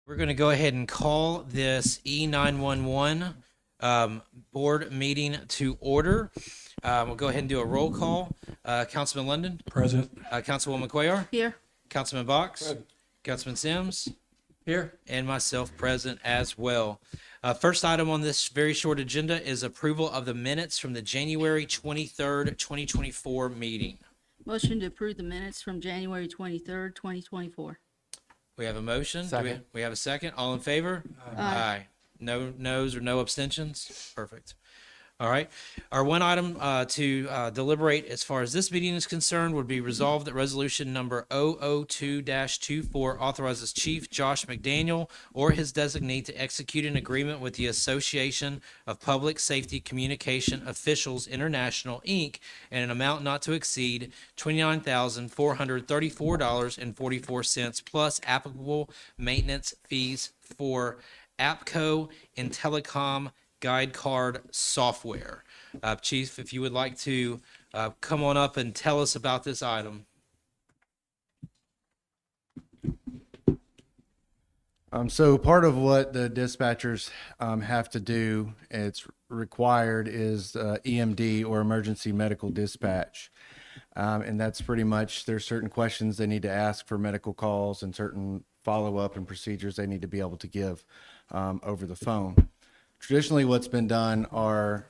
We're going to go ahead and call this E911 board meeting to order. We'll go ahead and do a roll call. Councilman London, Present. Councilwoman Cuellar, Here. Councilman Box, Councilman Sims, Here. and myself present as well. First item on this very short agenda is approval of the minutes from the January 23rd, 2024 meeting. Motion to approve the minutes from January 23rd, 2024. We have a motion. Second. We have a second. All in favor? Aye. No noes or no abstentions? Perfect. All right. Our one item to deliberate as far as this meeting is concerned would be resolved that resolution number 002-24 authorizes Chief Josh McDaniel or his designee to execute an agreement with the Association of Public Safety Communication Officials International, Inc., in an amount not to exceed $29,434.44 plus applicable maintenance fees for APCO and Telecom Guide Card software. Chief, if you would like to come on up and tell us about this item. So part of what the dispatchers have to do, it's required, is EMD or emergency medical dispatch. And that's pretty much, there's certain questions they need to ask for medical calls and certain follow-up and procedures they need to be able to give over the phone. Traditionally, what's been done are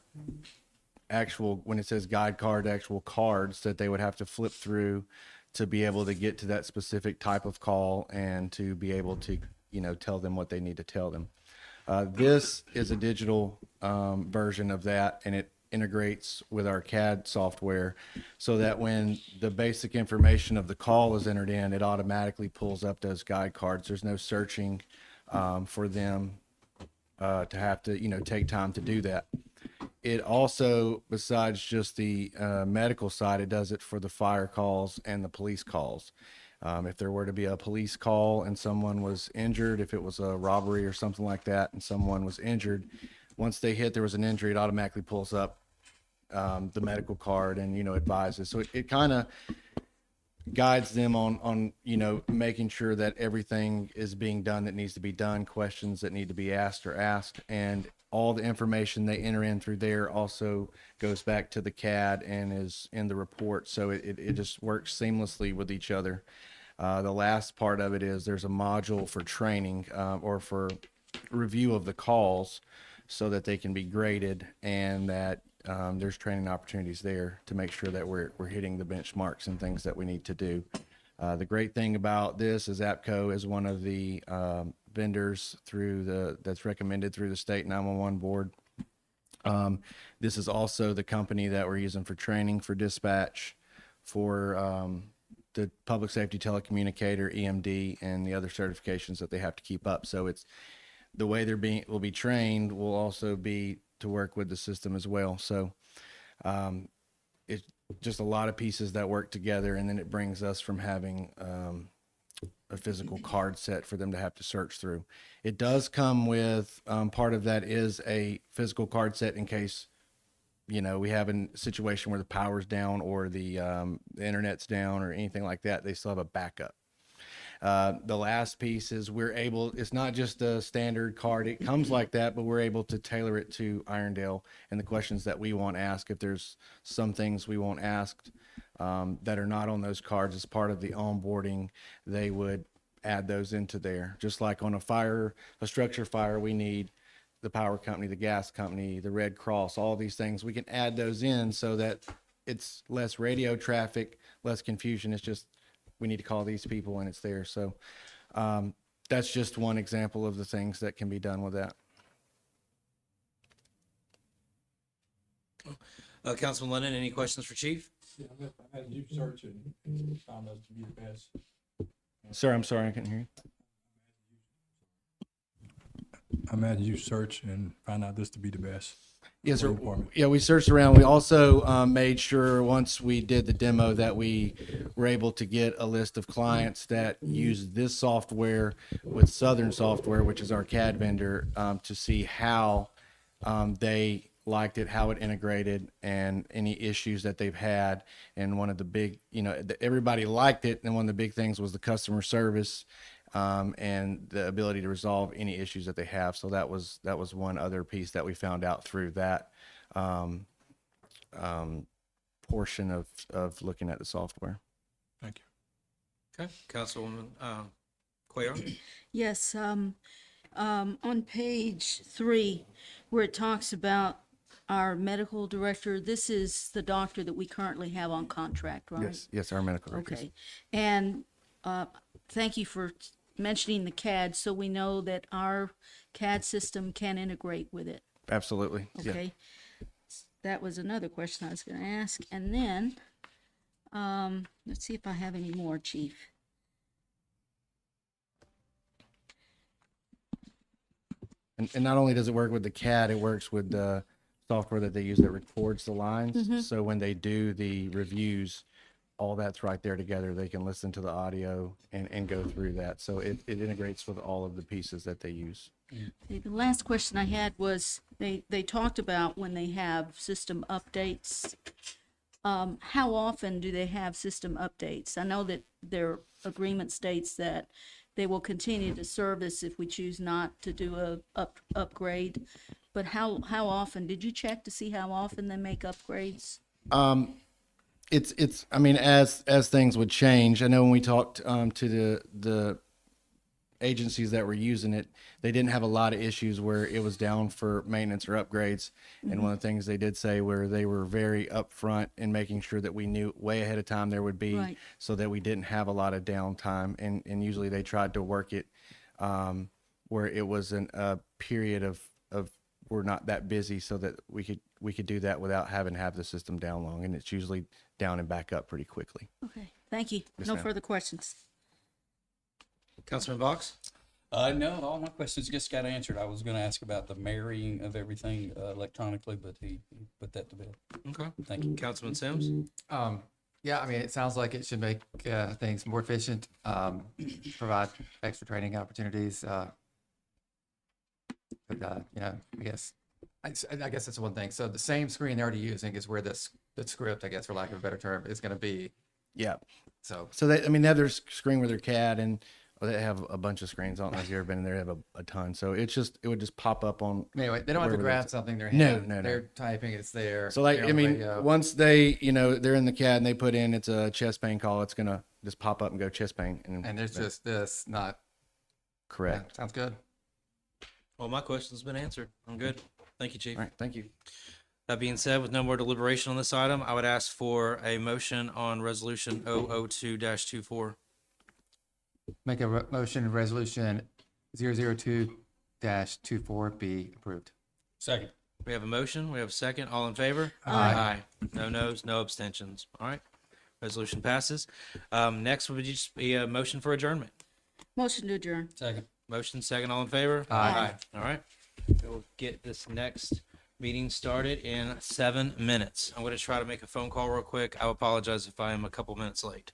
actual, when it says guide card, actual cards that they would have to flip through to be able to get to that specific type of call and to be able to, tell them what they need to tell them. This is a digital version of that, and it integrates with our CAD software so that when the basic information of the call is entered in, it automatically pulls up those guide cards. There's no searching for them to have to, take time to do that. It also, besides just the medical side, it does it for the fire calls and the police calls. If there were to be a police call and someone was injured, if it was a robbery or something like that, and someone was injured, once they hit there was an injury, it automatically pulls up the medical card and, advises. So it kind of guides them on making sure that everything is being done that needs to be done, questions that need to be asked are asked, and all the information they enter in through there also goes back to the CAD and is in the report. So it just works seamlessly with each other. The last part of it is there's a module for training or for review of the calls so that they can be graded, and that there's training opportunities there to make sure that we're hitting the benchmarks and things that we need to do. The great thing about this is APCO is one of the vendors that's recommended through the state 911 board. This is also the company that we're using for training for dispatch, for the public safety telecommunicator, EMD, and the other certifications that they have to keep up. So it's the way will be trained will also be to work with the system as well. So it's just a lot of pieces that work together, and then it brings us from having a physical card set for them to have to search through. It does come with part of that is a physical card set in case we have a situation where the power's down or the internet's down or anything like that. They still have a backup. The last piece is it's not just a standard card. It comes like that, but we're able to tailor it to Irondale and the questions that we want asked. If there's some things we want asked that are not on those cards as part of the onboarding, they would add those into there. Just like on a structure fire, we need the power company, the gas company, the Red Cross, all these things. We can add those in so that it's less radio traffic, less confusion. It's just, we need to call these people and it's there. So that's just one example of the things that can be done with that. Councilman Lennon, any questions for Chief? Yeah, I had you search and found us to be the best. Sir, I'm sorry, I couldn't hear you. I imagine you search and find out this to be the best. Yes, sir. Department. Yeah, we searched around. We also made sure once we did the demo that we were able to get a list of clients that use this software with Southern Software, which is our CAD vendor, to see how they liked it, how it integrated, and any issues that they've had. And one of the big, everybody liked it. And one of the big things was the customer service. and the ability to resolve any issues that they have. So that was one other piece that we found out through that portion of looking at the software. Thank you. Okay, Councilwoman Cuellar? Yes, on page 3, where it talks about our medical director, this is the doctor that we currently have on contract, right? Yes, our medical records. Okay, and thank you for mentioning the CAD, so we know that our CAD system can integrate with it, Absolutely. Yeah. okay? That was another question I was gonna ask, and then, let's see if I have any more, Chief. And not only does it work with the CAD, it works with the software that they use that records the lines. So when they do the reviews, all that's right there together. They can listen to the audio and go through that. So it integrates with all of the pieces that they use. Okay, the last question I had was, they talked about when they have system updates. How often do they have system updates? I know that their agreement states that they will continue to service if we choose not to do a upgrade. But how often? Did you check to see how often they make upgrades? It's I mean, as things would change, I know when we talked to the agencies that were using it, they didn't have a lot of issues where it was down for maintenance or upgrades. And one of the things they did say where they were very upfront in making sure that we knew way ahead of time there would be, Right. so that we didn't have a lot of downtime. And usually they tried to work it where it was a period of we're not that busy, so that we could do that without having to have the system down long. And it's usually down and back up pretty quickly. Okay, thank you. Yes, No ma'am. further questions. Councilman Box? No, all my questions just got answered. I was gonna ask about the marrying of everything electronically, but he put that to bed. Okay. Thank you. Councilman Sims? Yeah, I mean, it sounds like it should make things more efficient, provide extra training opportunities. But, I guess, I guess that's one thing. So the same screen they're already using is where the script, I guess, for lack of a better term, is going to be. Yeah. So So they, I mean, they have their screen with their CAD, and they have a bunch of screens. I don't know if you've ever been in there. They have a ton. So it would just pop up on. anyway, they don't have to Wherever grab that's- something in their No, hand. no, no. They're typing, it's there. So like, they're I on the mean, radio. once they, they're in the CAD and they put in, it's a chest pain call, it's gonna just pop up and go chest pain. And there's just this, not, yeah, correct. sounds good. Well, my question's been answered. I'm good. Thank you, Chief. All right, thank you. That being said, with no more deliberation on this item, I would ask for a motion on resolution 002-24. Make a motion, resolution 002-24 be approved. Second. We have a motion. We have a second. All in favor? Aye. No noes, no abstentions. All right. Resolution passes. Next would just be a motion for adjournment. Motion to adjourn. Second. Motion second. All in favor? Aye. All right. We'll get this next meeting started in 7 minutes. I'm going to try to make a phone call real quick. I apologize if I am a couple minutes late.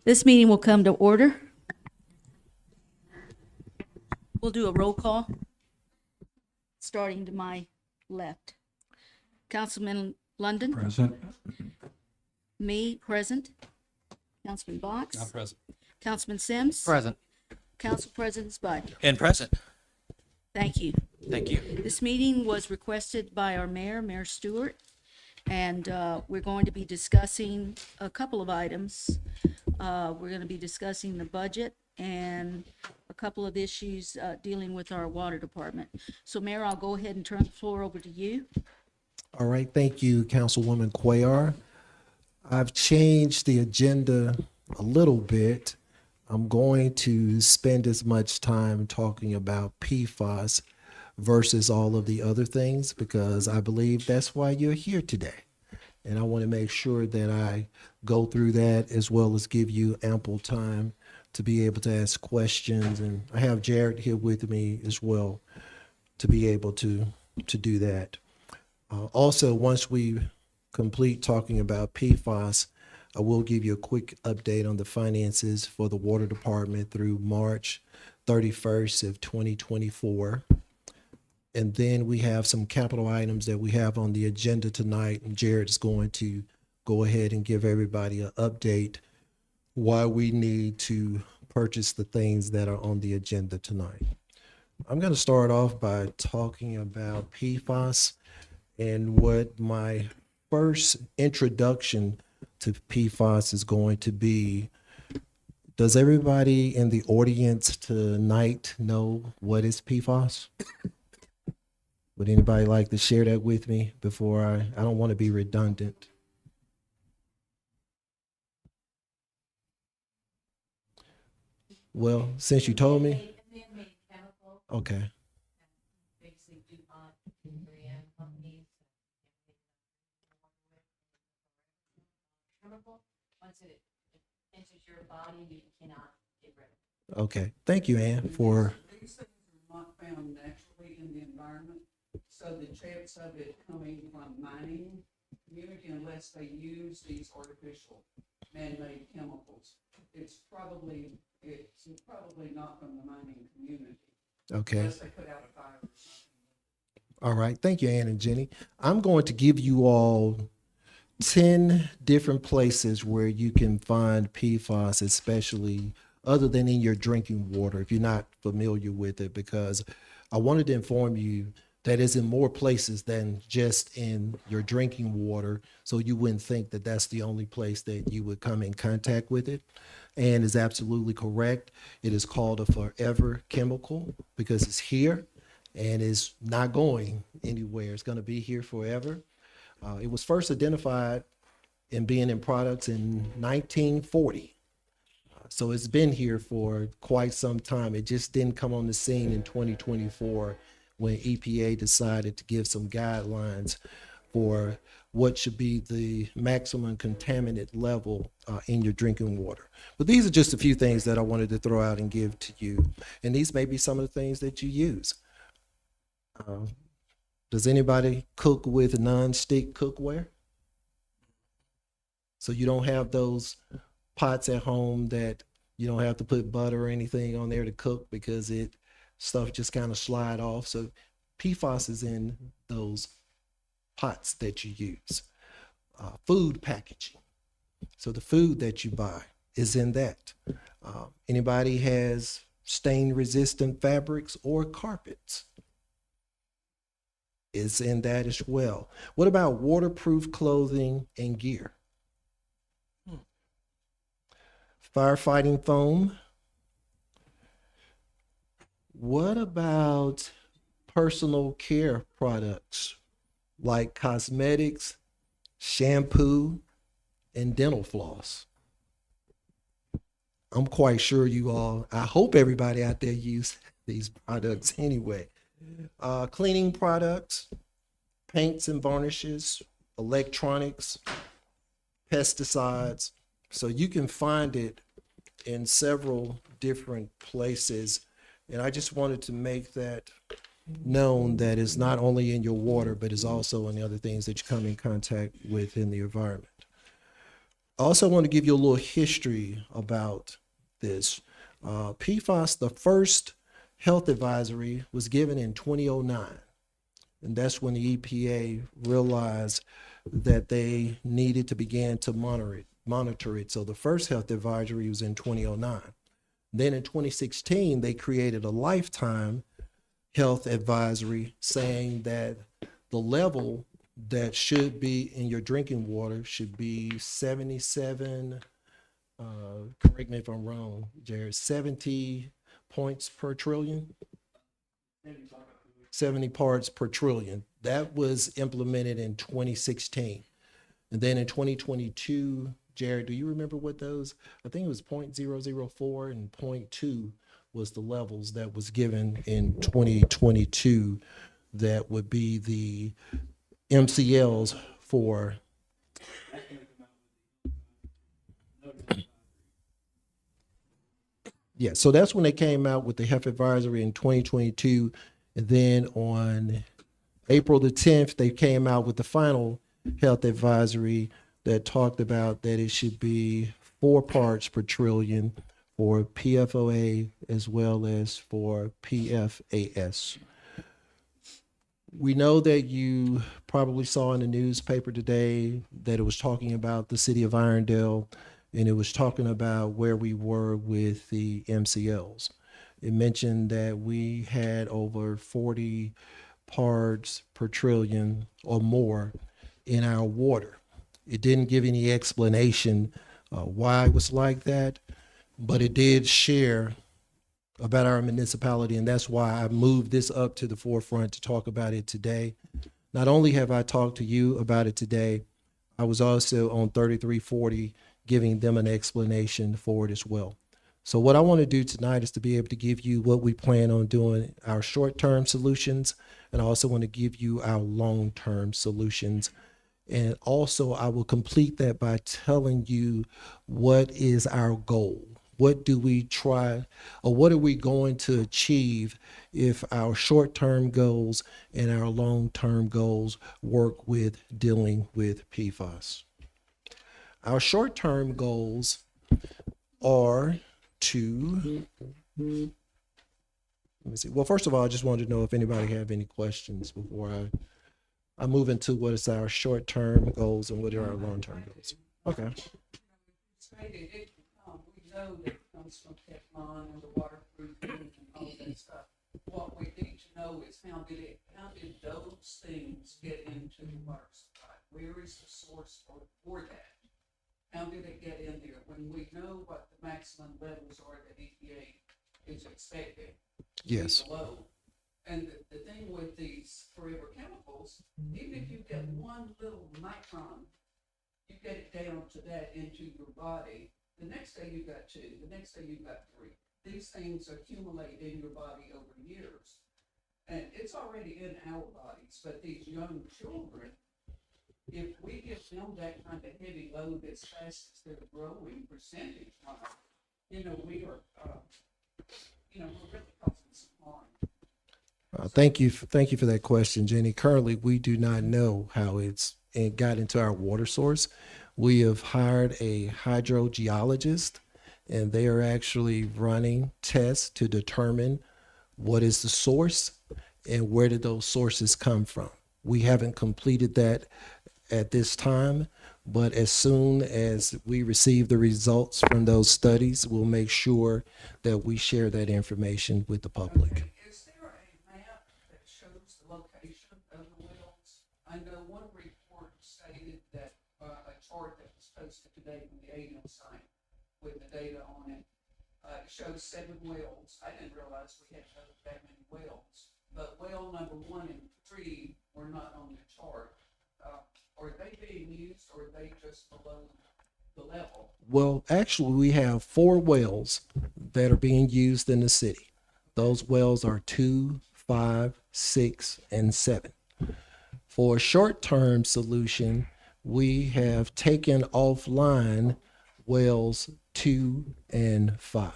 This meeting will come to order. We'll do a roll call, starting to my left. Councilman London, Present. me, present. Councilman Box, Not present. Councilman Sims, Present. Council President Spud. And present. Thank you. Thank you. This meeting was requested by our mayor, Mayor Stewart, and we're going to be discussing a couple of items. We're going to be discussing the budget and a couple of issues dealing with our water department. So Mayor, I'll go ahead and turn the floor over to you. All right, thank you, Councilwoman Cuellar. I've changed the agenda a little bit. I'm going to spend as much time talking about PFAS versus all of the other things because I believe that's why you're here today. And I want to make sure that I go through that as well as give you ample time to be able to ask questions. And I have Jared here with me as well to be able to do that. Also, once we complete talking about PFAS, I will give you a quick update on the finances for the water department through March 31st of 2024. And then we have some capital items that we have on the agenda tonight, and Jared is going to go ahead and give everybody an update why we need to purchase the things that are on the agenda tonight. I'm going to start off by talking about PFAS and what my first introduction to PFAS is going to be. Does everybody in the audience tonight know what is PFAS? Would anybody like to share that with me before I don't want to be redundant. Well, since you told me. Okay. Once it enters your body, you cannot get rid of it. Okay. Thank you, Ann, for. These things are not found naturally in the environment, so the chance of it coming from mining community, unless they use these artificial man-made chemicals, it's probably not from the mining community. Okay. Unless they put out a fire or something. All right. Thank you, Ann and Jenny. I'm going to give you all 10 different places where you can find PFAS, especially other than in your drinking water, if you're not familiar with it, because I wanted to inform you that it's in more places than just in your drinking water, so you wouldn't think that that's the only place that you would come in contact with it. And is absolutely correct. It is called a forever chemical because it's here and it's not going anywhere. It's going to be here forever. It was first identified in being in products in 1940. So it's been here for quite some time. It just didn't come on the scene in 2024 when EPA decided to give some guidelines for what should be the maximum contaminant level in your drinking water. But these are just a few things that I wanted to throw out and give to you. And these may be some of the things that you use. Does anybody cook with non-stick cookware? So you don't have those pots at home that you don't have to put butter or anything on there to cook because stuff just kind of slide off. So PFAS is in those pots that you use. Food packaging. So the food that you buy is in that. Anybody has stain resistant fabrics or carpets? Is in that as well. What about waterproof clothing and gear? Firefighting foam. What about personal care products like cosmetics, shampoo, and dental floss? I'm quite sure I hope everybody out there use these products anyway. Cleaning products, paints and varnishes, electronics, pesticides. So you can find it in several different places. And I just wanted to make that known that it's not only in your water, but it's also in the other things that you come in contact with in the environment. I also want to give you a little history about this. PFAS, the first health advisory was given in 2009. And that's when the EPA realized that they needed to begin to monitor it. So the first health advisory was in 2009. Then in 2016, they created a lifetime health advisory saying that the level that should be in your drinking water should be 77, correct me if I'm wrong, Jared, 70 points per trillion? 70 parts per trillion. That was implemented in 2016. And then in 2022, Jared, do you remember what those? I think it was 0.004 and 0.2 was the levels that was given in 2022 that would be the MCLs for yeah, so that's when they came out with the health advisory in 2022. And then on April the 10th, they came out with the final health advisory that talked about that it should be 4 parts per trillion for PFOA as well as for PFAS. We know that you probably saw in the newspaper today that it was talking about the city of Irondale, and it was talking about where we were with the MCLs. It mentioned that we had over 40 parts per trillion or more in our water. It didn't give any explanation why it was like that, but it did share about our municipality, and that's why I moved this up to the forefront to talk about it today. Not only have I talked to you about it today, I was also on 3340 giving them an explanation for it as well. So what I want to do tonight is to be able to give you what we plan on doing, our short-term solutions, and I also want to give you our long-term solutions. And also I will complete that by telling you what is our goal. What do we try, or what are we going to achieve if our short-term goals and our long-term goals work with dealing with PFAS? Our short-term goals are to, let me see. Well, first of all, I just wanted to know if anybody have any questions before I move into what is our short-term goals and what are our long-term goals. Okay. Stated it can come, we know that it comes from Teflon and the waterproofing and all that stuff. What we need to know is how did those things get into the water supply? Where is the source for that? How did it get in there? When we know what the maximum levels are that EPA is expected to be Yes. below. And the thing with these forever chemicals, even if you get one little micron, you get it down to that into your body. The next day you got 2, the next day you got 3. These things accumulate in your body over years. And it's already in our bodies, but these young children, if we give them that kind of heavy load as fast as they're growing percentage-wise, we are, we're really causing some harm. Thank you for that question, Jenny. Currently, we do not know how it got into our water source. We have hired a hydrogeologist, and they are actually running tests to determine what is the source and where did those sources come from. We haven't completed that at this time, but as soon as we receive the results from those studies, we'll make sure that we share that information with the public. Okay. Is there a map that shows the location of the wells? I know one report stated that a chart that was posted today from the ADM site with the data on it shows 7 wells. I didn't realize we had that many wells, but well number 1 and 3 were not on the chart. Are they being used, or are they just below the level? Well, actually, we have 4 wells that are being used in the city. Those wells are 2, 5, 6, and 7. For a short-term solution, we have taken offline wells 2 and 5.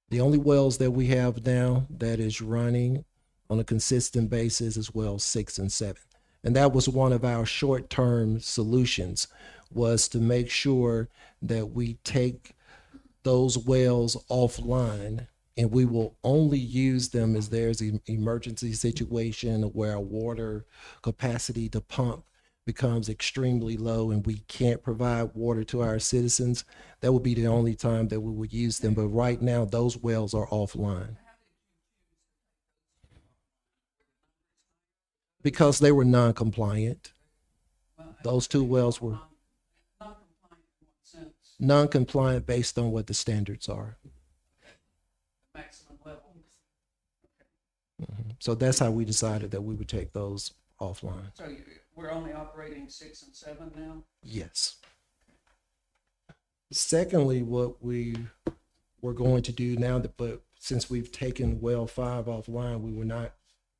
The only wells that we have now that is running on a consistent basis is wells 6 and 7. And that was one of our short-term solutions, was to make sure that we take those wells offline, and we will only use them as there's an emergency situation where our water capacity to pump becomes extremely low and we can't provide water to our citizens. That would be the only time that we would use them. But right now, those wells are offline because they were non-compliant. Those two wells were Non-compliant in what sense? non-compliant based on what the standards are. Maximum level. So that's how we decided that we would take those offline. So we're only operating 6 and 7 now? Yes. Secondly, what we were going to do now that, but since we've taken well 5 offline, we were not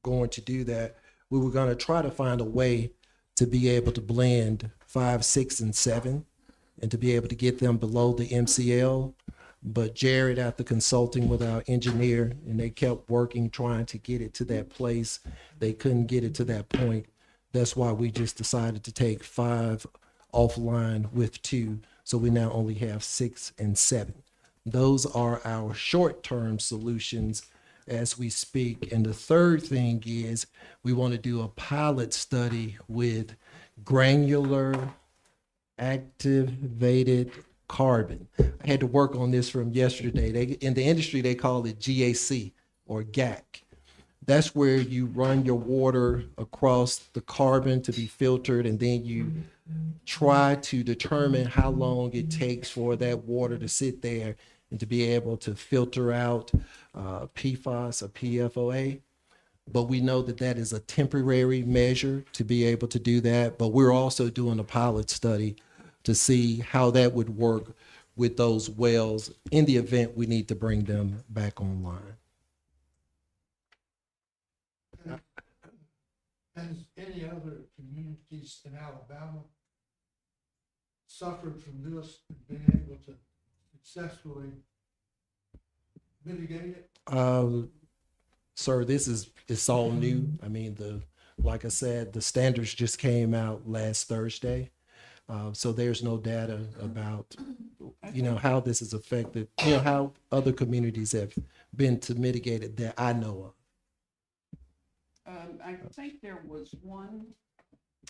going to do that. We were going to try to find a way to be able to blend 5, 6, and 7 and to be able to get them below the MCL. But Jared, after consulting with our engineer, and they kept working, trying to get it to that place, they couldn't get it to that point. That's why we just decided to take 5 offline with 2. So we now only have 6 and 7. Those are our short-term solutions as we speak. And the third thing is we want to do a pilot study with granular activated carbon. I had to work on this from yesterday. In the industry, they call it GAC or GAC. That's where you run your water across the carbon to be filtered, and then you try to determine how long it takes for that water to sit there and to be able to filter out PFAS or PFOA. But we know that that is a temporary measure to be able to do that. But we're also doing a pilot study to see how that would work with those wells in the event we need to bring them back online. Has any other communities in Alabama suffered from this and been able to successfully mitigate it? Sir, it's all new. I mean, like I said, the standards just came out last Thursday. So there's no data about, how this has affected, how other communities have been to mitigate it that I know of. I think there was one.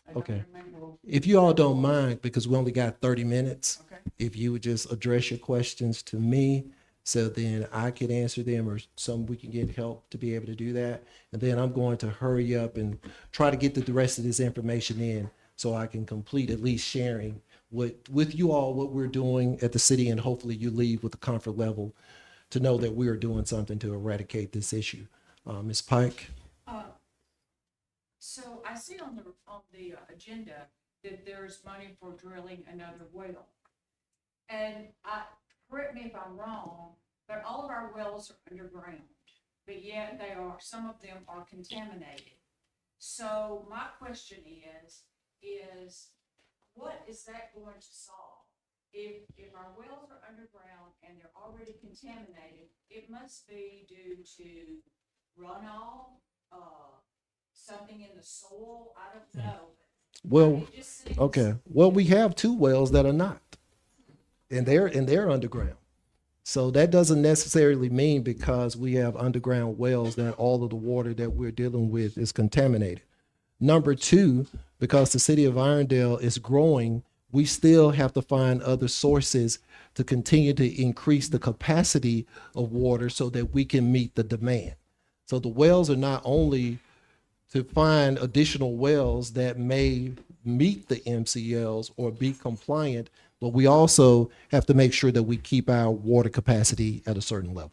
I don't Okay. remember. If you all don't mind, because we only got 30 minutes, Okay. if you would just address your questions to me, so then I could answer them, or we can get help to be able to do that. And then I'm going to hurry up and try to get the rest of this information in so I can complete at least sharing with you all what we're doing at the city, and hopefully you leave with the comfort level to know that we are doing something to eradicate this issue. Ms. Pike? So I see on the agenda that there's money for drilling another well. And correct me if I'm wrong, but all of our wells are underground, but yet some of them are contaminated. So my question is what is that going to solve? If our wells are underground and they're already contaminated, it must be due to runoff, something in the soil, I don't know. Well, It just seems- okay. Well, we have 2 wells that are not, and they're underground. So that doesn't necessarily mean because we have underground wells that all of the water that we're dealing with is contaminated. Number 2, because the city of Irondale is growing, we still have to find other sources to continue to increase the capacity of water so that we can meet the demand. So the wells are not only to find additional wells that may meet the MCLs or be compliant, but we also have to make sure that we keep our water capacity at a certain level.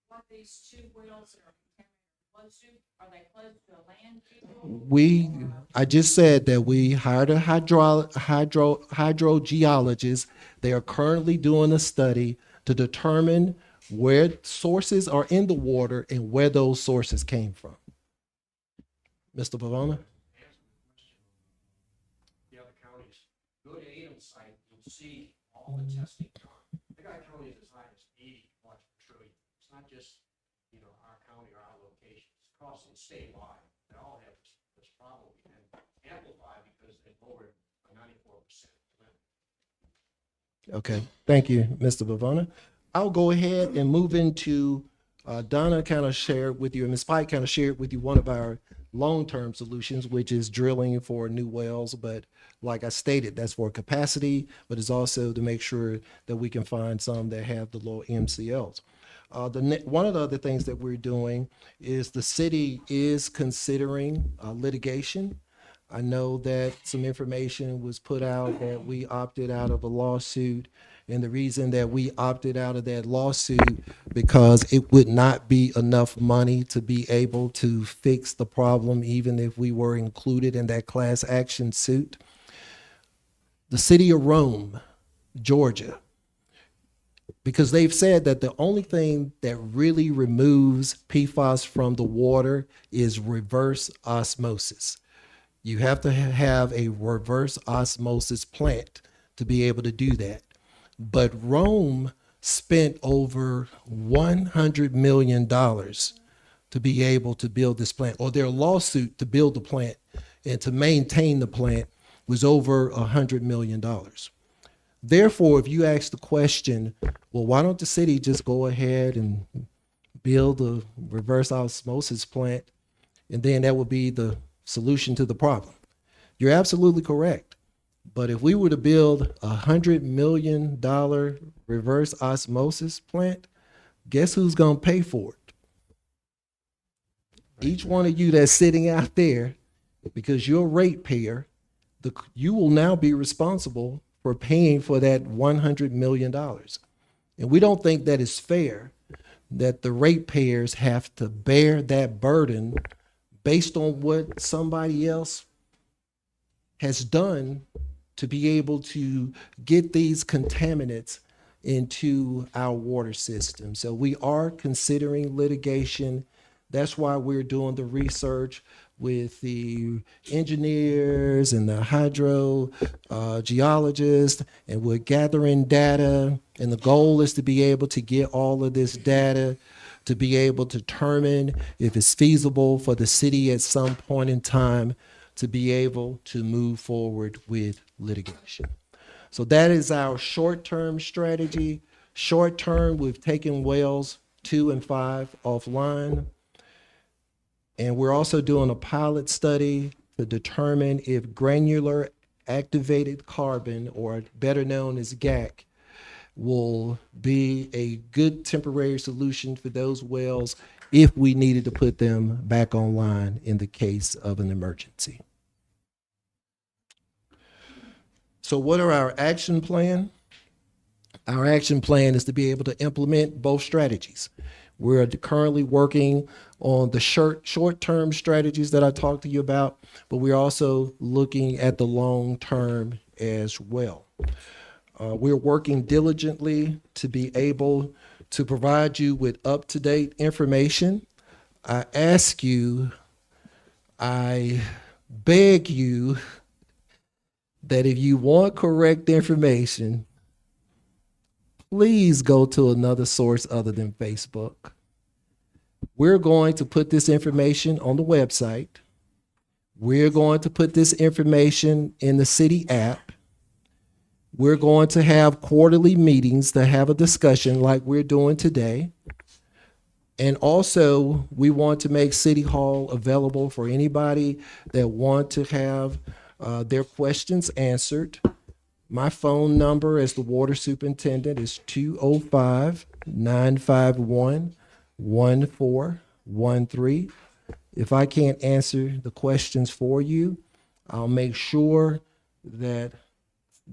What these 2 wells that are contaminated, are they close to a landfill? I just said that we hired a hydrogeologist. They are currently doing a study to determine where sources are in the water and where those sources came from. Mr. Pavona? The other counties, go to Adam's site, you'll see all the testing done. They got counties as high as 80 parts per trillion. It's not just, our county or our location, it's across the statewide. that all have this problem and amplified because they lowered by 94%. Okay, thank you, Mr. Bavona. I'll go ahead and move into, Donna kind of shared with you, and Ms. Pike kind of shared with you one of our long-term solutions, which is drilling for new wells. But like I stated, that's for capacity, but it's also to make sure that we can find some that have the low MCLs. One of the other things that we're doing is the city is considering litigation. I know that some information was put out that we opted out of a lawsuit. And the reason that we opted out of that lawsuit because it would not be enough money to be able to fix the problem, even if we were included in that class action suit. The city of Rome, Georgia, because they've said that the only thing that really removes PFAS from the water is reverse osmosis. You have to have a reverse osmosis plant to be able to do that. But Rome spent over $100 million to be able to build this plant, or their lawsuit to build the plant and to maintain the plant was over $100 million. Therefore, if you ask the question, well, why don't the city just go ahead and build a reverse osmosis plant, and then that would be the solution to the problem? You're absolutely correct. But if we were to build $100 million reverse osmosis plant, guess who's going to pay for it? Each one of you that's sitting out there, because you're a ratepayer, you will now be responsible for paying for that $100 million. And we don't think that is fair that the ratepayers have to bear that burden based on what somebody else has done to be able to get these contaminants into our water system. So we are considering litigation. That's why we're doing the research with the engineers and the hydrogeologists, and we're gathering data. And the goal is to be able to get all of this data to be able to determine if it's feasible for the city at some point in time to be able to move forward with litigation. So that is our short-term strategy. Short-term, we've taken wells 2 and 5 offline. And we're also doing a pilot study to determine if granular activated carbon, or better known as GAC, will be a good temporary solution for those wells if we needed to put them back online in the case of an emergency. So what are our action plan? Our action plan is to be able to implement both strategies. We're currently working on the short-term strategies that I talked to you about, but we're also looking at the long-term as well. We're working diligently to be able to provide you with up-to-date information. I ask you, I beg you, that if you want correct information, please go to another source other than Facebook. We're going to put this information on the website. We're going to put this information in the city app. We're going to have quarterly meetings to have a discussion like we're doing today. And also, we want to make City Hall available for anybody that want to have their questions answered. My phone number as the water superintendent is 205-951-1413. If I can't answer the questions for you, I'll make sure that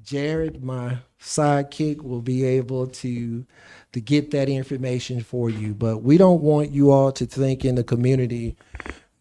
Jared, my sidekick, will be able to get that information for you. But we don't want you all to think in the community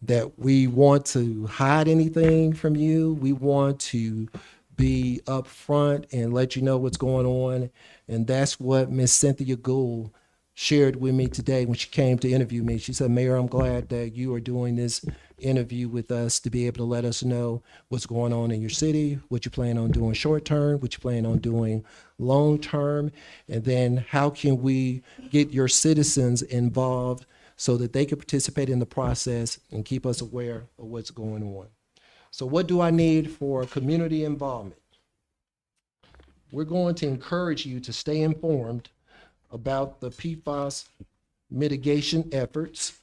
that we want to hide anything from you. We want to be upfront and let you know what's going on. And that's what Miss Cynthia Gould shared with me today when she came to interview me. She said, Mayor, I'm glad that you are doing this interview with us to be able to let us know what's going on in your city, what you plan on doing short term, what you plan on doing long term, and then how can we get your citizens involved so that they can participate in the process and keep us aware of what's going on. So what do I need for community involvement? We're going to encourage you to stay informed about the PFAS mitigation efforts.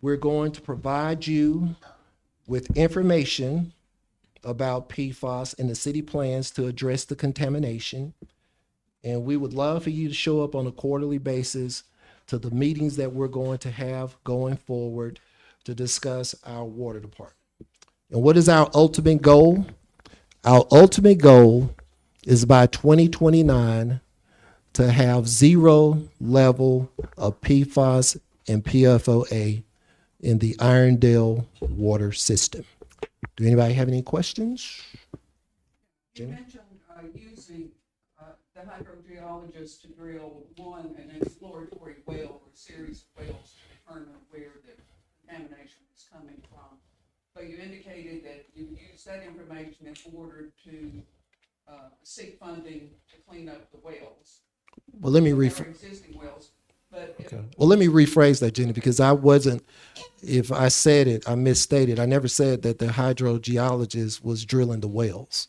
We're going to provide you with information about PFAS and the city plans to address the contamination. And we would love for you to show up on a quarterly basis to the meetings that we're going to have going forward to discuss our water department. And what is our ultimate goal? Our ultimate goal is by 2029 to have 0 level of PFAS and PFOA in the Irondale water system. Do anybody have any questions? You Jenny? mentioned using the hydrogeologist to drill an exploratory well or series of wells to determine where the contamination is coming from. But you indicated that you use that information in order to seek funding to clean up the wells. Well, let me There are rephrase. existing wells, but if Well, let me rephrase that, Jenny, because I wasn't, if I said it, I misstated. I never said that the hydrogeologist was drilling the wells,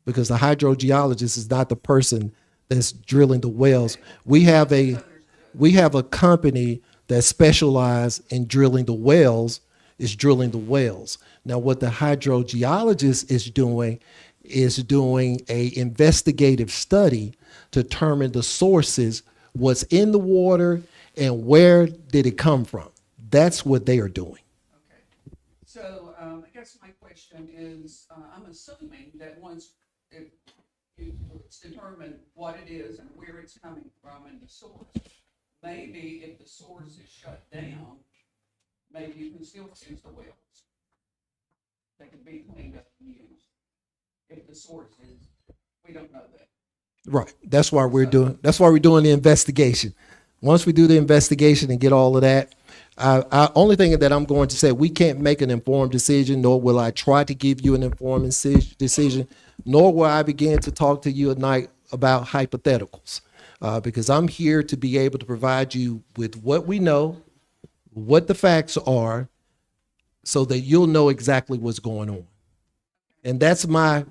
because the hydrogeologist is not the person that's drilling the wells. We have a company that specializes in drilling the wells, is drilling the wells. Now, what the hydrogeologist is doing a investigative study to determine the sources, what's in the water, and where did it come from. That's what they are doing. Okay, so I guess my question is, I'm assuming that once it's determined what it is and where it's coming from and the source, maybe if the source is shut down, maybe you can still use the wells. They could be cleaned up and used. If the source is, we don't know that. Right. That's why we're doing the investigation. Once we do the investigation and get all of that, only thing that I'm going to say, we can't make an informed decision, nor will I try to give you an informed decision, nor will I begin to talk to you at night about hypotheticals, because I'm here to be able to provide you with what we know, what the facts are, so that you'll know exactly what's going on. And that's my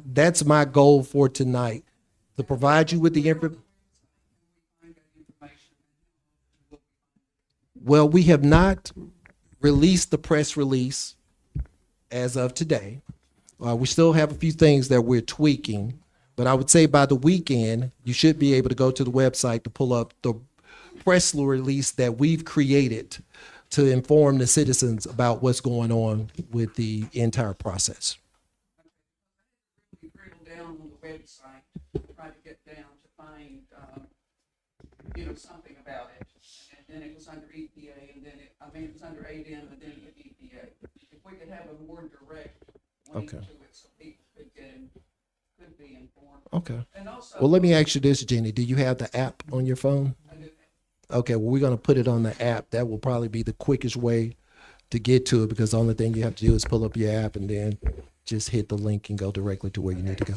goal for tonight, to provide you with the information. Well, we have not released the press release as of today. We still have a few things that we're tweaking, but I would say by the weekend, you should be able to go to the website to pull up the press release that we've created to inform the citizens about what's going on with the entire process. We drill down on the website, try to get down to find, something about it. And then it was under EPA, and then it was under ADM, and then EPA. If we could have a more direct link to it, so people could be informed. Okay. And also, Well, let me ask you this, Jenny. Do you have the app on your phone? I do- Okay, well, we're going to put it on the app. That will probably be the quickest way to get to it, because the only thing you have to do is pull up your app and then just hit the link and go directly to where you need to go.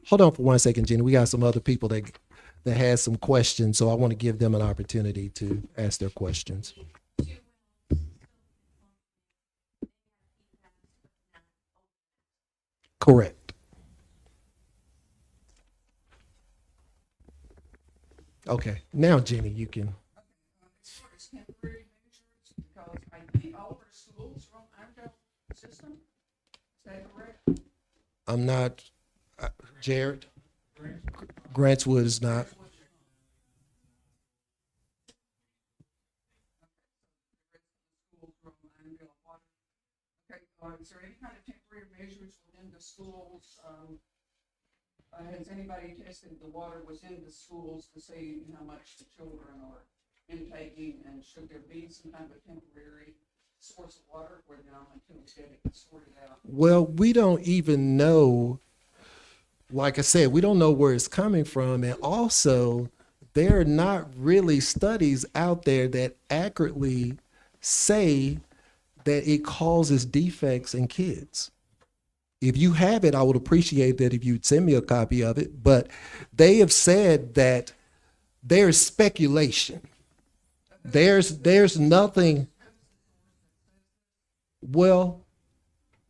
Hold on for 1 second, Jenny. We got some other people that has some questions, so I want to give them an opportunity to ask their questions. Correct. Okay, now Jenny, you can. as far as temporary measures, because I think all our schools are on our system. Is that correct? I'm not, Jared? Grantswood is not. Okay, is there any kind of temporary measures within the schools? Has anybody tested the water within the schools to see how much the children are intaking, and should there be some kind of a temporary source of water where until we get it sorted out? Well, we don't even know, like I said, we don't know where it's coming from. And also, there are not really studies out there that accurately say that it causes defects in kids. If you have it, I would appreciate that if you'd send me a copy of it. But they have said that there's speculation There's nothing. Well,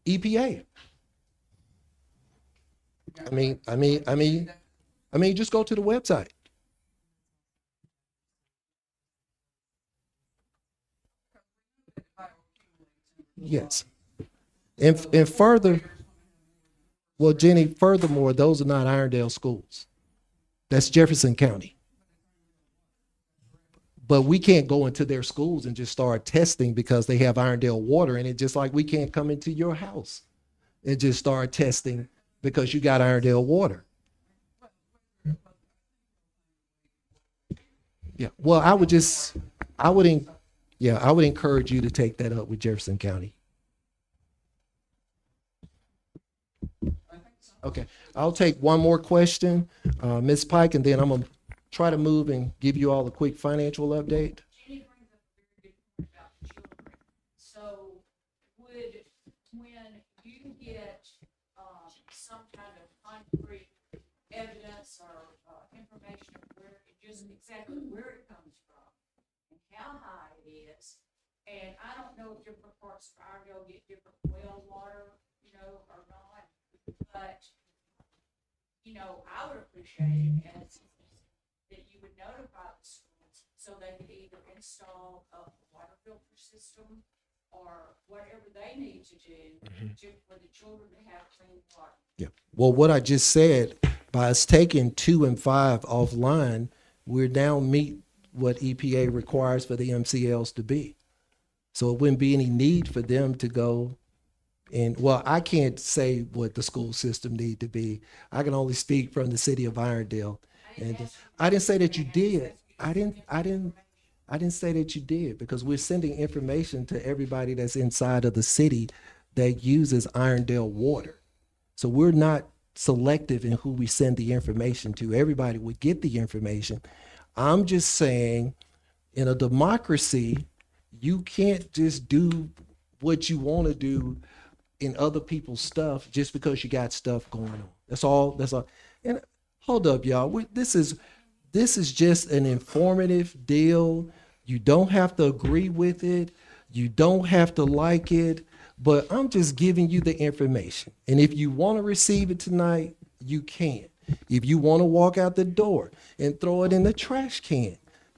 EPA. I mean, just go to the website. Yes. And further, well, Jenny, furthermore, those are not Irondale schools. That's Jefferson County. But we can't go into their schools and just start testing because they have Irondale water in it, just like we can't come into your house and just start testing because you got Irondale water. Yeah, well, I would encourage you to take that up with Jefferson County. Okay, I'll take one more question, Ms. Pike, and then I'm gonna try to move and give you all a quick financial update. Jenny brings up a very good point about the children. So when you get, some kind of concrete evidence or, information of where, just exactly where it comes from and how high it is, and I don't know if different parts of Iredell get different well water, or not, but, I would appreciate it as that you would notify the schools so they could either install a water filter system or whatever they need to do for the children to have clean water. Yeah. Well, what I just said, by us taking 2 and 5 offline, we're now meet what EPA requires for the MCLs to be. So it wouldn't be any need for them to go and, well, I can't say what the school system need to be. I can only speak from the city of Irondale. And I didn't say that you did. I didn't say that you did, because we're sending information to everybody that's inside of the city that uses Irondale water. So we're not selective in who we send the information to. Everybody would get the information. I'm just saying, in a democracy, you can't just do what you want to do in other people's stuff just because you got stuff going on. That's all. And hold up, y'all. This is just an informative deal. You don't have to agree with it. You don't have to like it. But I'm just giving you the information. And if you want to receive it tonight, you can. If you want to walk out the door and throw it in the trash can,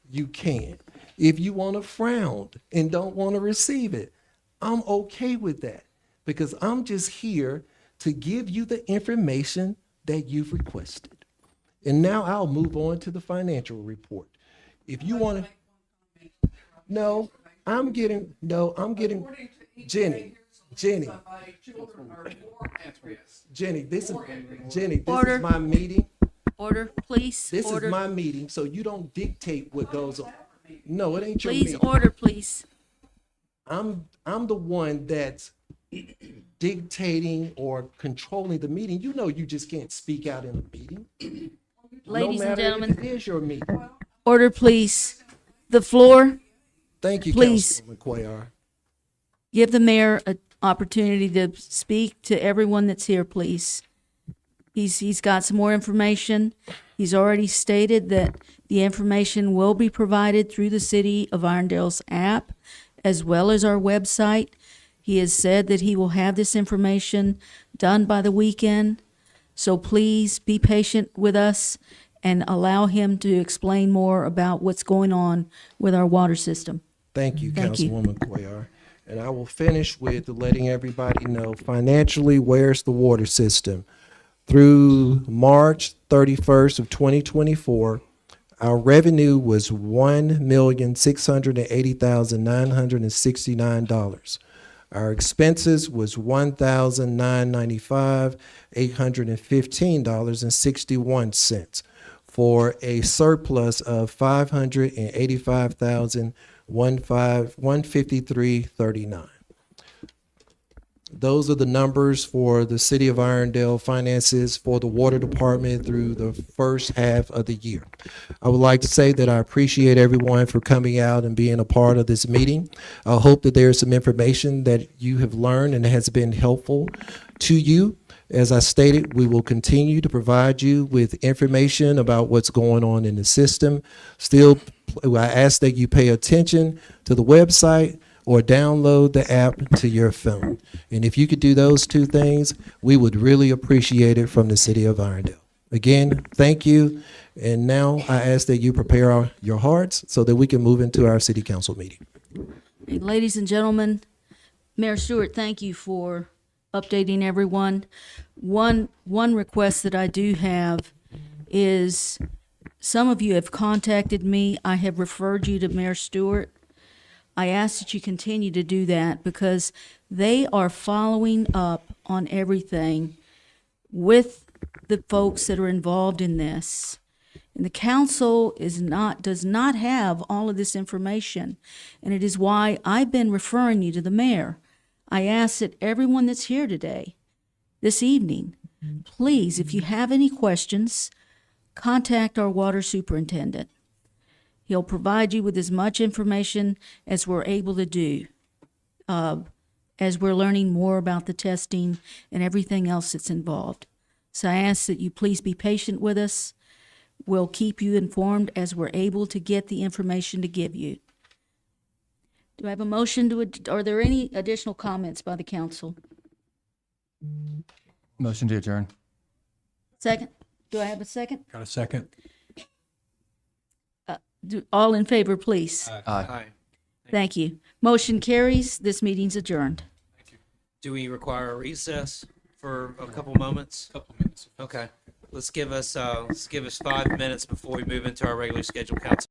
you can. If you want to frown and don't want to receive it, I'm okay with that, because I'm just here to give you the information that you've requested. And now I'll move on to the financial report. If you want to, I'm getting, Jenny, this is my meeting. Order, please. This Order. is my meeting, so you don't dictate what goes on. No, it ain't your Please, meeting. order, please. I'm the one that's dictating or controlling the meeting. You know, you just can't speak out in a meeting. Ladies no and matter gentlemen, if it is your meeting. order, please. The floor, Thank you, Please. Councilwoman Cuellar. give the mayor an opportunity to speak to everyone that's here, please. He's got some more information. He's already stated that the information will be provided through the City of Irondale's app as well as our website. He has said that he will have this information done by the weekend. So please be patient with us and allow him to explain more about what's going on with our water system. Thank you, Thank you. Councilwoman Cuellar. And I will finish with letting everybody know financially, where's the water system? Through March 31st of 2024, our revenue was $1,680,969. Our expenses was $1,995,815.61 for a surplus of $585,153.39. Those are the numbers for the City of Irondale finances for the water department through the first half of the year. I would like to say that I appreciate everyone for coming out and being a part of this meeting. I hope that there's some information that you have learned and has been helpful to you. As I stated, we will continue to provide you with information about what's going on in the system. Still I ask that you pay attention to the website or download the app to your phone. And if you could do those two things, we would really appreciate it from the city of Irondale. Again, thank you. And now I ask that you prepare your hearts so that we can move into our city council meeting. Ladies and gentlemen, Mayor Stewart, thank you for updating everyone. One request that I do have is, some of you have contacted me. I have referred you to Mayor Stewart. I ask that you continue to do that because they are following up on everything with the folks that are involved in this. And the council does not have all of this information. And it is why I've been referring you to the mayor. I ask that everyone that's here today, this evening, please, if you have any questions, contact our water superintendent. He'll provide you with as much information as we're able to do, as we're learning more about the testing and everything else that's involved. So I ask that you please be patient with us. We'll keep you informed as we're able to get the information to give you. Do I have a motion are there any additional comments by the council? Motion to adjourn. Second? Do I have a second? Got a second? All in favor, please. Aye. Thank you. Motion carries. This meeting's adjourned. Do we require a recess for a couple moments? Couple minutes. Okay. Let's give us 5 minutes before we move into our regularly scheduled council.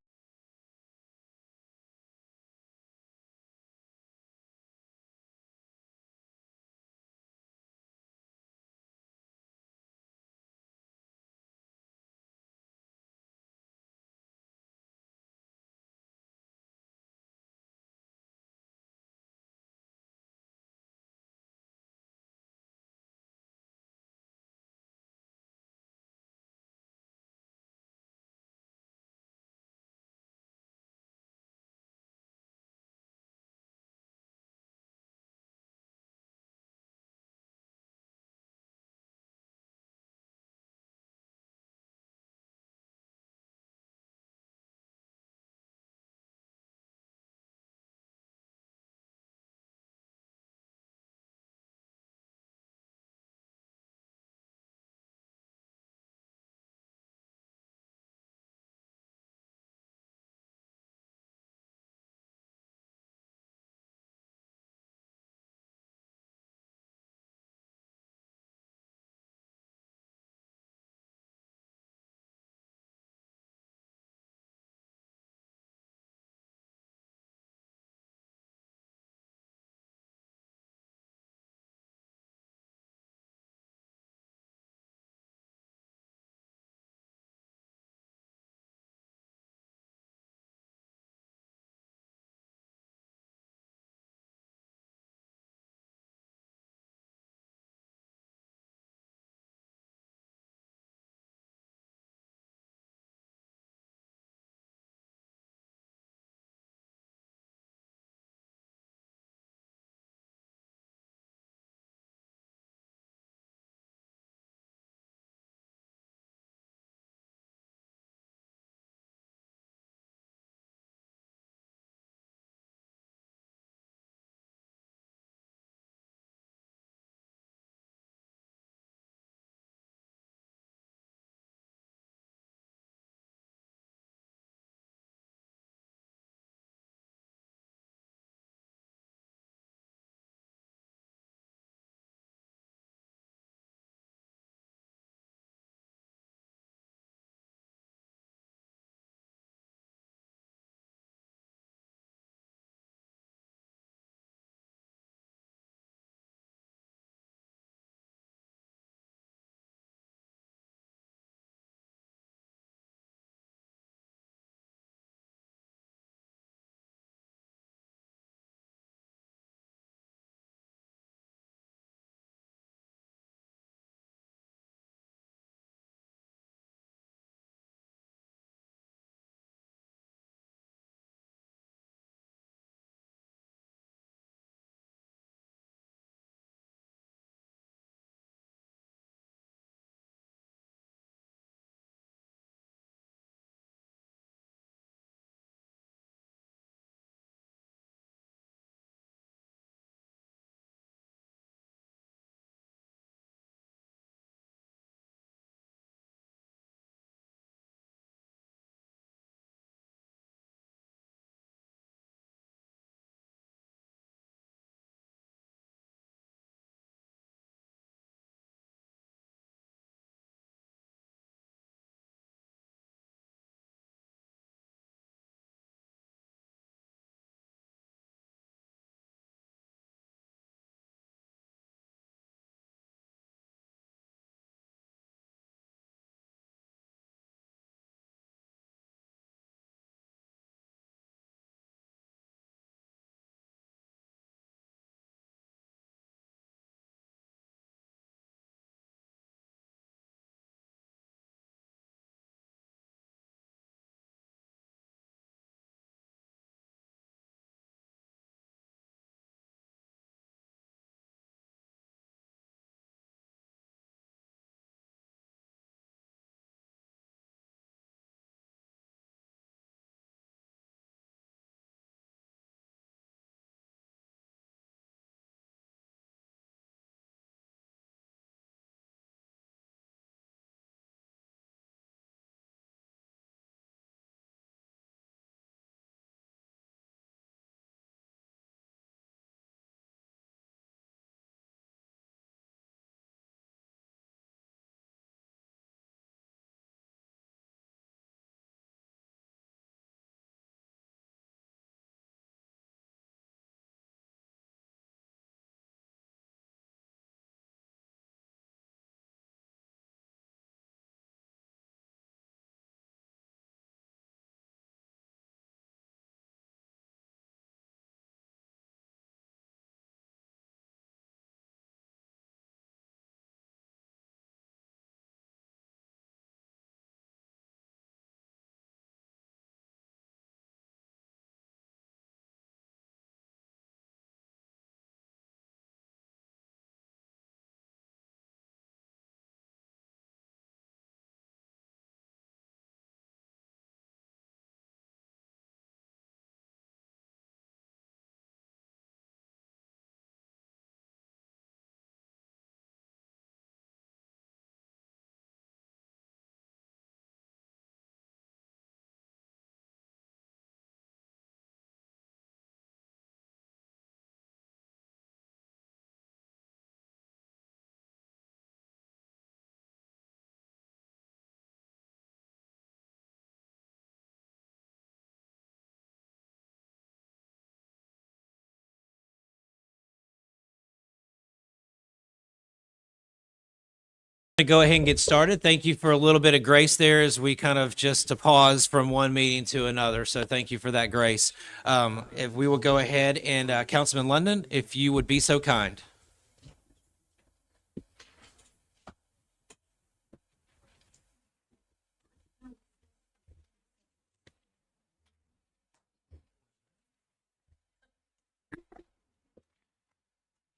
To go ahead and get started. Thank you for a little bit of grace there as we kind of just to pause from one meeting to another. So thank you for that grace. If we will go ahead and Councilman London, if you would be so kind.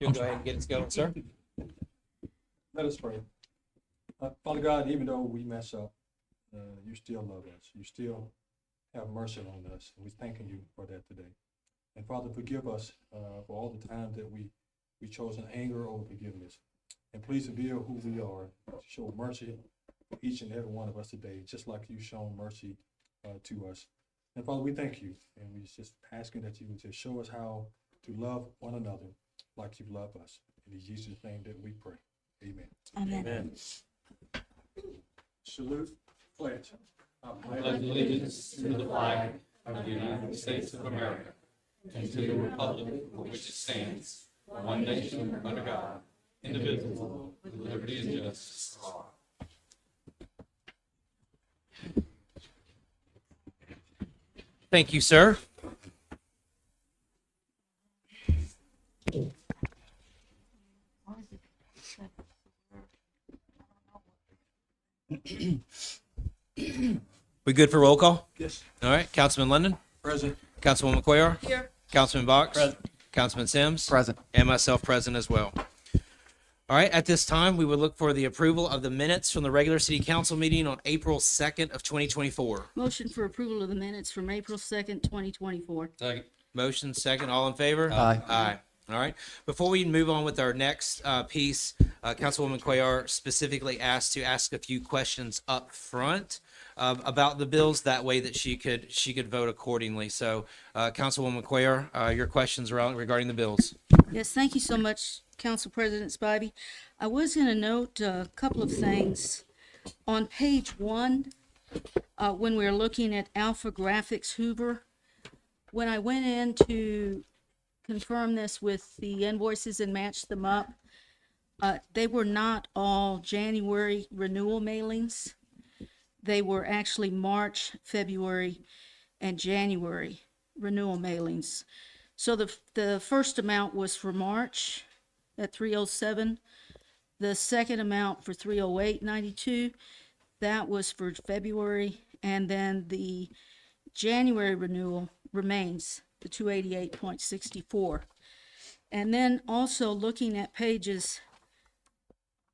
You'll go ahead and get us going, sir. Let us pray. Father God, even though we mess up, you still love us. You still have mercy on us. And we're thanking you for that today. And Father, forgive us for all the times that we chosen anger over forgiveness. And please reveal who we are. Show mercy for each and every one of us today, just like you've shown mercy to us. And Father, we thank you. And we're just asking that you would just show us how to love one another like you love us. In Jesus' name that we pray. Amen. Amen. Salute, pledge. I pledge allegiance to the flag of the United States of America and to the republic for which it stands, one nation under God, indivisible, with liberty and justice for all. Thank you, sir. We good for roll call? Yes. All right. Councilman London, Present. Councilwoman Cuellar, Here. Councilman Box, Present. Councilman Sims, Present. and myself present as well. All right. At this time, we would look for the approval of the minutes from the regular city council meeting on April 2nd of 2024. Motion for approval of the minutes from April 2nd, 2024. Second. Motion second. All in favor? Aye. Aye. All right. Before we move on with our next piece, Councilwoman Cuellar specifically asked to ask a few questions up front about the bills. That way that she could vote accordingly. So, Councilwoman Cuellar, your questions are regarding the bills. Yes, thank you so much, Council President Spivey. I was going to note a couple of things. On page 1, when we were looking at Alpha Graphics Hoover, when I went in to confirm this with the invoices and match them up, they were not all January renewal mailings. They were actually March, February, and January renewal mailings. So the first amount was for March at $307. The second amount for $308.92, that was for February, and then the January renewal remains the $288.64. And then also looking at pages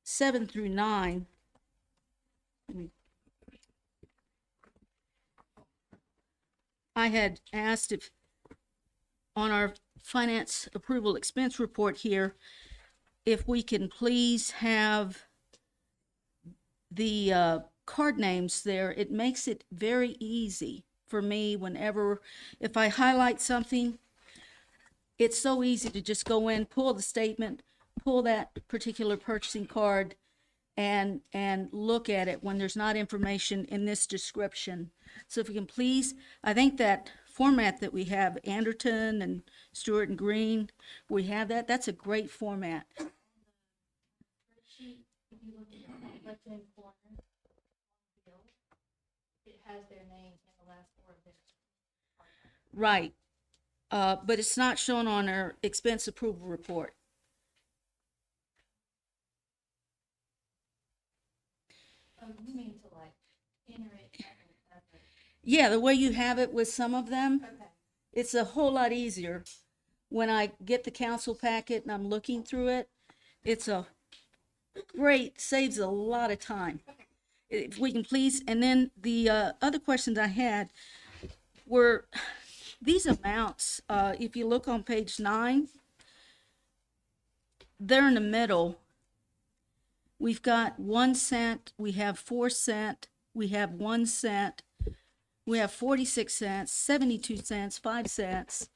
7 through 9, I had asked if on our finance approval expense report here, if we can please have the card names there. It makes it very easy for me whenever, if I highlight something, it's so easy to just go in, pull the statement, pull that particular purchasing card, and look at it when there's not information in this description. So if we can please, I think that format that we have, Anderton and Stewart and Green, we have that. That's a great format. If you look at the left-hand corner, it has their name in the last 4 of their. Right. But it's not shown on our expense approval report. You mean to like enter it? Yeah, the way you have it with some of them, Okay. it's a whole lot easier. When I get the council packet and I'm looking through it, it's a great, saves a lot of time. If we can please, and then the other questions I had were these amounts. If you look on page 9, they're in the middle. We've got 1 cent, we have 4 cent, we have 1 cent, we have 46 cents, 72 cents, 5 cents.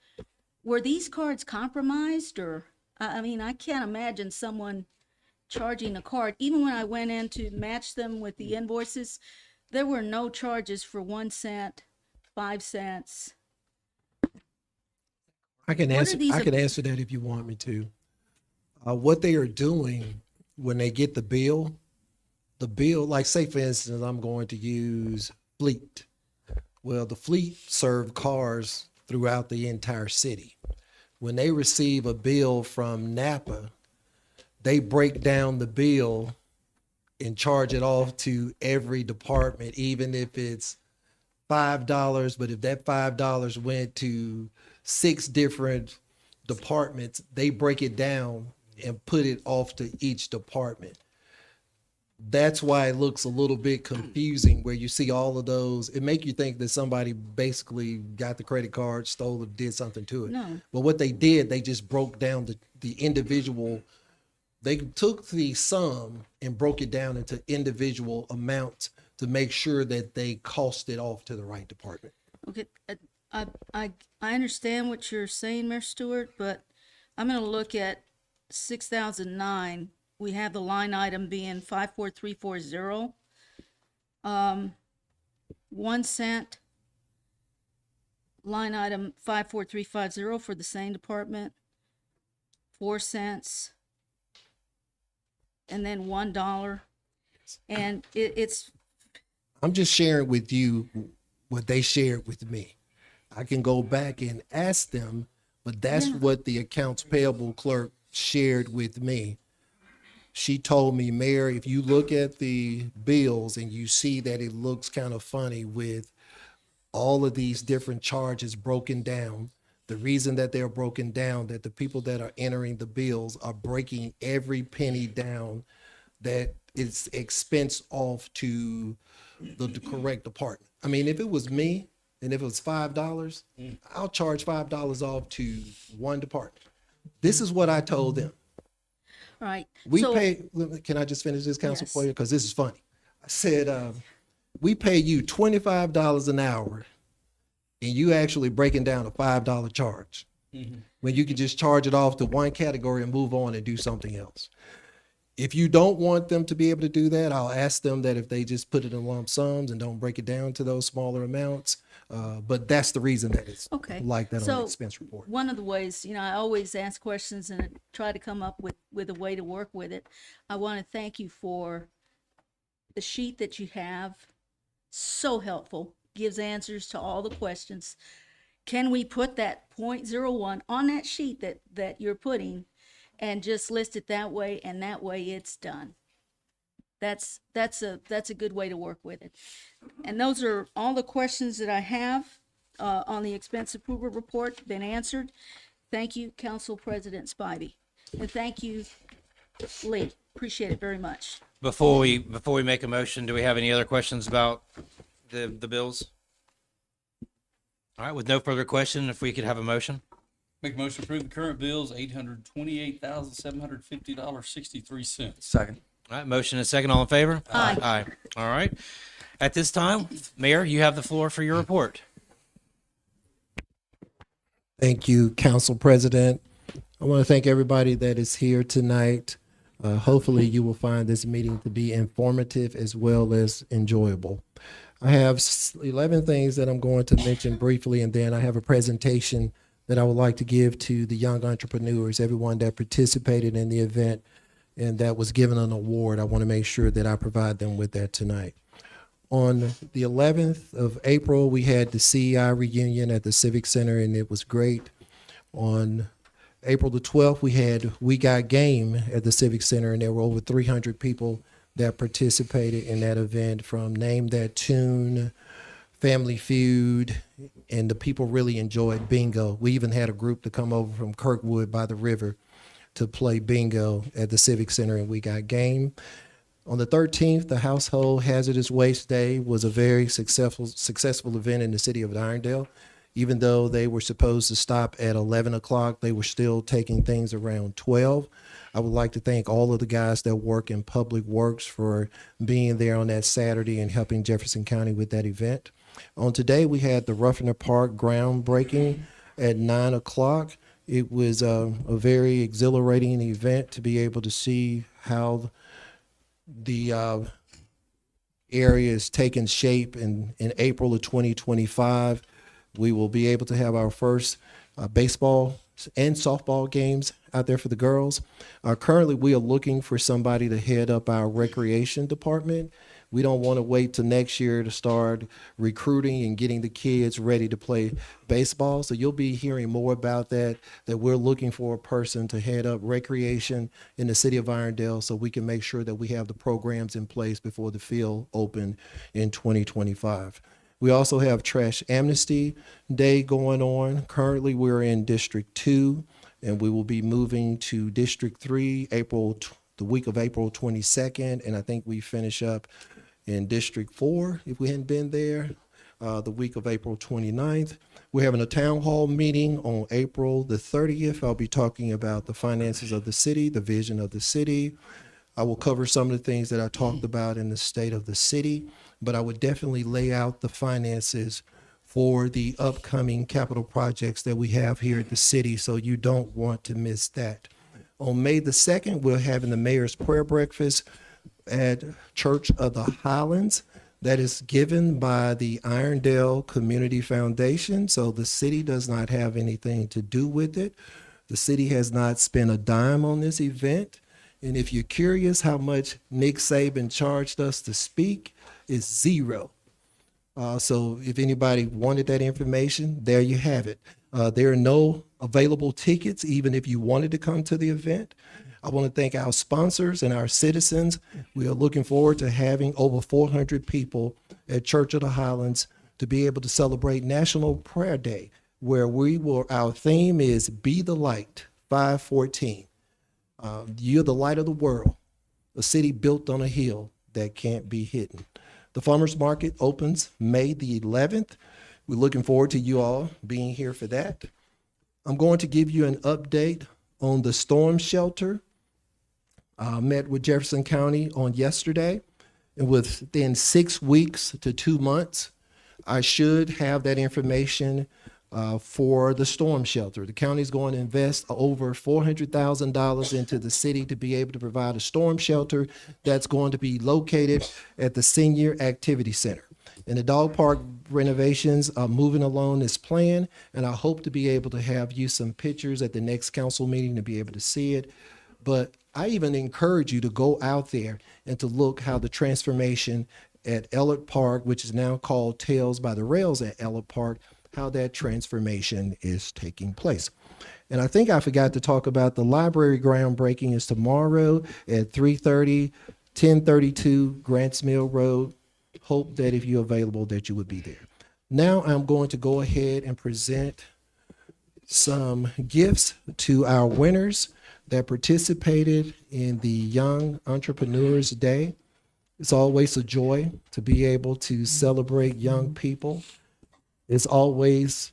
Were these cards compromised, or, I mean, I can't imagine someone charging a card. Even when I went in to match them with the invoices, there were no charges for 1 cent, 5 cents. I can What are answer. these I can answer that if you want me to. What they are doing when they get the bill, the bill, like say for instance, I'm going to use Fleet. Well, the Fleet serve cars throughout the entire city. When they receive a bill from Napa, they break down the bill and charge it off to every department, even if it's $5. But if that $5 went to 6 different departments, they break it down and put it off to each department. That's why it looks a little bit confusing where you see all of those. It make you think that somebody basically got the credit card, stole or did something to it. No. But what they did, they just broke down the individual. They took the sum and broke it down into individual amounts to make sure that they cost it off to the right department. Okay, I understand what you're saying, Mayor Stewart, but I'm gonna look at 6,009. We have the line item being 54340. 1 cent. Line item 54350 for the same department. 4 cents. And then $1. And it's, I'm just sharing with you what they shared with me. I can go back and ask them, but that's Yeah. what the accounts payable clerk shared with me. She told me, Mayor, if you look at the bills and you see that it looks kind of funny with all of these different charges broken down, the reason that they're broken down, that the people that are entering the bills are breaking every penny down, that it's expense off to the correct department. I mean, if it was me and if it was $5, I'll charge $5 off to one department. This is what I told them. all right. We So- pay, can I just finish this, Council Yes. Foyer? Because this is funny. I said, we pay you $25 an hour and you actually breaking down a $5 charge. When you can just charge it off to one category and move on and do something else. If you don't want them to be able to do that, I'll ask them that if they just put it in lump sums and don't break it down to those smaller amounts. But that's the reason that it's Okay. like that on So, the expense report. one of the ways, I always ask questions and try to come up with a way to work with it. I want to thank you for the sheet that you have. So helpful, gives answers to all the questions. Can we put that 0.01 on that sheet that you're putting and just list it that way, and that way it's done? That's a good way to work with it. And those are all the questions that I have on the expense approval report, been answered. Thank you, Council President Spivey. And thank you, Lee. Appreciate it very much. Before we make a motion, do we have any other questions about the bills? All right, with no further question, if we could have a motion? Make a motion to approve the current bills, $828,750.63. Second. All right, motion and second, all in favor? Aye. Aye. All right. At this time, Mayor, you have the floor for your report. Thank you, Council President. I want to thank everybody that is here tonight. Hopefully you will find this meeting to be informative as well as enjoyable. I have 11 things that I'm going to mention briefly, and then I have a presentation that I would like to give to the young entrepreneurs, everyone that participated in the event and that was given an award. I want to make sure that I provide them with that tonight. On the 11th of April, we had the CEI reunion at the Civic Center, and it was great. On April the 12th, we had We Got Game at the Civic Center, and there were over 300 people that participated in that event, from Name That Tune, Family Feud, and the people really enjoyed bingo. We even had a group to come over from Kirkwood by the river to play bingo at the Civic Center, and We Got Game. On the 13th, the Household Hazardous Waste Day was a very successful event in the city of Irondale. Even though they were supposed to stop at 11 o'clock, they were still taking things around 12. I would like to thank all of the guys that work in Public Works for being there on that Saturday and helping Jefferson County with that event. On today, we had the Ruffiner Park groundbreaking at 9 o'clock. It was a very exhilarating event to be able to see how the area is taking shape in April of 2025. We will be able to have our first baseball and softball games out there for the girls. Currently, we are looking for somebody to head up our recreation department. We don't want to wait till next year to start recruiting and getting the kids ready to play baseball. So you'll be hearing more about that we're looking for a person to head up recreation in the city of Irondale so we can make sure that we have the programs in place before the field open in 2025. We also have Trash Amnesty Day going on. Currently, we're in District 2, and we will be moving to District 3 the week of April 22nd, and I think we finish up in District 4, if we hadn't been there, the week of April 29th. We're having a town hall meeting on April the 30th. I'll be talking about the finances of the city, the vision of the city. I will cover some of the things that I talked about in the state of the city, but I would definitely lay out the finances for the upcoming capital projects that we have here at the city, so you don't want to miss that. On May the 2nd, we're having the mayor's prayer breakfast at Church of the Highlands. That is given by the Irondale Community Foundation, so the city does not have anything to do with it. The city has not spent a dime on this event. And if you're curious how much Nick Saban charged us to speak, it's zero. So if anybody wanted that information, there you have it. There are no available tickets, even if you wanted to come to the event. I want to thank our sponsors and our citizens. We are looking forward to having over 400 people at Church of the Highlands to be able to celebrate National Prayer Day, where our theme is Be the Light, 514. You're the light of the world, a city built on a hill that can't be hidden. The farmers market opens May the 11th. We're looking forward to you all being here for that. I'm going to give you an update on the storm shelter. I met with Jefferson County on yesterday, and within 6 weeks to 2 months, I should have that information for the storm shelter. The county is going to invest over $400,000 into the city to be able to provide a storm shelter that's going to be located at the Senior Activity Center. And the dog park renovations are moving along as planned, and I hope to be able to have you some pictures at the next council meeting to be able to see it. But I even encourage you to go out there and to look how the transformation at Ellert Park, which is now called Tales by the Rails at Ellert Park, how that transformation is taking place. And I think I forgot to talk about the library groundbreaking is tomorrow at 3:30, 1032 Grants Mill Road. Hope that if you're available that you would be there. Now I'm going to go ahead and present some gifts to our winners that participated in the Young Entrepreneurs Day. It's always a joy to be able to celebrate young people. It's always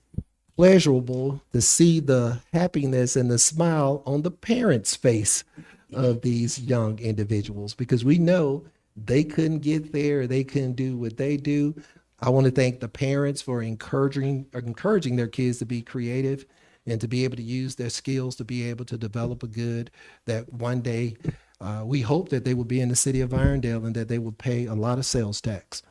pleasurable to see the happiness and the smile on the parents' face of these young individuals, because we know they couldn't get there, they couldn't do what they do. I want to thank the parents for encouraging their kids to be creative and to be able to use their skills to be able to develop a good that one day we hope that they will be in the city of Irondale and that they will pay a lot of sales tax.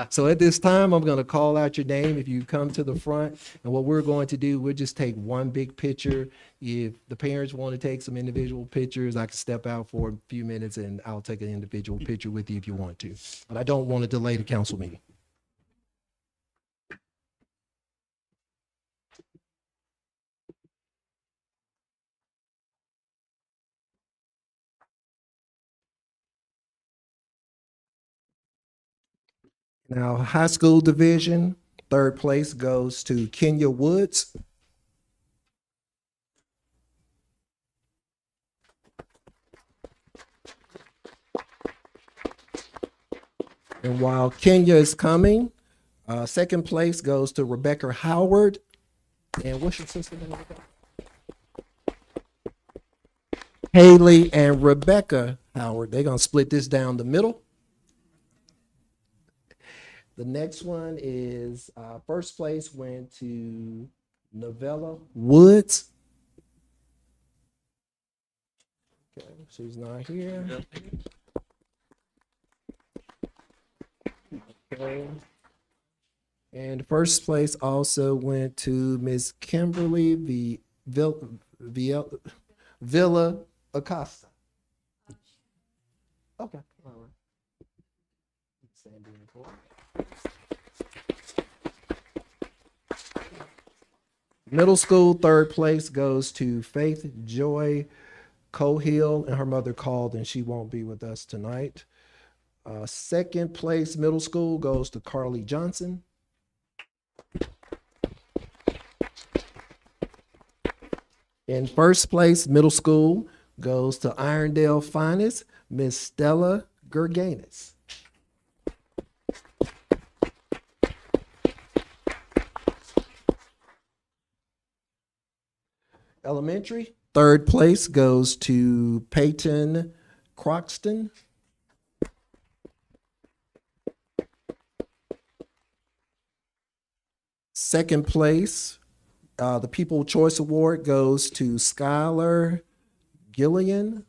So at this time, I'm going to call out your name if you come to the front. And what we're going to do, we'll just take one big picture. If the parents want to take some individual pictures, I can step out for a few minutes and I'll take an individual picture with you if you want to. But I don't want to delay the council meeting. Now, high school division, third place goes to Kenya Woods. And while Kenya is coming, second place goes to Rebecca Howard. And what's your sister name? Haley and Rebecca Howard. They're going to split this down the middle. The next one is first place went to Novella Woods. Okay, she's not here. Okay. And first place also went to Miss Kimberly Villa Acosta. Okay. All right. Sandy and Cole. Middle school, third place goes to Faith Joy Cohill, and her mother called and she won't be with us tonight. Second place, middle school, goes to Carly Johnson. In first place, middle school, goes to Irondale finest, Miss Stella Gerganis. Elementary, third place goes to Peyton Croxton. Second place, the People Choice Award goes to Skylar Gillian.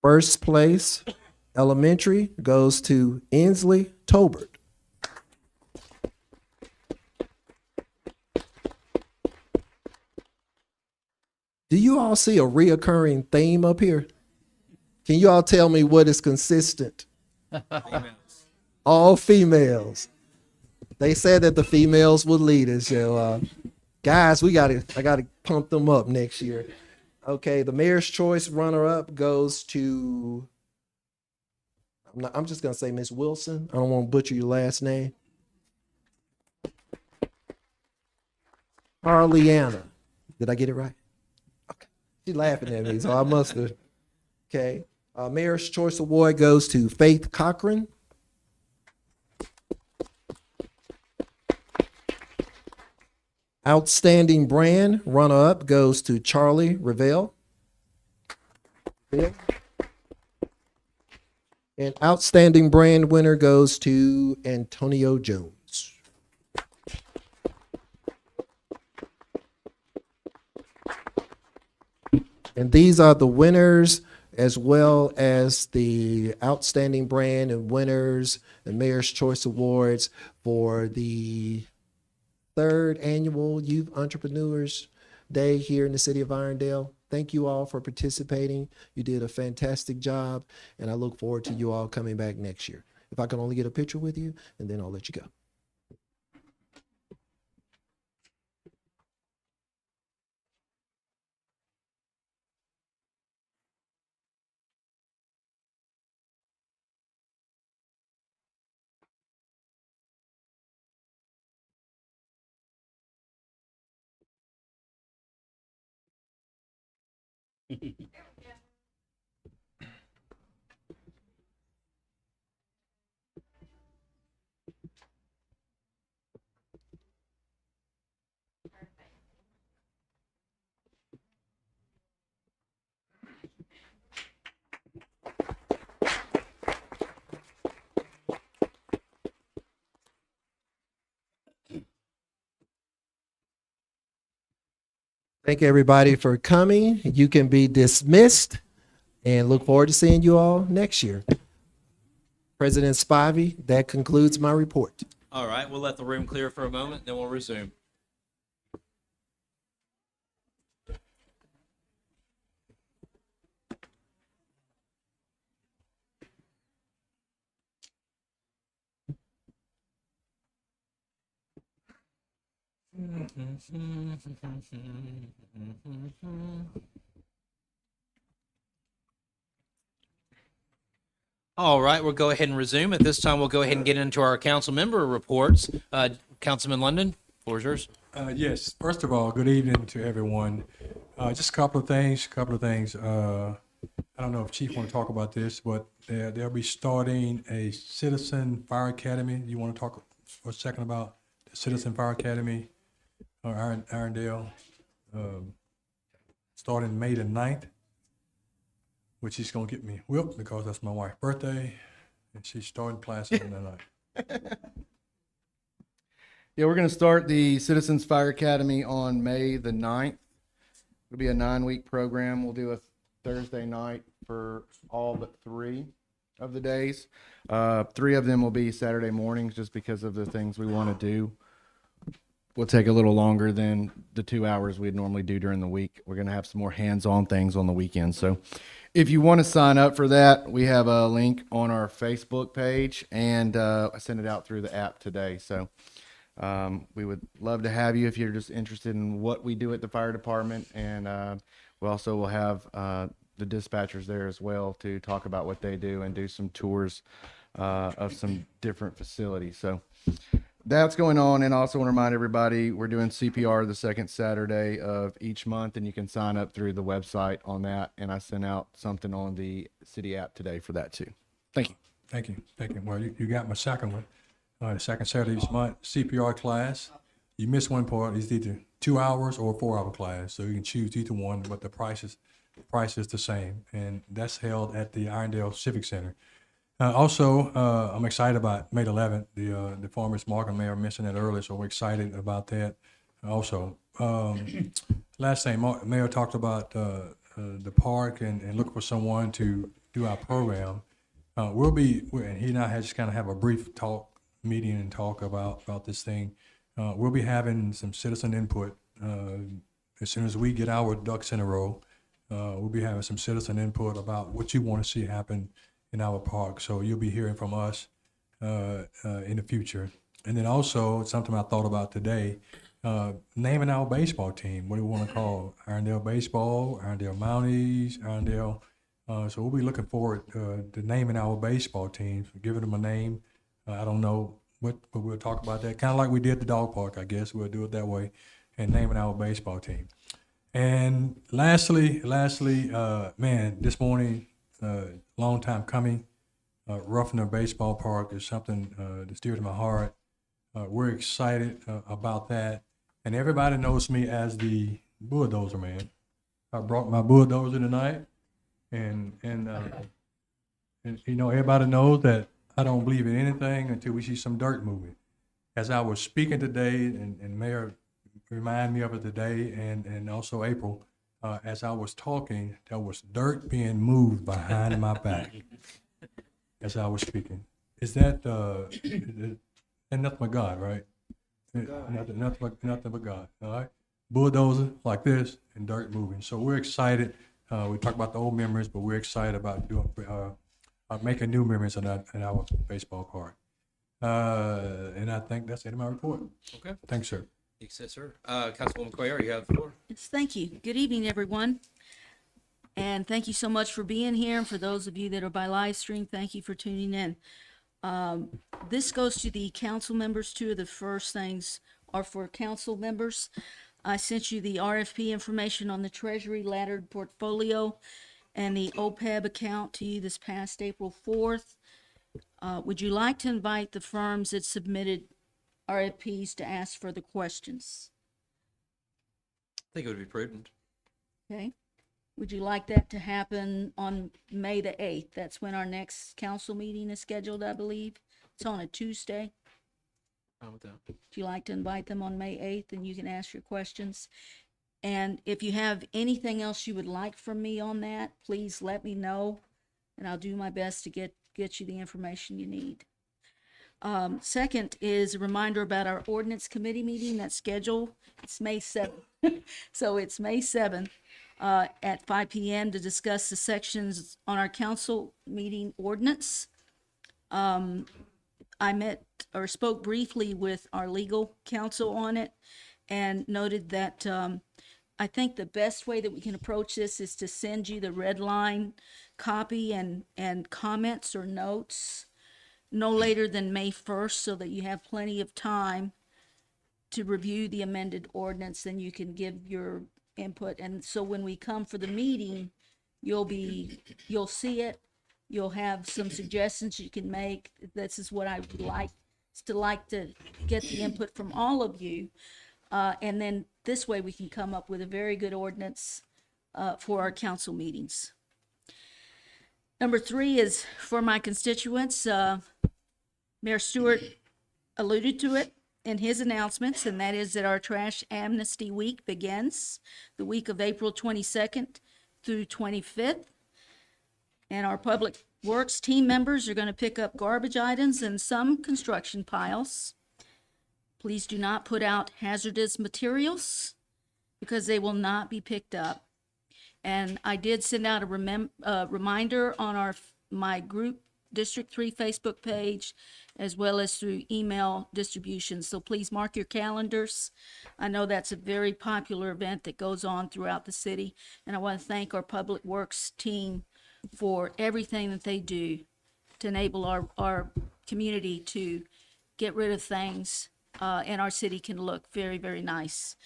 First place, elementary, goes to Inslee Tolbert. Do you all see a reoccurring theme up here? Can you all tell me what is consistent? All females. They said that the females would lead us. So, guys, I gotta pump them up next year. Okay, the Mayor's Choice runner-up goes to, I'm just gonna say Miss Wilson. I don't want to butcher your last name. Harliana. Did I get it right? Okay. She's laughing at me, so I must have. Okay. Mayor's Choice Award goes to Faith Cochran. Outstanding Brand runner-up goes to Charlie Revelle. And Outstanding Brand winner goes to Antonio Jones. And these are the winners, as well as the Outstanding Brand and winners and Mayor's Choice Awards for the third annual Youth Entrepreneurs Day here in the city of Irondale. Thank you all for participating. You did a fantastic job, and I look forward to you all coming back next year. If I can only get a picture with you, and then I'll let you go. Thank everybody for coming. You can be dismissed, and look forward to seeing you all next year. President Spivey, that concludes my report. All right, we'll let the room clear for a moment, then we'll resume. All right, we'll go ahead and resume. At this time, we'll go ahead and get into our council member reports. Councilman London, floor is yours. Yes, first of all, good evening to everyone. Just a couple of things. I don't know if Chief want to talk about this, but they'll be starting a Citizen Fire Academy. You want to talk for a second about the Citizen Fire Academy, Irondale, starting May the 9th, which is going to get me whipped because that's my wife's birthday, and she's starting classes on that night. Yeah, we're going to start the Citizens Fire Academy on May the 9th. It'll be a 9-week program. We'll do a Thursday night for all but 3. of the days. 3 of them will be Saturday mornings just because of the things we want to do. Will take a little longer than the 2 hours we'd normally do during the week. We're going to have some more hands-on things on the weekend. So if you want to sign up for that, we have a link on our Facebook page, and I sent it out through the app today. So we would love to have you if you're just interested in what we do at the fire department. And we also will have the dispatchers there as well to talk about what they do and do some tours of some different facilities. So that's going on. And I also want to remind everybody, we're doing CPR the second Saturday of each month, and you can sign up through the website on that. And I sent out something on the city app today for that too. Thank you. Thank you. Thank you. Well, you got my second one. The second Saturday of each month, CPR class. You miss one part. It's either 2 hours or a 4-hour class. So you can choose either one, but the price is the same. And that's held at the Irondale Civic Center. Also, I'm excited about May 11th, the farmers market. Mayor mentioned that earlier, so we're excited about that. Also, last thing, Mayor talked about the park and looking for someone to do our program. And he and I had just kind of have a brief meeting and talk about this thing. We'll be having some citizen input as soon as we get our ducks in a row. We'll be having some citizen input about what you want to see happen in our park. So you'll be hearing from us in the future. And then also something I thought about today, naming our baseball team. What do we want to call Irondale Baseball, Irondale Mounties, Irondale. So we'll be looking forward to naming our baseball teams, giving them a name. I don't know but we'll talk about that. Kind of like we did the dog park, I guess. We'll do it that way and naming our baseball team. And lastly, man, this morning, long time coming, Ruffner Baseball Park is something that's dear to my heart. We're excited about that. And everybody knows me as the bulldozer man. I brought my bulldozer tonight. And you know, everybody knows that I don't believe in anything until we see some dirt moving. As I was speaking today, and Mayor reminded me of it today, and also April, as I was talking, there was dirt being moved behind my back as I was speaking. Is that, and nothing but God, right? Nothing but God, all right? Bulldozer like this and dirt moving. So we're excited. We talk about the old memories, but we're excited about doing, making new memories in our baseball park. And I think that's the end of my report. Okay. Thanks, sir. Yes, sir. Councilwoman Cuellar, you have the floor. Yes, thank you. Good evening, everyone. And thank you so much for being here. And for those of you that are by live stream, thank you for tuning in. This goes to the council members. Two of the first things are for council members. I sent you the RFP information on the Treasury laddered portfolio and the OPEB account to you this past April 4th. Would you like to invite the firms that submitted RFPs to ask further questions? I think it would be prudent. Okay. Would you like that to happen on May the 8th? That's when our next council meeting is scheduled, I believe. It's on a Tuesday. Fine with that. Would you like to invite them on May 8th and you can ask your questions? And if you have anything else you would like from me on that, please let me know and I'll do my best to get you the information you need. Second is a reminder about our ordinance committee meeting that's scheduled. It's May 7th. So it's May 7th at 5 p.m. to discuss the sections on our council meeting ordinance. I met or spoke briefly with our legal counsel on it and noted that I think the best way that we can approach this is to send you the red line copy and comments or notes no later than May 1st so that you have plenty of time to review the amended ordinance, then you can give your input. And so when we come for the meeting, you'll see it. You'll have some suggestions you can make. This is what I would like to get the input from all of you. And then this way we can come up with a very good ordinance for our council meetings. Number 3 is for my constituents. Mayor Stewart alluded to it in his announcements, and that is that our Trash Amnesty Week begins the week of April 22nd through 25th. And our public Works team members are going to pick up garbage items and some construction piles. Please do not put out hazardous materials because they will not be picked up. And I did send out a reminder on my group District 3 Facebook page, as well as through email distribution. So please mark your calendars. I know that's a very popular event that goes on throughout the city. And I want to thank our Public Works team for everything that they do to enable our community to get rid of things, and our city can look very, very nice.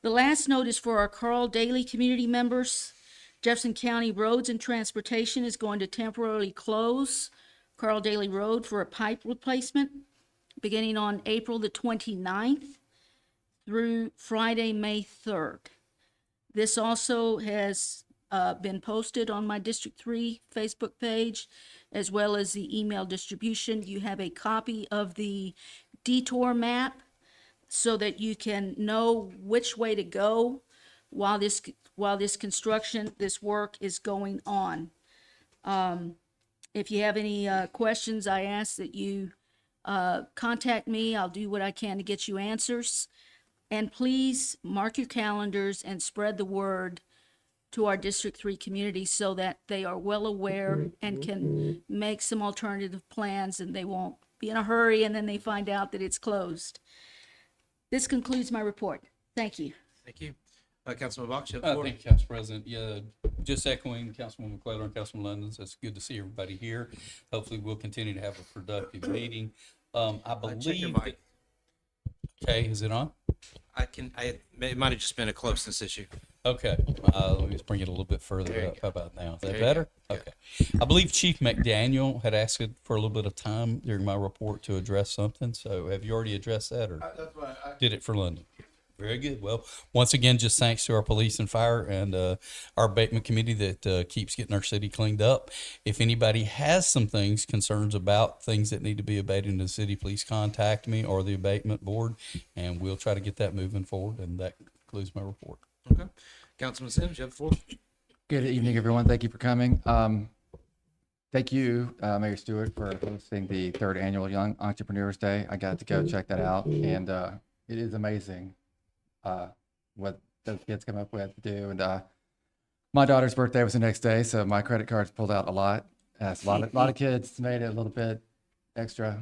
The last note is for our Carl Daly community members. Jefferson County Roads and Transportation is going to temporarily close Carl Daly Road for a pipe replacement beginning on April the 29th through Friday, May 3rd. This also has been posted on my District 3 Facebook page, as well as the email distribution. You have a copy of the detour map so that you can know which way to go while this construction, this work is going on. If you have any questions, I ask that you contact me. I'll do what I can to get you answers. And please mark your calendars and spread the word to our District 3 community so that they are well aware and can make some alternative plans, and they won't be in a hurry and then they find out that it's closed. This concludes my report. Thank you. Thank you. Councilman Box, you have the floor. Thank you, Council President. Yeah, just echoing Councilwoman McClellan and Councilman London's. It's good to see everybody here. Hopefully, we'll continue to have a productive meeting. I Check your believe. mic. Okay, is it on? It might have just been a closeness issue. Okay, let me just bring it a little bit There further you up. go. How about now? Is There that you better? go. Okay. I believe Chief McDaniel had asked for a little bit of time during my report to address something. So have you already addressed that, or That's why did it for London? Very good. Well, once again, just thanks to our police and fire and our abatement committee that keeps getting our city cleaned up. If anybody has some concerns about things that need to be abated in the city, please contact me or the abatement board, and we'll try to get that moving forward. And that concludes my report. Okay. Councilman Sims, you have the floor. Good evening, everyone. Thank you for coming. Thank you, Mayor Stewart, for hosting the 3rd Annual Young Entrepreneurs Day. I got to go check that out, and it is amazing what those kids come up with to do. And my daughter's birthday was the next day, so my credit cards pulled out a lot. A lot of kids made it a little bit extra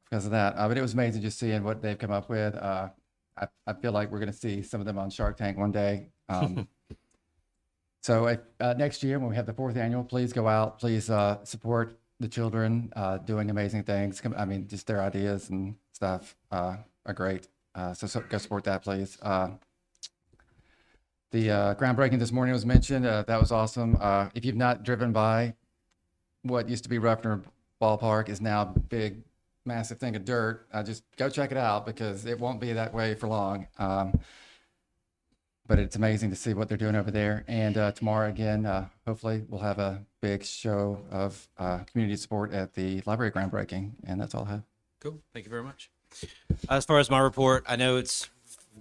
because of that. But it was amazing just seeing what they've come up with. I feel like we're going to see some of them on Shark Tank one day. So next year, when we have the 4th annual, please go out. Please support the children doing amazing things. I mean, just their ideas and stuff are great. So go support that, please. The groundbreaking this morning was mentioned. That was awesome. If you've not driven by what used to be Ruffner Ballpark is now a big, massive thing of dirt, just go check it out because it won't be that way for long. But it's amazing to see what they're doing over there. And tomorrow, again, hopefully we'll have a big show of community support at the library groundbreaking. And that's all I have. Cool. Thank you very much. As far as my report, I know it's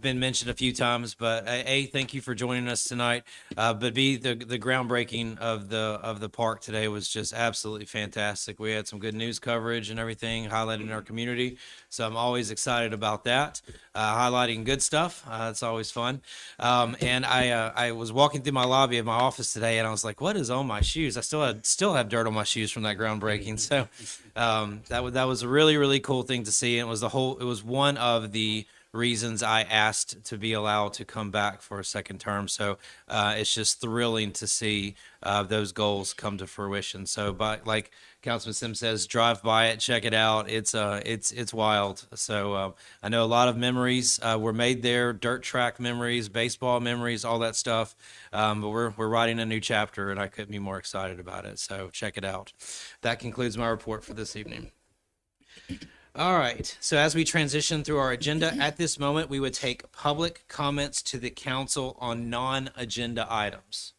been mentioned a few times, but A, thank you for joining us tonight. But B, the groundbreaking of the park today was just absolutely fantastic. We had some good news coverage and everything highlighted in our community. So I'm always excited about that. Highlighting good stuff. It's always fun. And I was walking through my lobby of my office today and I was like, what is on my shoes? I still have dirt on my shoes from that groundbreaking. So that was a really, really cool thing to see. And it was one of the reasons I asked to be allowed to come back for a second term. So it's just thrilling to see those goals come to fruition. So, but like Councilman Sims says, drive by it, check it out. It's wild. So I know a lot of memories were made there, dirt track memories, baseball memories, all that stuff. But we're writing a new chapter, and I couldn't be more excited about it. So check it out. That concludes my report for this evening. All right, so as we transition through our agenda, at this moment, we would take public comments to the council on non-agenda items.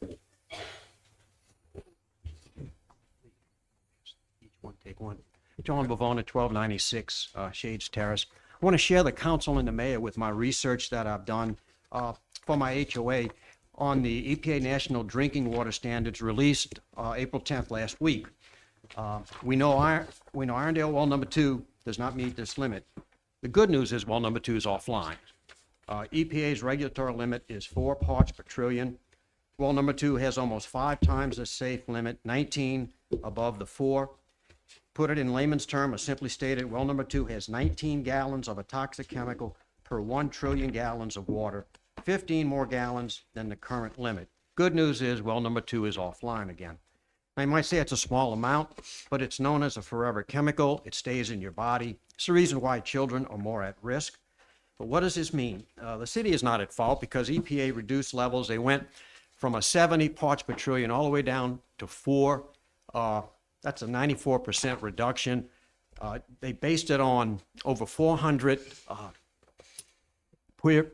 Take one. John Bavona, 1296 Shades Terrace. I want to share the council and the mayor with my research that I've done for my HOA on the EPA National Drinking Water Standards released April 10th last week. We know Irondale well number 2 does not meet this limit. The good news is well number 2 is offline. EPA's regulatory limit is 4 parts per trillion. Well number 2 has almost 5 times the safe limit, 19 above the 4. Put it in layman's term, or simply stated, well number 2 has 19 gallons of a toxic chemical per 1 trillion gallons of water, 15 more gallons than the current limit. Good news is well number 2 is offline again. I might say it's a small amount, but it's known as a forever chemical. It stays in your body. It's the reason why children are more at risk. But what does this mean? The city is not at fault because EPA reduced levels. They went from a 70 parts per trillion all the way down to 4. That's a 94% reduction. They based it on over 400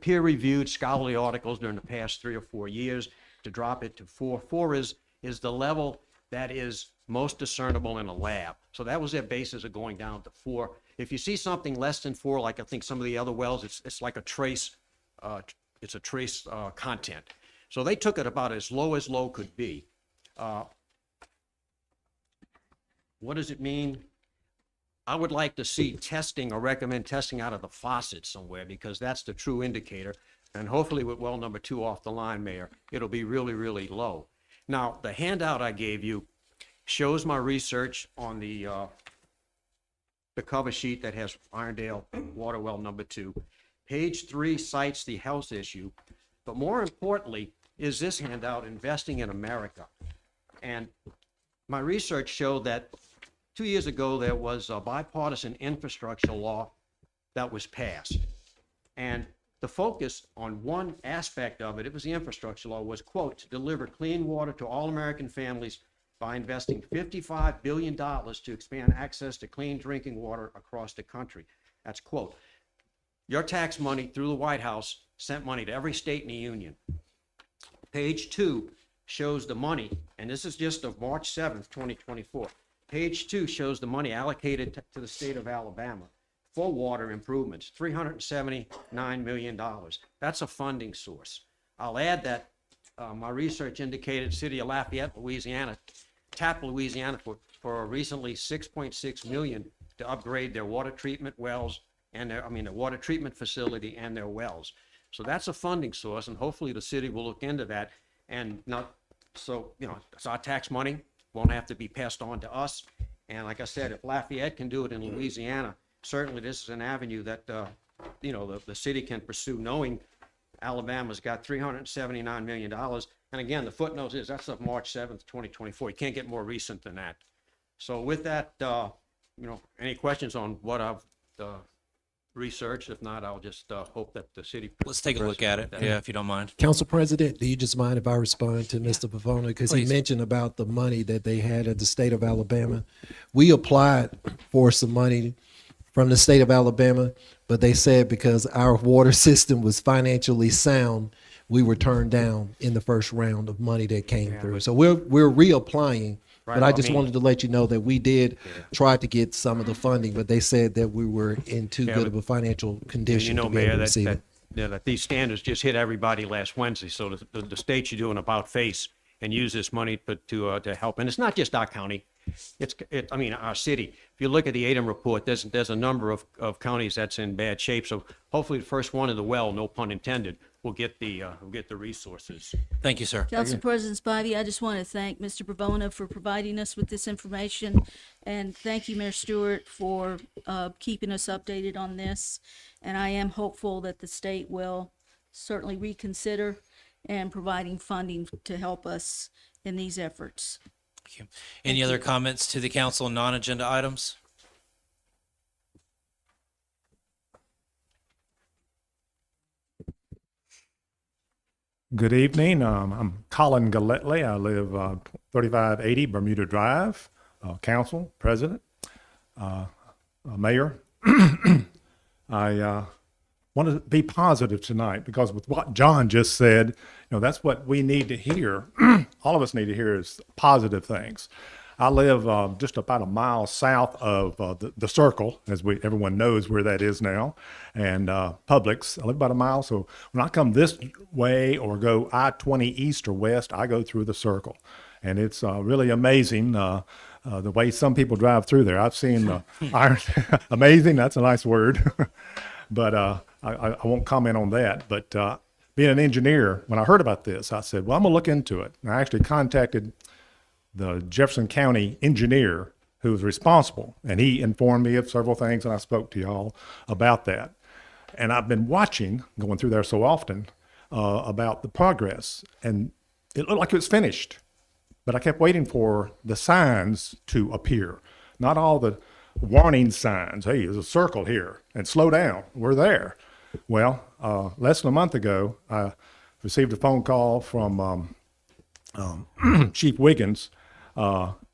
peer-reviewed scholarly articles during the past 3 or 4 years to drop it to 4. 4 is the level that is most discernible in a lab. So that was their basis of going down to 4. If you see something less than 4, like I think some of the other wells, it's like a trace, it's a trace content. So they took it about as low could be. What does it mean? I would like to see testing or recommend testing out of the faucet somewhere because that's the true indicator. And hopefully with well number 2 off the line, Mayor, it'll be really, really low. Now, the handout I gave you shows my research on the cover sheet that has Irondale water well number 2. Page 3 cites the health issue, but more importantly is this handout, Investing in America. And my research showed that 2 years ago there was a bipartisan infrastructure law that was passed. And the focus on one aspect of it, it was the infrastructure law, was, quote, to deliver clean water to all American families by investing $55 billion to expand access to clean drinking water across the country. That's quote. Your tax money through the White House sent money to every state in the union. Page 2 shows the money, and this is just of March 7th, 2024. Page 2 shows the money allocated to the state of Alabama for water improvements, $379 million. That's a funding source. I'll add that my research indicated City of Lafayette, Louisiana, tapped Louisiana for recently $6.6 million to upgrade their water treatment wells and their water treatment facility and their wells. So that's a funding source, and hopefully the city will look into that. And not so, it's our tax money, won't have to be passed on to us. And like I said, if Lafayette can do it in Louisiana, certainly this is an avenue that the city can pursue, knowing Alabama's got $379 million. And again, the footnote is that's of March 7th, 2024. You can't get more recent than that. So with that, any questions on what I've researched? If not, I'll just hope that the city. Let's take a look at it, if you don't mind. Council President, do you just mind if I respond to Mr. Pavona? Because he Please. mentioned about the money that they had at the state of Alabama. We applied for some money from the state of Alabama, but they said because our water system was financially sound, we were turned down in the first round of money that came through. So we're reapplying. Right, But I I just mean- wanted to let you know that we did try to get some of the funding, but they said that we were in too Yeah, good but- of a financial And condition to be Mayor, able to that, receive that, it. that these standards just hit everybody last Wednesday. So the state should do an about face and use this money to help. And it's not just our county. Our city. If you look at the ADEM report, there's a number of counties that's in bad shape. So hopefully the first one of the well, no pun intended, will get the resources. Thank you, sir. Council President Spivey, I just want to thank Mr. Pavona for providing us with this information. And thank you, Mayor Stewart, for keeping us updated on this. And I am hopeful that the state will certainly reconsider and providing funding to help us in these efforts. Thank you. Any other comments to the council on non-agenda items? Good evening. I'm Colin Galletley. I live 3580 Bermuda Drive. Council, President, Mayor. I want to be positive tonight because with what John just said, that's what we need to hear. All of us need to hear is positive things. I live just about a mile south of the Circle, as everyone knows where that is now, and Publix. I live about a mile, so when I come this way or go I-20 east or west, I go through the Circle. And it's really amazing the way some people drive through there. I've seen the iron, amazing, that's a nice word. But I won't comment on that. But being an engineer, when I heard about this, I said, well, I'm going to look into it. And I actually contacted the Jefferson County engineer who was responsible, and he informed me of several things, and I spoke to y'all about that. And I've been watching, going through there so often, about the progress, and it looked like it was finished, but I kept waiting for the signs to appear. Not all the warning signs, hey, there's a circle here, and slow down, we're there. Well, less than a month ago, I received a phone call from Chief Wiggins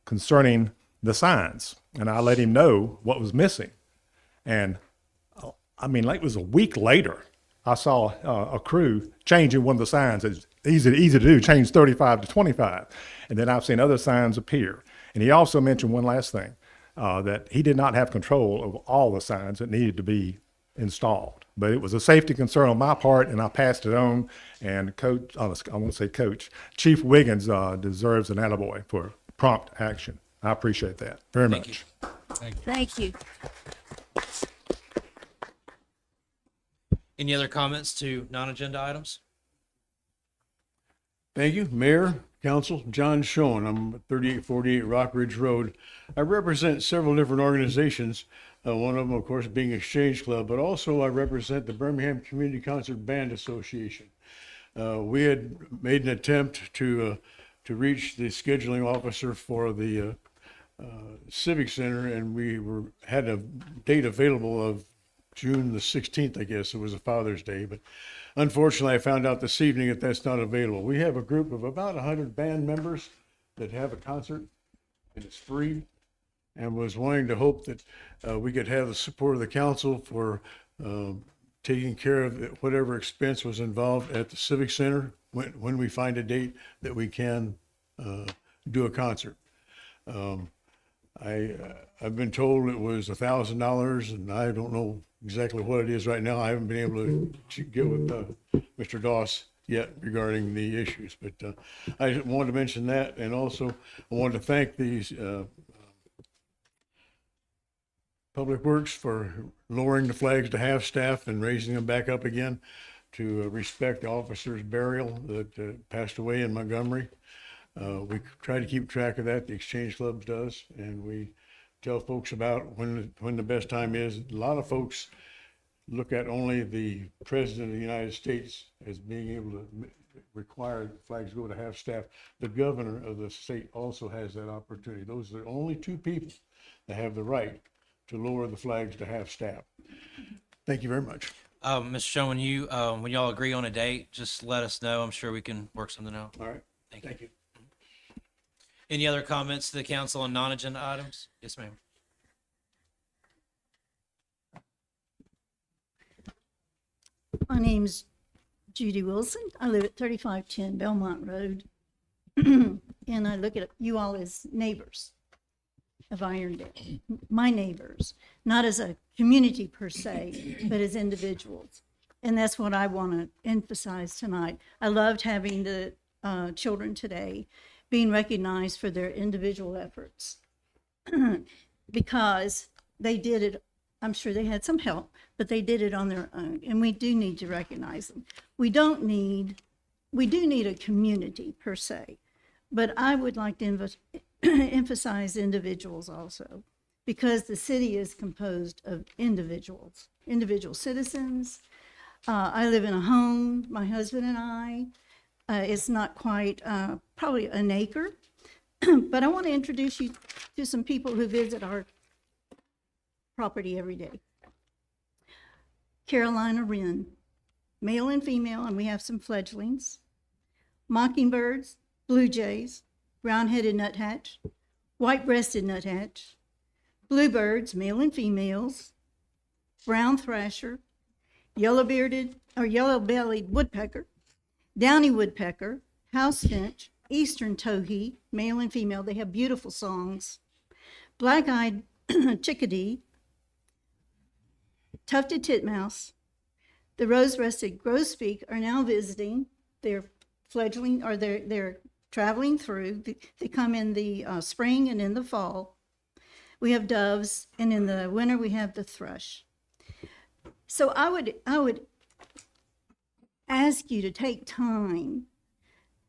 concerning the signs, and I let him know what was missing. And I mean, like it was a week later, I saw a crew changing one of the signs. It's easy to do, change 35 to 25. And then I've seen other signs appear. And he also mentioned one last thing, that he did not have control of all the signs that needed to be installed. But it was a safety concern on my part, and I passed it on. And Coach, I want to say Coach, Chief Wiggins deserves an attaboy for prompt action. I appreciate that very much. Thank you. Any other comments to non-agenda items? Thank you, Mayor, Council. John Schoen. I'm at 3848 Rock Ridge Road. I represent several different organizations, one of them, of course, being Exchange Club, but also I represent the Birmingham Community Concert Band Association. We had made an attempt to reach the scheduling officer for the Civic Center, and we had a date available of June the 16th, I guess. It was a Father's Day, but unfortunately I found out this evening that that's not available. We have a group of about 100 band members that have a concert, and it's free, and was wanting to hope that we could have the support of the council for taking care of whatever expense was involved at the Civic Center when we find a date that we can do a concert. I've been told it was $1,000, and I don't know exactly what it is right now. I haven't been able to get with Mr. Doss yet regarding the issues, but I wanted to mention that, and also I wanted to thank these Public Works for lowering the flags to half-staff and raising them back up again to respect the officer's burial that passed away in Montgomery. We try to keep track of that, the Exchange Club does, and we tell folks about when the best time is. A lot of folks look at only the President of the United States as being able to require flags go to half-staff. The governor of the state also has that opportunity. Those are the only two people that have the right to lower the flags to half-staff. Thank you very much. Mr. Schoen, when y'all agree on a date, just let us know. I'm sure we can work something out. All right. Thank you. Any other comments to the council on non-agenda items? Yes, ma'am. My name's Judy Wilson. I live at 3510 Belmont Road. And I look at you all as neighbors of Irondale, my neighbors, not as a community per se, but as individuals. And that's what I want to emphasize tonight. I loved having the children today being recognized for their individual efforts because they did it. I'm sure they had some help, but they did it on their own, and we do need to recognize them. We do need a community per se, but I would like to emphasize individuals also, because the city is composed of individual citizens. I live in a home, my husband and I. It's not quite, probably an acre, but I want to introduce you to some people who visit our property every day. Carolina wren, male and female, and we have some fledglings. Mockingbirds, blue jays, brown-headed nuthatch, white-breasted nuthatch, bluebirds, male and females, brown thrasher, yellow-bellied woodpecker, downy woodpecker, house finch, eastern towhee, male and female. They have beautiful songs. Black-eyed chickadee, tufted titmouse, the rose-breasted grosbeak are now visiting their fledgling or their traveling through. They come in the spring and in the fall. We have doves, and in the winter we have the thrush. So I would ask you to take time,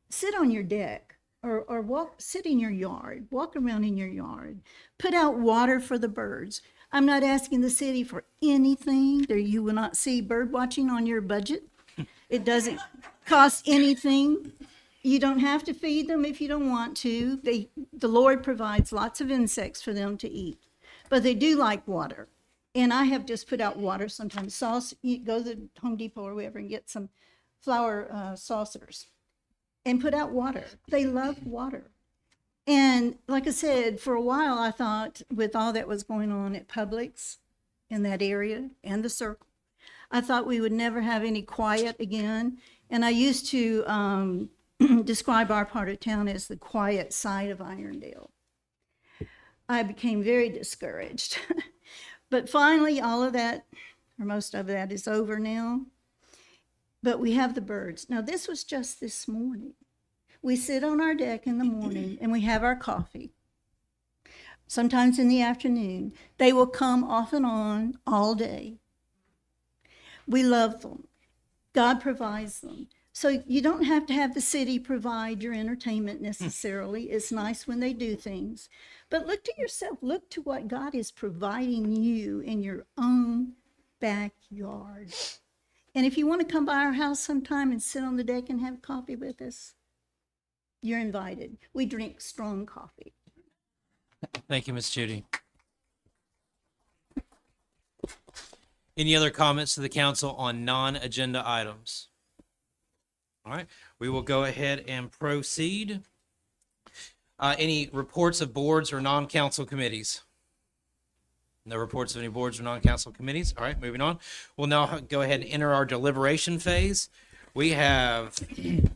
sit on your deck, or sit in your yard, walk around in your yard, put out water for the birds. I'm not asking the city for anything. There, you will not see bird watching on your budget. It doesn't cost anything. You don't have to feed them if you don't want to. The Lord provides lots of insects for them to eat, but they do like water. And I have just put out water sometimes. Sauce, you go to the Home Depot or wherever and get some flower saucers and put out water. They love water. And like I said, for a while, I thought with all that was going on at Publix in that area and the Circle, I thought we would never have any quiet again. And I used to describe our part of town as the quiet side of Irondale. I became very discouraged. But finally, all of that, or most of that, is over now. But we have the birds. Now, this was just this morning. We sit on our deck in the morning and we have our coffee. Sometimes in the afternoon. They will come off and on all day. We love them. God provides them. So you don't have to have the city provide your entertainment necessarily. It's nice when they do things. But look to yourself. Look to what God is providing you in your own backyard. And if you want to come by our house sometime and sit on the deck and have coffee with us, you're invited. We drink strong coffee. Thank you, Ms. Judy. Any other comments to the council on non-agenda items? All right, we will go ahead and proceed. Any reports of boards or non-council committees? No reports of any boards or non-council committees. All right, moving on. We'll now go ahead and enter our deliberation phase. We have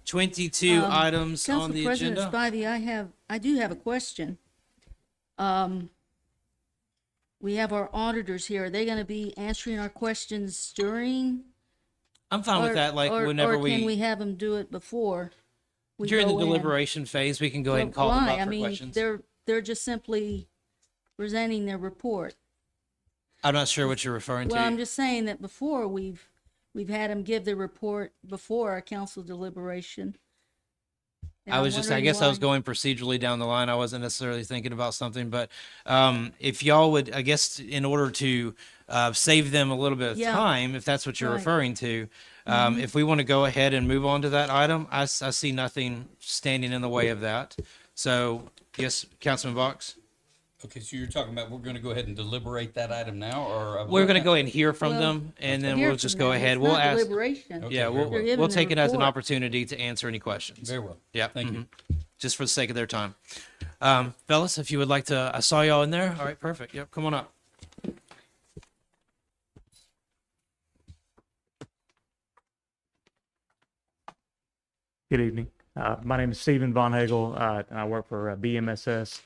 22 items on the Council agenda. President Spivey, I do have a question. We have our auditors here. Are they going to be answering our questions during? I'm fine with that. Like whenever or can we have them do it before? We during the go in? deliberation phase, we can go ahead and call them Why? up I for mean, questions. they're just simply presenting their report. I'm not sure what you're referring Well, I'm to. just saying that before we've had them give their report before our council deliberation. And I'm I wondering guess I was why- going procedurally down the line. I wasn't necessarily thinking about something, but if y'all would, I guess, in order to save them a little bit of Yeah. time, if that's what you're Right. referring to, if we want to go ahead and move on to that item, I see nothing standing in the way of that. So, yes, Councilman Box? Okay, so you're talking about we're going to go ahead and deliberate that item now, or? We're going to go ahead and hear from Well, them, and then hear we'll from just them. go ahead. It's We'll not ask. deliberation. Okay, Yeah, very well. They're giving we'll the take it as an report. opportunity to answer any questions. Very well. Yeah. Thank you. Just for the sake of their time. Fellas, if you would like to, I saw y'all in there. All right, perfect. Yep, come on up. Good evening. My name is Stephen Von Hagel, and I work for BMSS.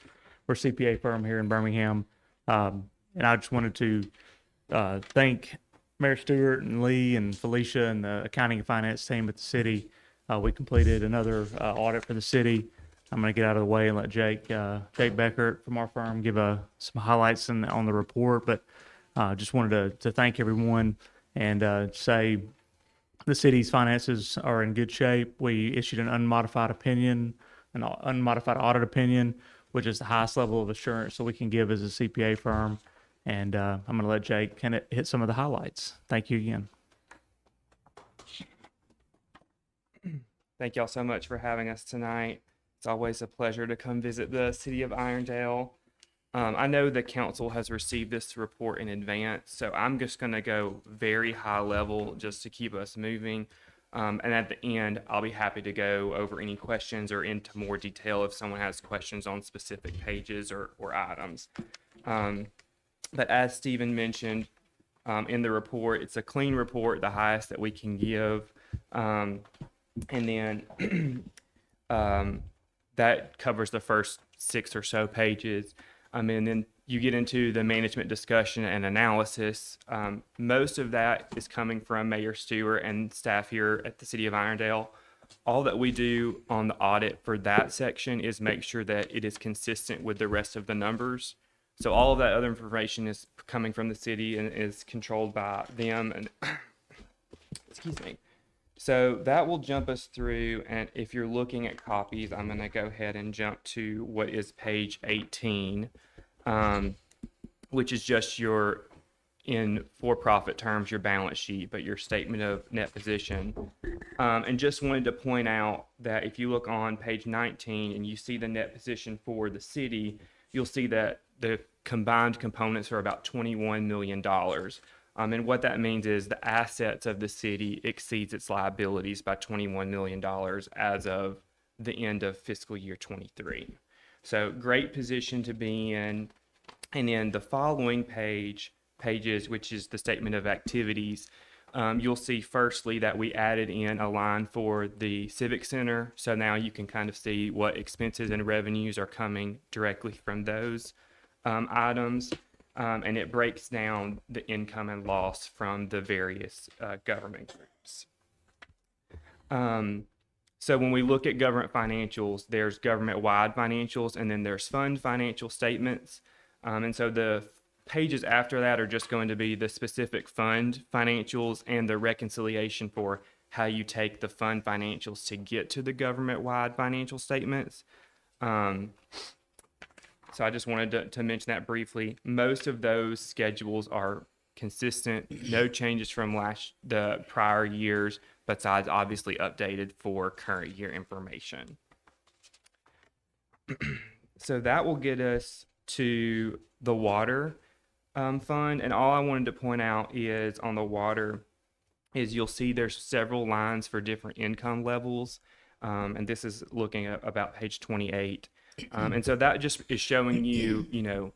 We're a CPA firm here in Birmingham. And I just wanted to thank Mayor Stewart and Lee and Felicia and the accounting and finance team at the city. We completed another audit for the city. I'm going to get out of the way and let Jake Beckert from our firm give some highlights on the report. But just wanted to thank everyone and say the city's finances are in good shape. We issued an unmodified opinion, an unmodified audit opinion, which is the highest level of assurance that we can give as a CPA firm. And I'm going to let Jake kind of hit some of the highlights. Thank you again. Thank y'all so much for having us tonight. It's always a pleasure to come visit the city of Irondale. I know the council has received this report in advance, so I'm just going to go very high level just to keep us moving. And at the end, I'll be happy to go over any questions or into more detail if someone has questions on specific pages or items. But as Stephen mentioned in the report, it's a clean report, the highest that we can give. And then that covers the first 6 or so pages. And then you get into the management discussion and analysis. Most of that is coming from Mayor Stewart and staff here at the City of Irondale. All that we do on the audit for that section is make sure that it is consistent with the rest of the numbers. So all of that other information is coming from the city and is controlled by them. And excuse me. So that will jump us through. And if you're looking at copies, I'm going to go ahead and jump to what is page 18, which is just your, in for-profit terms, your balance sheet, but your statement of net position. And just wanted to point out that if you look on page 19 and you see the net position for the city, you'll see that the combined components are about $21 million. And what that means is the assets of the city exceeds its liabilities by $21 million as of the end of fiscal year 23. So great position to be in. And then the following pages, which is the statement of activities, you'll see firstly that we added in a line for the Civic Center. So now you can kind of see what expenses and revenues are coming directly from those items. And it breaks down the income and loss from the various government groups. So when we look at government financials, there's government-wide financials, and then there's fund financial statements. And so the pages after that are just going to be the specific fund financials and the reconciliation for how you take the fund financials to get to the government-wide financial statements. So I just wanted to mention that briefly. Most of those schedules are consistent, no changes from the prior years, besides obviously updated for current year information. So that will get us to the water fund. And all I wanted to point out is on the water is you'll see there's several lines for different income levels. And this is looking at about page 28. And so that just is showing you,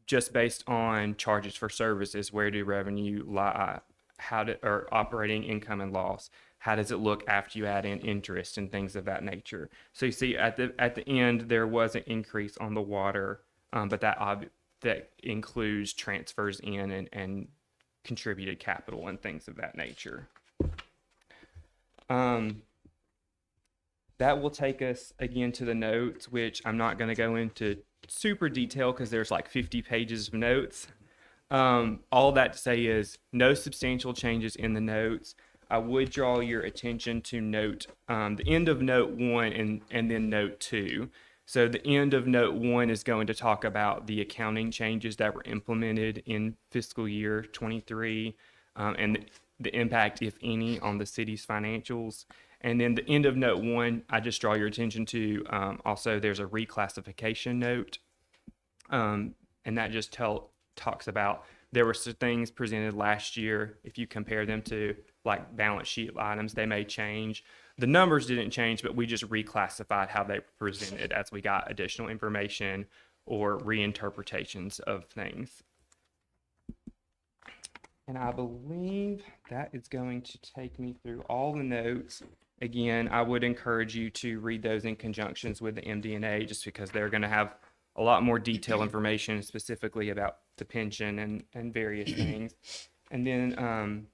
just based on charges for services, where do revenue lie, or operating income and loss, how does it look after you add in interest and things of that nature. So you see at the end, there was an increase on the water, but that includes transfers in and contributed capital and things of that nature. That will take us again to the notes, which I'm not going to go into super detail because there's like 50 pages of notes. All that to say is no substantial changes in the notes. I would draw your attention to note, the end of note 1 and then note 2. So the end of note 1 is going to talk about the accounting changes that were implemented in fiscal year 23 and the impact, if any, on the city's financials. And then the end of note 1, I just draw your attention to, also there's a reclassification note. And that just talks about there were some things presented last year. If you compare them to like balance sheet items, they may change. The numbers didn't change, but we just reclassified how they were presented as we got additional information or reinterpretations of things. And I believe that is going to take me through all the notes. Again, I would encourage you to read those in conjunctions with the MD&A just because they're going to have a lot more detailed information specifically about the pension and various things. And then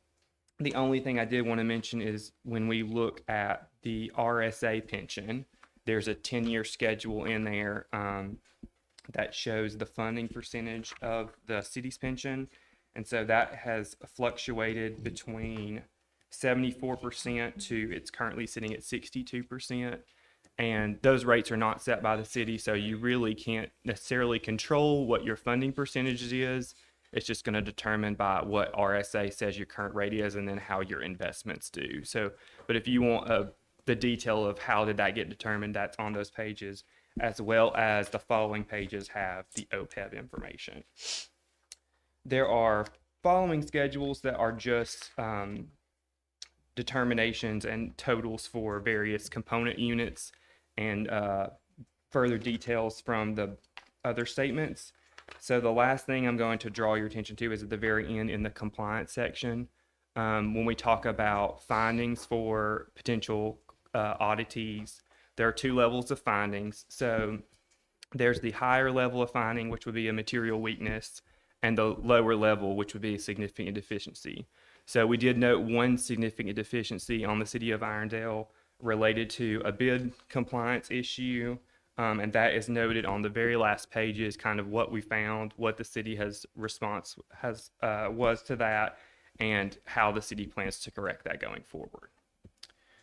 the only thing I did want to mention is when we look at the RSA pension, there's a 10-year schedule in there that shows the funding percentage of the city's pension. And so that has fluctuated between 74% to it's currently sitting at 62%. And those rates are not set by the city, so you really can't necessarily control what your funding percentage is. It's just going to determine by what RSA says your current rate is and then how your investments do. So, but if you want the detail of how did that get determined, that's on those pages, as well as the following pages have the OPEB information. There are following schedules that are just determinations and totals for various component units and further details from the other statements. So the last thing I'm going to draw your attention to is at the very end in the compliance section. When we talk about findings for potential auditees, there are 2 levels of findings. So there's the higher level of finding, which would be a material weakness, and the lower level, which would be a significant deficiency. So we did note one significant deficiency on the city of Irondale related to a bid compliance issue. And that is noted on the very last pages, kind of what we found, what the city has was to that, and how the city plans to correct that going forward.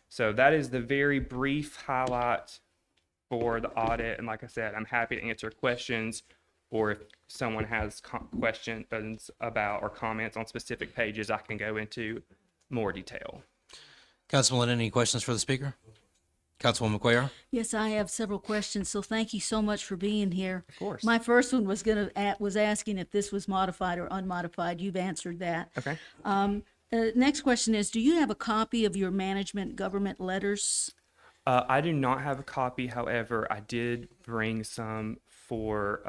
So that is the very brief highlight for the audit. And like I said, I'm happy to answer questions, or if someone has questions about or comments on specific pages, I can go into more detail. Councilman, any questions for the speaker? Councilwoman Cuellar? Yes, I have several questions, so thank you so much for being here. Of course. My first one was was asking if this was modified or unmodified. You've answered that. Okay. Next question is, do you have a copy of your management government letters? I do not have a copy. However, I did bring some for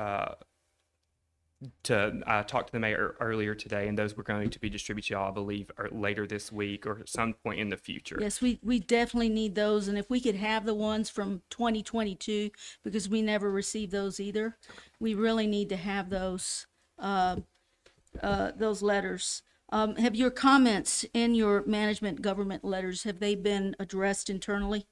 I talked to the mayor earlier today, and those were going to be distributed to y'all, I believe, or later this week or some point in the future. Yes, we definitely need those, and if we could have the ones from 2022, because we never received those either, we really need to have those letters. Have your comments in your management government letters, have they been addressed internally?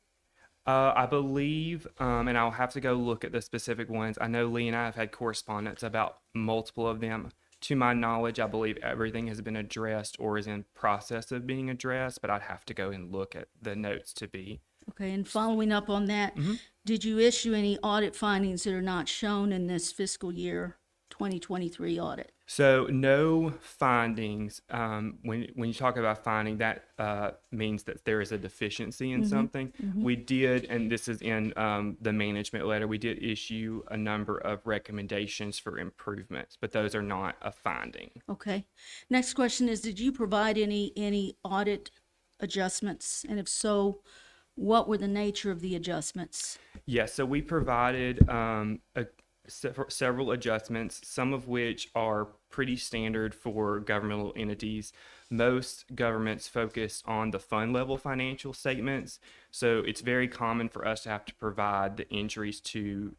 I believe, and I'll have to go look at the specific ones. I know Lee and I have had correspondence about multiple of them. To my knowledge, I believe everything has been addressed or is in process of being addressed, but I'd have to go and look at the notes to be. Okay, and following up on that, did you issue any audit findings that are not shown in this fiscal year 2023 audit? So no findings. When you talk about finding, that means that there is a deficiency in something. We did, and this is in the management letter, we did issue a number of recommendations for improvements, but those are not a finding. Okay. Next question is, did you provide any audit adjustments? And if so, what were the nature of the adjustments? Yes, so we provided several adjustments, some of which are pretty standard for governmental entities. Most governments focus on the fund level financial statements, so it's very common for us to have to provide the entries to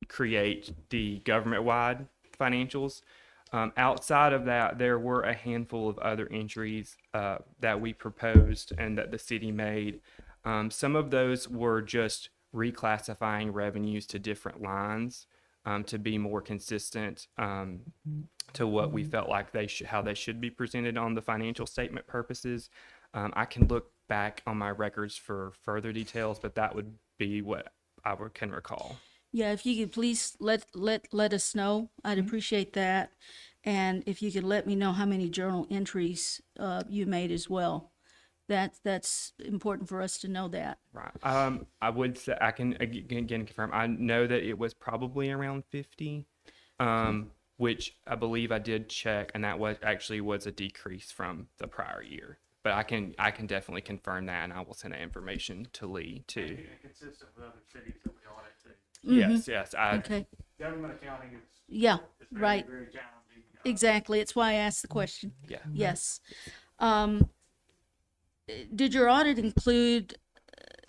create the government-wide financials. Outside of that, there were a handful of other entries that we proposed and that the city made. Some of those were just reclassifying revenues to different lines to be more consistent to what we felt like how they should be presented on the financial statement purposes. I can look back on my records for further details, but that would be what I can recall. Yeah, if you could please let us know, I'd appreciate that. And if you could let me know how many journal entries you made as well. That's important for us to know that. Right. I would say, I can again confirm, I know that it was probably around 50, which I believe I did check, and that was a decrease from the prior year. But I can definitely confirm that, and I will send that information to Lee too. Consistent with other cities that we audit too. Yes. Okay. Government accounting is. Yeah, is very, right. very challenging. Exactly. It's why I asked the question. Yeah. Yes. Did your audit include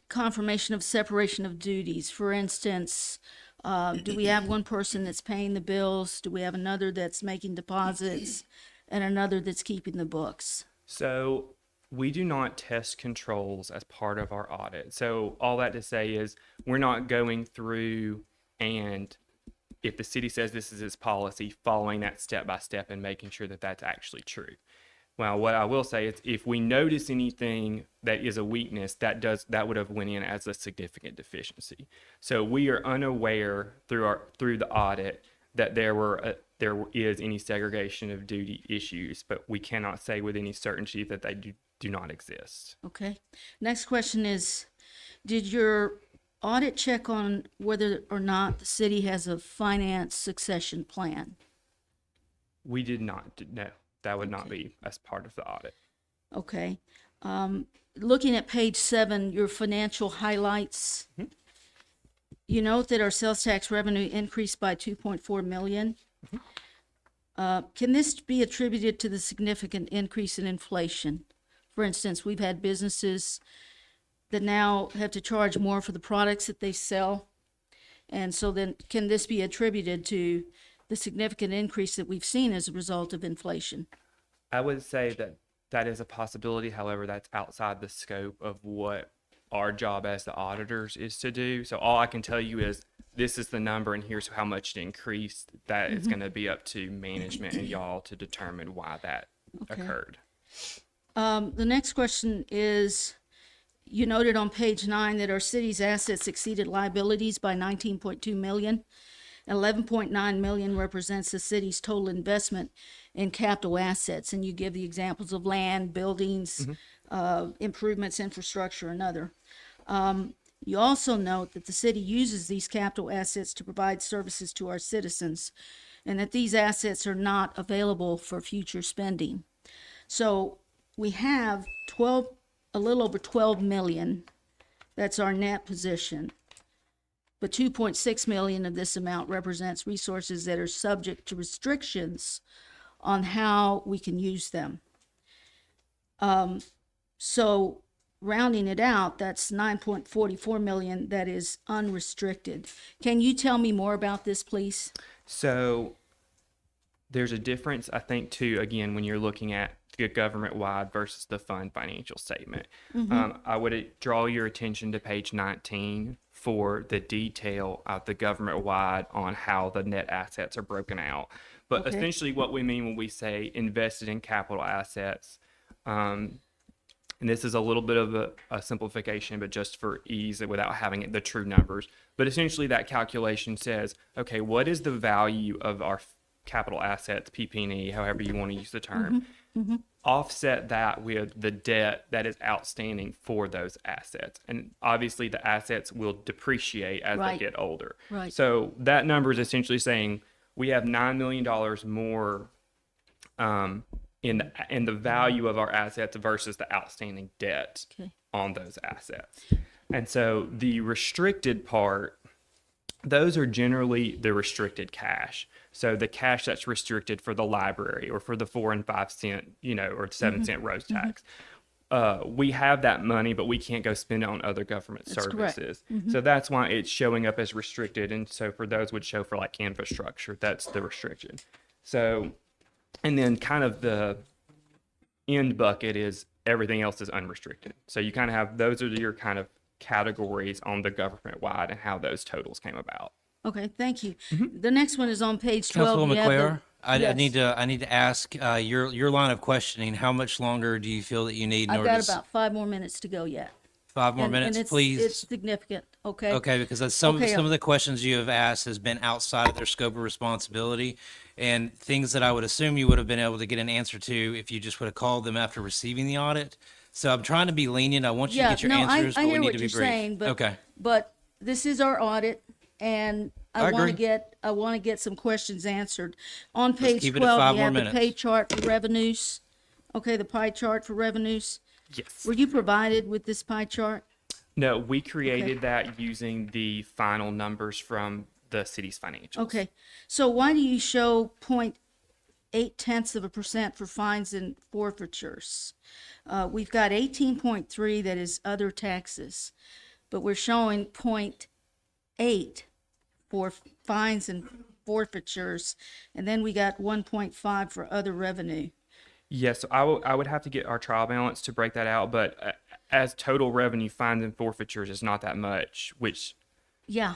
confirmation of separation of duties? For instance, do we have one person that's paying the bills? Do we have another that's making deposits and another that's keeping the books? So we do not test controls as part of our audit. So all that to say is we're not going through and if the city says this is its policy, following that step by step and making sure that that's actually true. Well, what I will say is if we notice anything that is a weakness, that would have went in as a significant deficiency. So we are unaware through the audit that there is any segregation of duty issues, but we cannot say with any certainty that they do not exist. Okay. Next question is, did your audit check on whether or not the city has a finance succession plan? We did not. No, that would not be as part of the audit. Okay. Looking at page 7, your financial highlights, you note that our sales tax revenue increased by 2.4 million. Can this be attributed to the significant increase in inflation? For instance, we've had businesses that now have to charge more for the products that they sell. And so then can this be attributed to the significant increase that we've seen as a result of inflation? I would say that is a possibility. However, that's outside the scope of what our job as the auditors is to do. So all I can tell you is this is the number and here's how much it increased. That is going to be up to management and y'all to determine why that occurred. The next question is, you noted on page 9 that our city's assets exceeded liabilities by 19.2 million. 11.9 million represents the city's total investment in capital assets, and you give the examples of land, buildings, improvements, infrastructure, and other. You also note that the city uses these capital assets to provide services to our citizens, and that these assets are not available for future spending. So we have a little over 12 million. That's our net position. But 2.6 million of this amount represents resources that are subject to restrictions on how we can use them. So rounding it out, that's 9.44 million that is unrestricted. Can you tell me more about this, please? So there's a difference, I think, too, again, when you're looking at the government-wide versus the fund financial statement. I would draw your attention to page 19 for the detail of the government-wide on how the net assets are broken out. But essentially what we mean when we say invested in capital assets, and this is a little bit of a simplification, but just for ease without having the true numbers. But essentially that calculation says, okay, what is the value of our capital assets, PP&E, however you want to use the term, offset that with the debt that is outstanding for those assets. And obviously the assets will depreciate as they get older. So that number is essentially saying we have $9 million more in the value of our assets versus the outstanding debt on those assets. And so the restricted part, those are generally the restricted cash. So the cash that's restricted for the library or for the 4 and 5 cent, or 7 cent road tax. We have that money, but we can't go spend it on other government services. So that's why it's showing up as restricted. And so for those would show for like infrastructure, that's the restriction. So, and then kind of the end bucket is everything else is unrestricted. So you kind of have, those are your kind of categories on the government wide and how those totals came about. Okay, thank you. The next one is on page 12. Councilwoman You have Cuellar, I Yes. need to ask your line of questioning. How much longer do you feel that you need in I've order got to about 5 more minutes to go yet. 5 more And minutes, it's, please? It's significant, okay? Okay, because some Okay, of the questions you have asked has been outside of their scope of responsibility, and things that I would assume you would have been able to get an answer to if you just would have called them after receiving the audit. So I'm trying to be lenient. I want you to get your answers, I but we hear need what to be you're brief. saying, but, Okay. but this is our audit, and I I want agree. to get some questions answered. On Let's page keep it at 12, 5 you more have the minutes. pay chart for revenues. Okay, the pie chart for revenues. Yes. Were you provided with this pie chart? No, we created that using the final numbers from the city's financials. Okay, so why do you show 0.8% for fines and forfeitures? We've got 18.3 that is other taxes, but we're showing 0.8 for fines and forfeitures, and then we got 1.5 for other revenue. Yes, I would have to get our trial balance to break that out, but as total revenue, fines and forfeitures is not that much, which Yeah,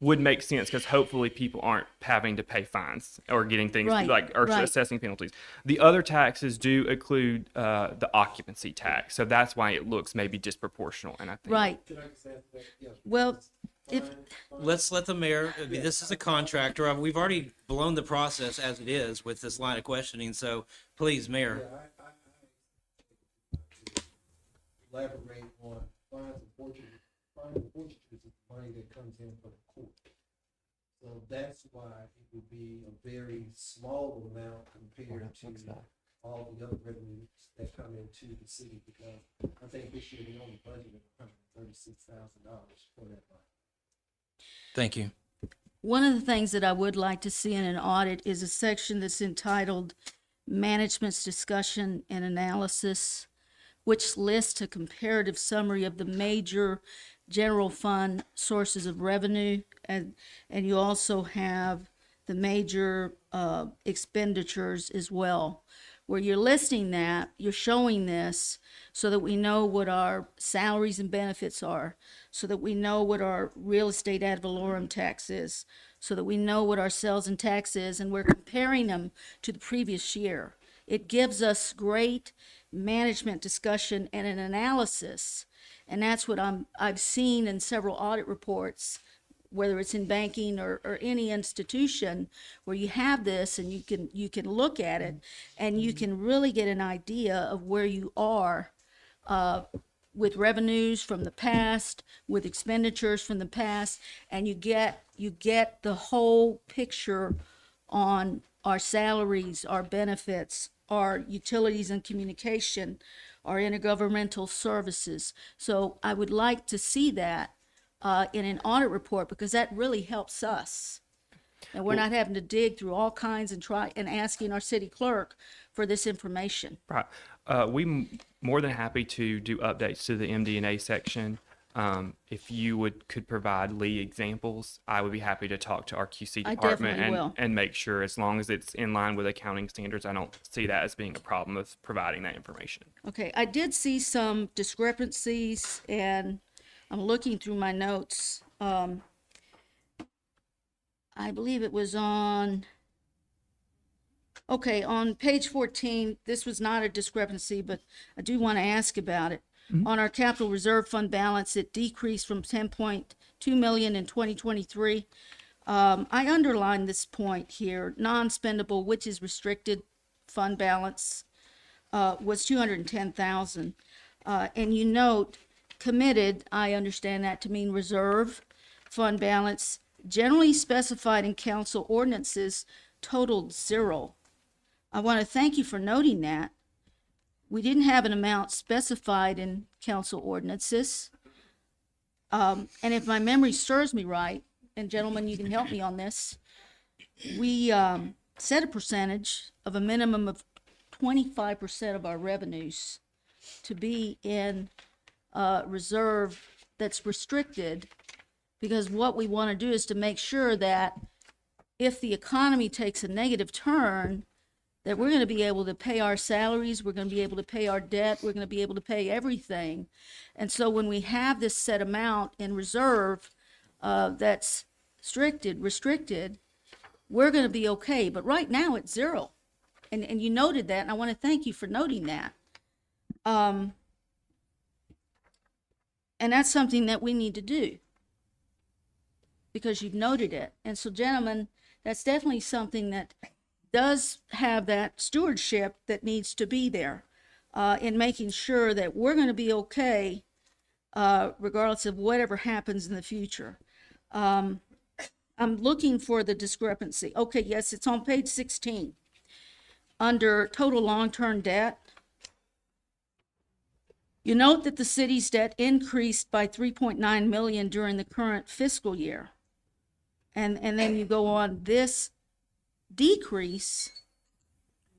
would make sense because hopefully people aren't having to pay fines or getting things or assessing penalties. The other taxes do include the occupancy tax, so that's why it looks maybe disproportional. And I think right. Well, if, Let's let the mayor, I mean, this is a contractor. We've already blown the process as it is with this line of questioning. So please, Mayor. Elaborate on fines and forfeitures. Fines and forfeitures is the money that comes in for the court. So that's why it would be a very small amount compared to all the other revenues that come into the city, because I think this year we only budgeted $136,000 for that line. Thank you. one of the things that I would like to see in an audit is a section that's entitled Management's Discussion and Analysis, which lists a comparative summary of the major general fund sources of revenue, and you also have the major expenditures as well, where you're listing that, you're showing this so that we know what our salaries and benefits are, so that we know what our real estate ad valorem tax is, so that we know what our sales and tax is, and we're comparing them to the previous year. It gives us great management discussion and an analysis. And that's what I've seen in several audit reports, whether it's in banking or any institution, where you have this and you can look at it and you can really get an idea of where you are with revenues from the past, with expenditures from the past, and you get the whole picture on our salaries, our benefits, our utilities and communication, our intergovernmental services. So I would like to see that in an audit report, because that really helps us. And we're not having to dig through all kinds and try and asking our city clerk for this information. Right. More than happy to do updates to the MD&A section. If you could provide Lee examples, I would be happy to talk to our QC I department definitely will. and make sure, as long as it's in line with accounting standards, I don't see that as being a problem with providing that information. Okay, I did see some discrepancies, and I'm looking through my notes. I believe it was on page 14, this was not a discrepancy, but I do want to ask about it. On our capital reserve fund balance, it decreased from 10.2 million in 2023. I underlined this point here, non-spendable, which is restricted fund balance, was 210,000. And you note committed, I understand that to mean reserve fund balance, generally specified in council ordinances, totaled 0. I want to thank you for noting that. We didn't have an amount specified in council ordinances. And if my memory serves me right, and gentlemen, you can help me on this, we set a percentage of a minimum of 25% of our revenues to be in reserve that's restricted, because what we want to do is to make sure that if the economy takes a negative turn, that we're going to be able to pay our salaries, we're going to be able to pay our debt, we're going to be able to pay everything. And so when we have this set amount in reserve that's restricted, we're going to be okay. But right now it's 0. And you noted that, and I want to thank you for noting that. And that's something that we need to do, because you've noted it. And so, gentlemen, that's definitely something that does have that stewardship that needs to be there in making sure that we're going to be okay regardless of whatever happens in the future. I'm looking for the discrepancy. Okay, yes, it's on page 16. Under total long-term debt, you note that the city's debt increased by 3.9 million during the current fiscal year. And then you go on, this decrease.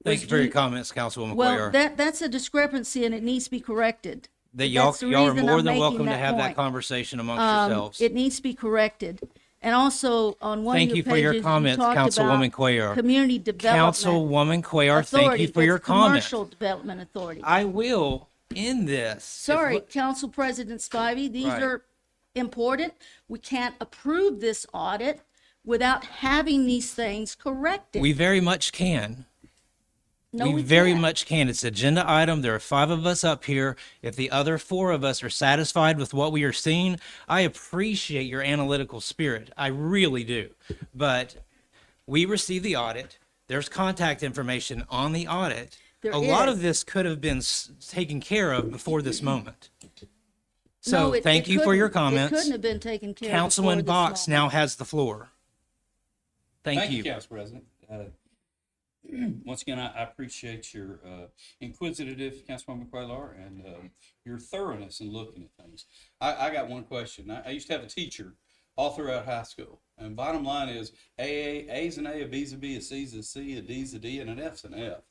Thank you for your comments, Councilwoman Well, Cuellar. that's a discrepancy, and it needs to be corrected. That y'all That's the are reason more I'm than making welcome to that have that point. conversation amongst yourselves. It needs to be corrected. And also, on one Thank of you your for your pages, comments, you talked Councilwoman about Cuellar. community development Councilwoman Cuellar, thank authority. you for your That's comment. Commercial Development Authority. I will end this. Sorry, Council President Spivey, these Right. are important. We can't approve this audit without having these things corrected. We very much can. No, we we very can't. much can. It's an agenda item. There are 5 of us up here. If the other 4 of us are satisfied with what we are seeing, I appreciate your analytical spirit. I really do. But we received the audit. There's contact information on the audit. There A lot is. of this could have been taken care of before this moment. No, So it- thank it you for your couldn't. comments. It couldn't have been taken care of. Councilman before this Box moment. now has the floor. Thank you. Council President. Once again, I appreciate your inquisitive, Councilwoman Cuellar, and your thoroughness in looking at things. I got one question. I used to have a teacher all throughout high school, and bottom line is A's an A, a B's a B, a C's a C, a D's a D, and an F's an F.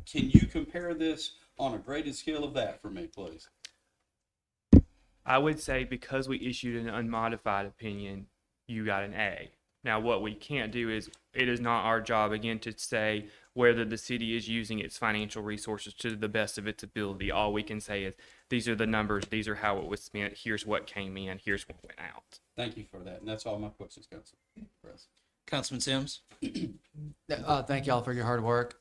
Can you compare this on a graded scale of that for me, please? I would say because we issued an unmodified opinion, you got an A. Now, what we can't do is, it is not our job, again, to say whether the city is using its financial resources to the best of its ability. All we can say is, these are the numbers, these are how it was spent, here's what came in, here's what went out. Thank you for that, and that's all my questions, Council. Press. Councilman Sims? Thank y'all for your hard work.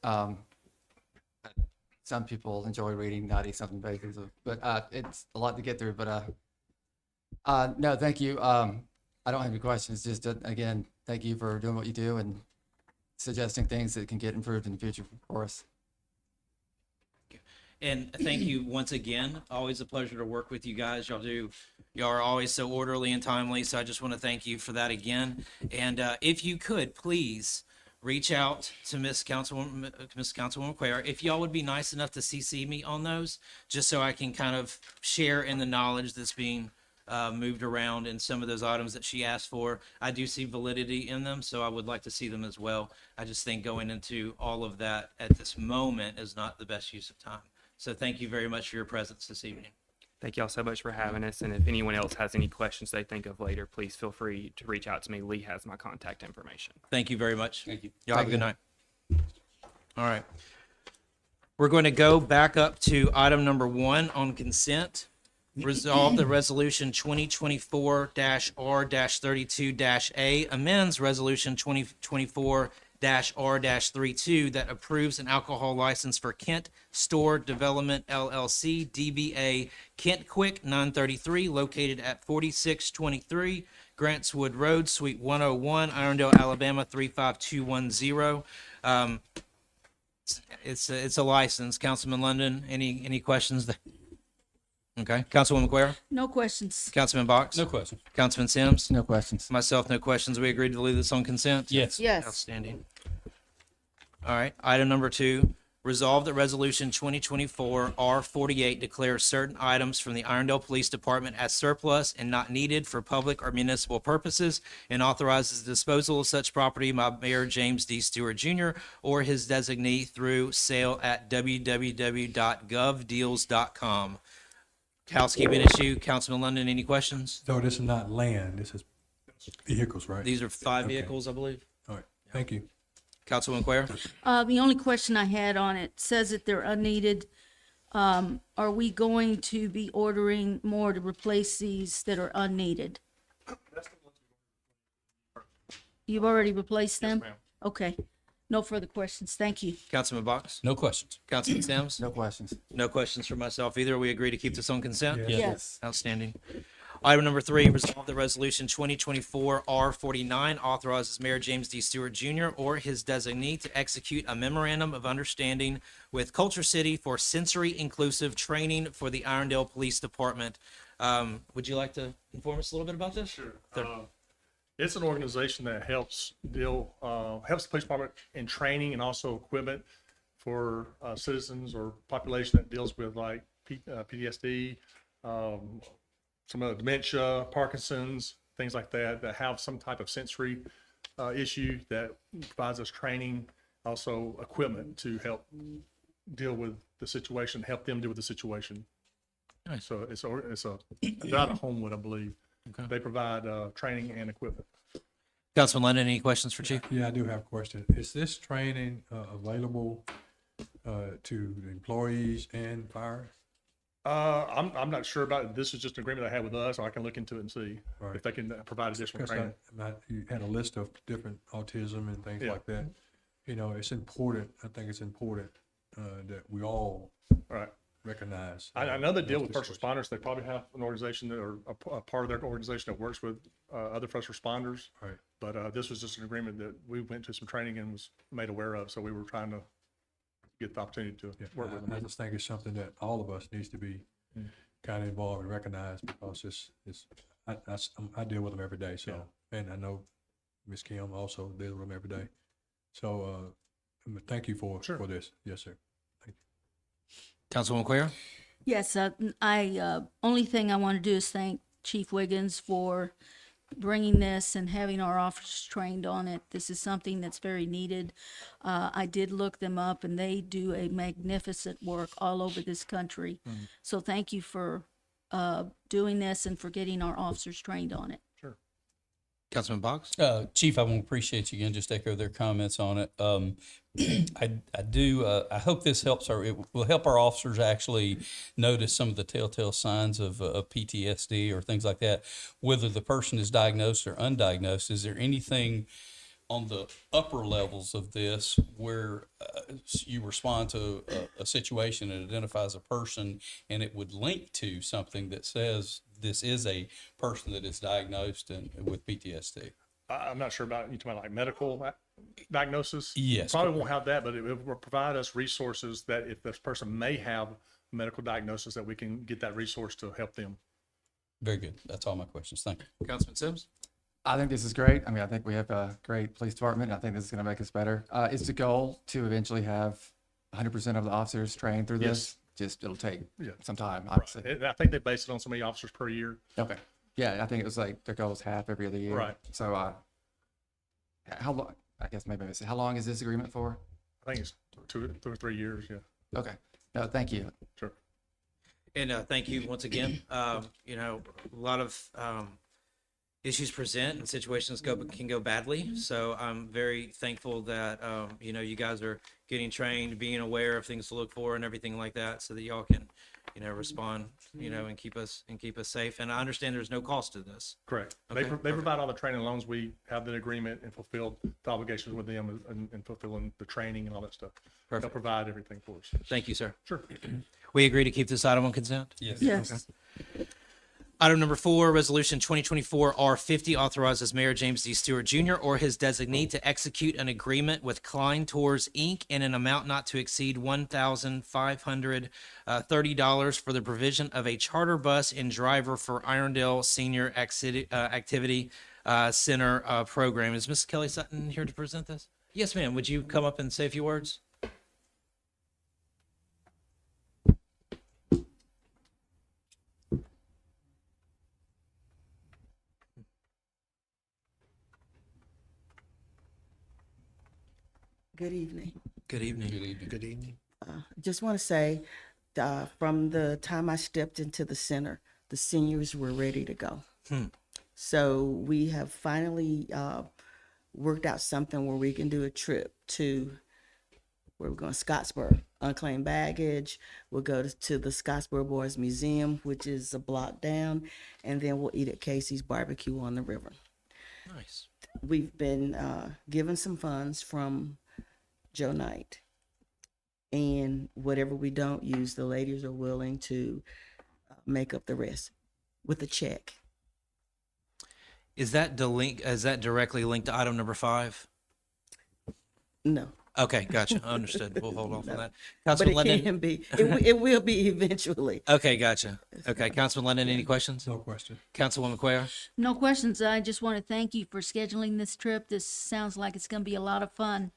Some people enjoy reading 90-something pages, but it's a lot to get through. But no, thank you. I don't have any questions. Just again, thank you for doing what you do and suggesting things that can get improved in the future for us. And thank you once again. Always a pleasure to work with you guys. Y'all are always so orderly and timely. So I just want to thank you for that again. And if you could, please reach out to Miss Councilwoman Cuellar. If y'all would be nice enough to CC me on those, just so I can kind of share in the knowledge that's being moved around in some of those items that she asked for. I do see validity in them, so I would like to see them as well. I just think going into all of that at this moment is not the best use of time. So thank you very much for your presence this evening. Thank y'all so much for having us. And if anyone else has any questions they think of later, please feel free to reach out to me. Lee has my contact information. Thank you very much. Thank you. Y'all have a good night. All right. We're going to go back up to item number 1 on consent. Resolve the resolution 2024-R-32-A amends resolution 2024-R-32 that approves an alcohol license for Kent Store Development LLC, DBA Kent Quick 933, located at 4623 Grantswood Road, Suite 101, Irondale, Alabama 35210. It's a license. Councilman London, any questions? Okay. Councilwoman Cuellar? No questions. Councilman Box? No questions. Councilman Sims? No questions. Myself, no questions. We agreed to leave this on consent? Yes. Yes. Outstanding. All right. Item number 2, resolve that resolution 2024-R-48 declares certain items from the Irondale Police Department as surplus and not needed for public or municipal purposes, and authorizes the disposal of such property by Mayor James D. Stewart Jr. or his designee through sale at www.govdeals.com. Housekeeping issue. Councilman London, any questions? So this is not land, this is vehicles, right? These are 5 Okay. vehicles, I believe. All right, thank you. Councilwoman Cuellar? The only question I had on it says that they're unneeded. Are we going to be ordering more to replace these that are unneeded? You've already replaced them? ma'am. Okay. No further questions. Thank you. Councilman Box? No questions. Councilman Sims? No questions. No questions for myself either. We agree to keep this on consent? Yes. Outstanding. Item number 3, resolve the resolution 2024-R-49 authorizes Mayor James D. Stewart Jr. or his designee to execute a memorandum of understanding with Culture City for sensory inclusive training for the Irondale Police Department. Would you like to inform us a little bit about this? Sure. It's an organization that helps the police department in training and also equipment for citizens or population that deals with like PTSD, some of the dementia, Parkinson's, things like that, that have some type of sensory issue, that provides us training, also equipment to help deal with the situation, help them deal with the situation. Nice. So they're out of Homewood, I believe. Okay. They provide training and equipment. Councilman London, any questions for Chief? Yeah, I do have a question. Is this training available to the employees and fire? I'm not sure about it. This is just an agreement I had with us, so I can look into it and see Right. if they can provide additional Because training. you had a list of different autism and things Yeah. like that. You know, it's important, I think it's important that we all Right. recognize. I know they deal those with first situations. responders. They probably have an organization that, or a part of their organization that works with other first responders. Right. But this was just an agreement that we went to some training and was made aware of. So we were trying to get the opportunity to Yeah, work with I them. just think it's something that all of us needs to be kind of involved and recognized, because I deal with them every day, so, and I know Ms. Kim also deals with them every day. So, thank you for this. Yes, sir. Councilwoman Cuellar? Yes, only thing I want to do is thank Chief Wiggins for bringing this and having our officers trained on it. This is something that's very needed. I did look them up, and they do a magnificent work all over this country. So thank you for doing this and for getting our officers trained on it. Sure. Councilman Box? Chief, I want to appreciate you again, just echo their comments on it. I do, I hope this helps it will help our officers actually notice some of the telltale signs of PTSD or things like that, whether the person is diagnosed or undiagnosed. Is there anything on the upper levels of this where you respond to a situation that identifies a person and it would link to something that says this is a person that is diagnosed with PTSD? I'm not sure about, you talking about like medical diagnosis? Yes. Probably won't have that, but it will provide us resources that if this person may have a medical diagnosis, that we can get that resource to help them. Very good. That's all my questions. Thank you. Councilman Sims? I think this is great. I mean, I think we have a great police department. I think this is going to make us better. Is the goal to eventually have 100% of the officers trained through this? Just, it'll take some time, obviously. Right. I think they base it on so many officers per year. Okay. Yeah, I think it was like their goal is half every other year. Right. So, how long, I guess maybe I missed it. How long is this agreement for? I think it's 2 or 3 years, yeah. Okay. No, thank you. Sure. And thank you once again. You know, a lot of issues present and situations can go badly. So I'm very thankful that, you know, you guys are getting trained, being aware of things to look for and everything like that, so that y'all can, you know, respond, you know, and keep us safe. And I understand there's no cost to this. Correct. Okay, They provide all the training loans. We have the agreement and fulfill the obligations with them and fulfilling the training and all that stuff. Perfect. They'll provide everything for us. Thank you, sir. Sure. We agree to keep this item on consent? Yes. Yes. Okay. Item number 4, Resolution 2024 R50 authorizes Mayor James D. Stewart Jr. or his designee to execute an agreement with Klein Tours Inc. in an amount not to exceed $1,530 for the provision of a charter bus and driver for Irondale Senior Activity Center program. Is Mrs. Kelly Sutton here to present this? Yes, ma'am. Would you come up and say a few words? Good evening. Good evening. Good evening. Good evening. Just want to say, from the time I stepped into the center, the seniors were ready to go. So we have finally worked out something where we can do a trip to where we're going to Scottsboro, unclaimed baggage. We'll go to the Scottsboro Boys Museum, which is a block down, and then we'll eat at Casey's Barbecue on the river. Nice. We've been given some funds from Joe Knight, and whatever we don't use, the ladies are willing to make up the rest with a check. Is that directly linked to item number 5? No. Okay, gotcha. Understood. We'll hold off on that. But Councilman it London? can be. It will be eventually. Okay, gotcha. Okay, Councilman London, any questions? No question. Councilwoman Cuellar? No questions. I just want to thank you for scheduling this trip. This sounds like it's going to be a lot of fun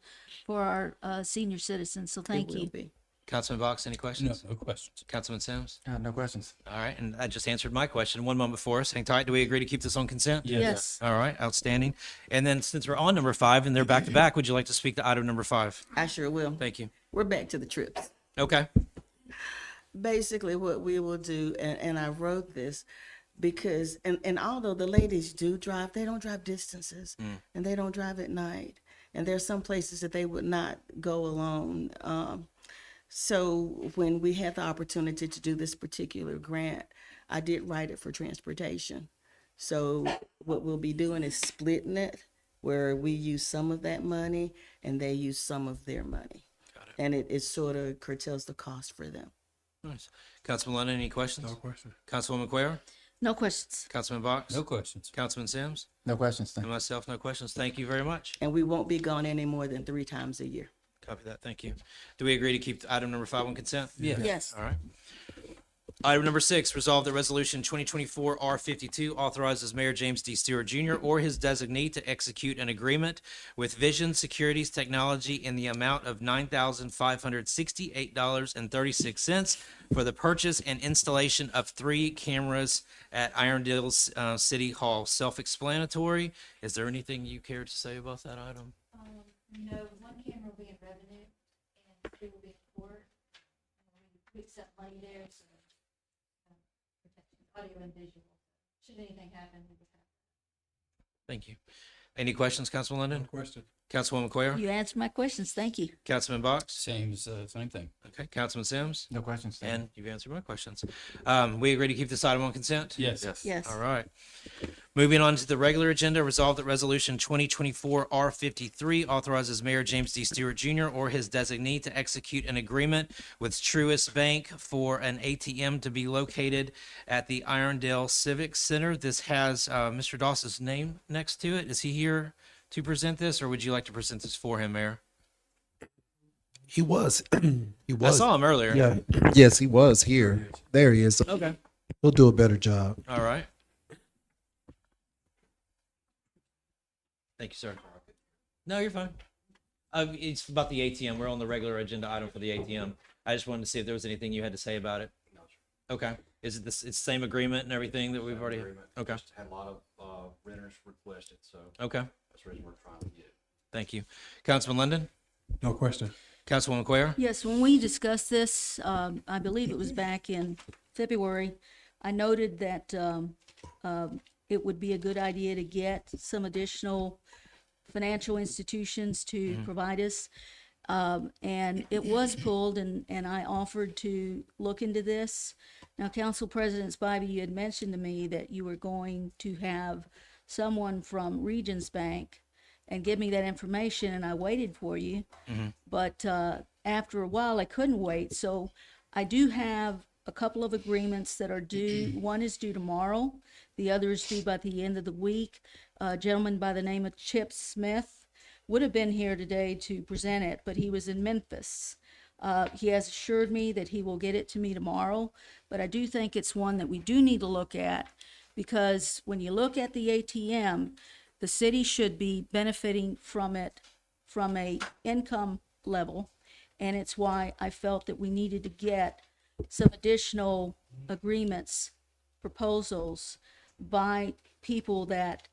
for our senior citizens, so thank It will you. be. Councilman Box, any questions? No questions. Councilman Sims? No questions. All right, and I just answered my question. One moment for us. Hang tight. Do we agree to keep this on consent? Yes. All right, outstanding. And then since we're on number 5 and they're back to back, would you like to speak to item number 5? I sure will. Thank you. We're back to the trips. Okay. Basically, what we will do, and I wrote this because, and although the ladies do drive, they don't drive distances, and they don't drive at night. And there are some places that they would not go alone. So when we had the opportunity to do this particular grant, I did write it for transportation. So what we'll be doing is splitting it, where we use some of that money and they use some of their money. Got it. And it sort of curtails the cost for them. Nice. Councilman London, any questions? No question. Councilwoman Cuellar? No questions. Councilman Box? No questions. Councilman Sims? No questions. And myself, no questions. Thank you very much. And we won't be gone any more than 3 times a year. Copy that. Thank you. Do we agree to keep item number 5 on consent? Yes. All right. Item number 6, resolve that resolution 2024 R52 authorizes Mayor James D. Stewart Jr. or his designee to execute an agreement with Vision Securities Technology in the amount of $9,568.36 for the purchase and installation of 3 cameras at Irondale City Hall. Self-explanatory. Is there anything you care to say about that item? No, 1 camera will be in revenue and 2 will be in court. We accept money there, so protection, audio and visual. Should anything happen, we would have. Thank you. Any questions, Councilman Linden? Question. Councilwoman Cuellar? You answered my questions. Thank you. Councilman Box? Same thing. Okay, Councilman Sims? No questions. And you've answered my questions. We agree to keep this item on consent? Yes. Yes. All right. Moving on to the regular agenda, resolved that Resolution 2024 R53 authorizes Mayor James D. Stewart Jr. or his designee to execute an agreement with Truist Bank for an ATM to be located at the Irondale Civic Center. This has Mr. Doss's name next to it. Is he here to present this, or would you like to present this for him, Mayor? He was. He I was. saw him earlier. Yeah. Yes, he was here. There he is. Okay. He'll do a better job. All right. Thank you, sir. No, you're fine. It's about the ATM. We're on the regular agenda item for the ATM. I just wanted to see if there was anything you had to say about it. Okay. Is it this? It's same agreement and everything that we've already. Okay. Just had a lot of renters request it, so Okay. that's the reason we're trying to get it. Thank you, Councilman Linden. No question. Councilwoman Cuellar. Yes, when we discussed this, I believe it was back in February, I noted that it would be a good idea to get some additional financial institutions to provide us. And it was pulled, and I offered to look into this. Now, Council President Spivey, you had mentioned to me that you were going to have someone from Regions Bank and give me that information, and I waited for you. But after a while, I couldn't wait. So I do have a couple of agreements that are due. One is due tomorrow. The other is due by the end of the week. A gentleman by the name of Chip Smith would have been here today to present it, but he was in Memphis. He has assured me that he will get it to me tomorrow, but I do think it's one that we do need to look at, because when you look at the ATM, the city should be benefiting from it from a income level, and it's why I felt that we needed to get some additional agreements, proposals by people that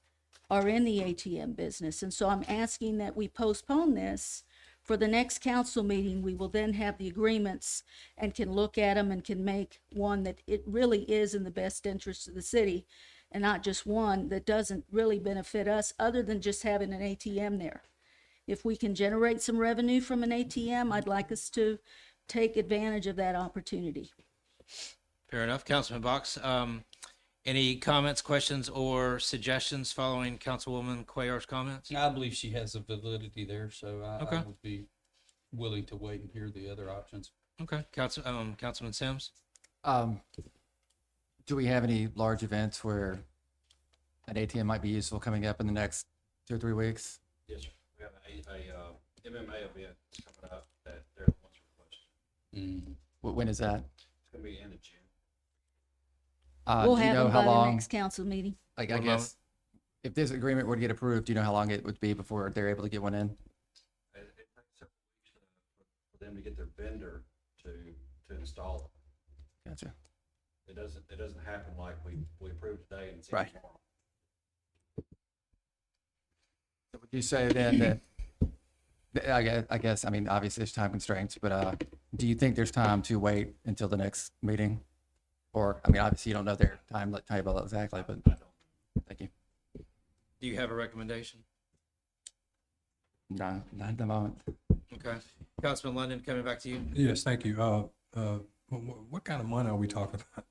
are in the ATM business. And so I'm asking that we postpone this for the next council meeting. We will then have the agreements and can look at them and can make one that it really is in the best interest of the city, and not just one that doesn't really benefit us other than just having an ATM there. If we can generate some revenue from an ATM, I'd like us to take advantage of that opportunity. Fair enough. Councilman Box, any comments, questions, or suggestions following Councilwoman Cuellar's comments? I believe she has a validity there, so I Okay. would be willing to wait and hear the other options. Okay. Councilman Sims? Do we have any large events where an ATM might be useful coming up in the next 2 or 3 weeks? Yes, sir. We have a MMA event coming up that everyone's requested. When is that? It's gonna be end of June. We'll Do you have know them how by the long, next council meeting. I One guess, if this agreement were to get approved, do you know how long it would be before they're able to get one in? It takes several weeks for them to get their vendor to install it. Gotcha. It doesn't happen like we approved today and it's in Right. tomorrow. So would you say then that, I guess, I mean, obviously there's time constraints, but do you think there's time to wait until the next meeting? Or, I mean, obviously you don't know their timetable exactly, but thank you. Do you have a recommendation? No, not at the moment. Okay. Councilman London, coming back to you. Yes, thank you. What kind of money are we talking about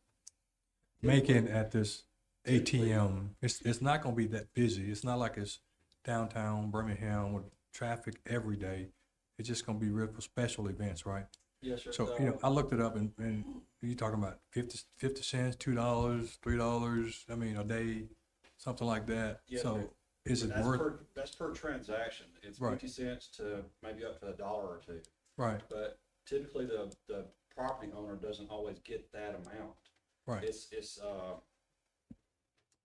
making at this ATM? It's not gonna be that busy. It's not like it's downtown Birmingham with traffic every day. It's just gonna be real for special events, right? Yes, sir. So, I looked it up and you're talking about 50 cents, $2, $3, I mean, a day, something like that. Yes, So sir. is it That's worth? that's per transaction. It's Right. 50 cents to maybe up to $1 or $2. Right, But typically the property owner doesn't always get that amount. right.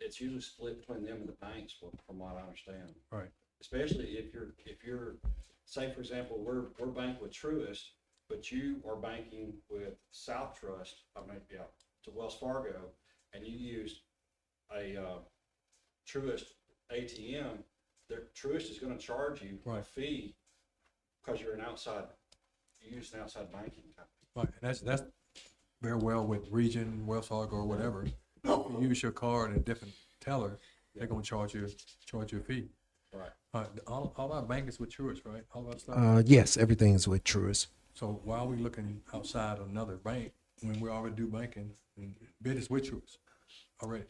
It's usually split between them and the banks, from what I understand. Right. Especially if you're, say for example, we're banking with Truist, but you are banking with South Trust, to Wells Fargo, and you used a Truist ATM, Truist is gonna charge you a Right. fee because you use an outside banking company. Right, and that's very well with Region, Wells Fargo, or whatever. You use your card and a different teller, they're gonna charge you a fee. Right. All our bank is with Truist, right? All our stuff. Yes, everything's with Truist. So why are we looking outside another bank when we already do banking and bid is with Truist already?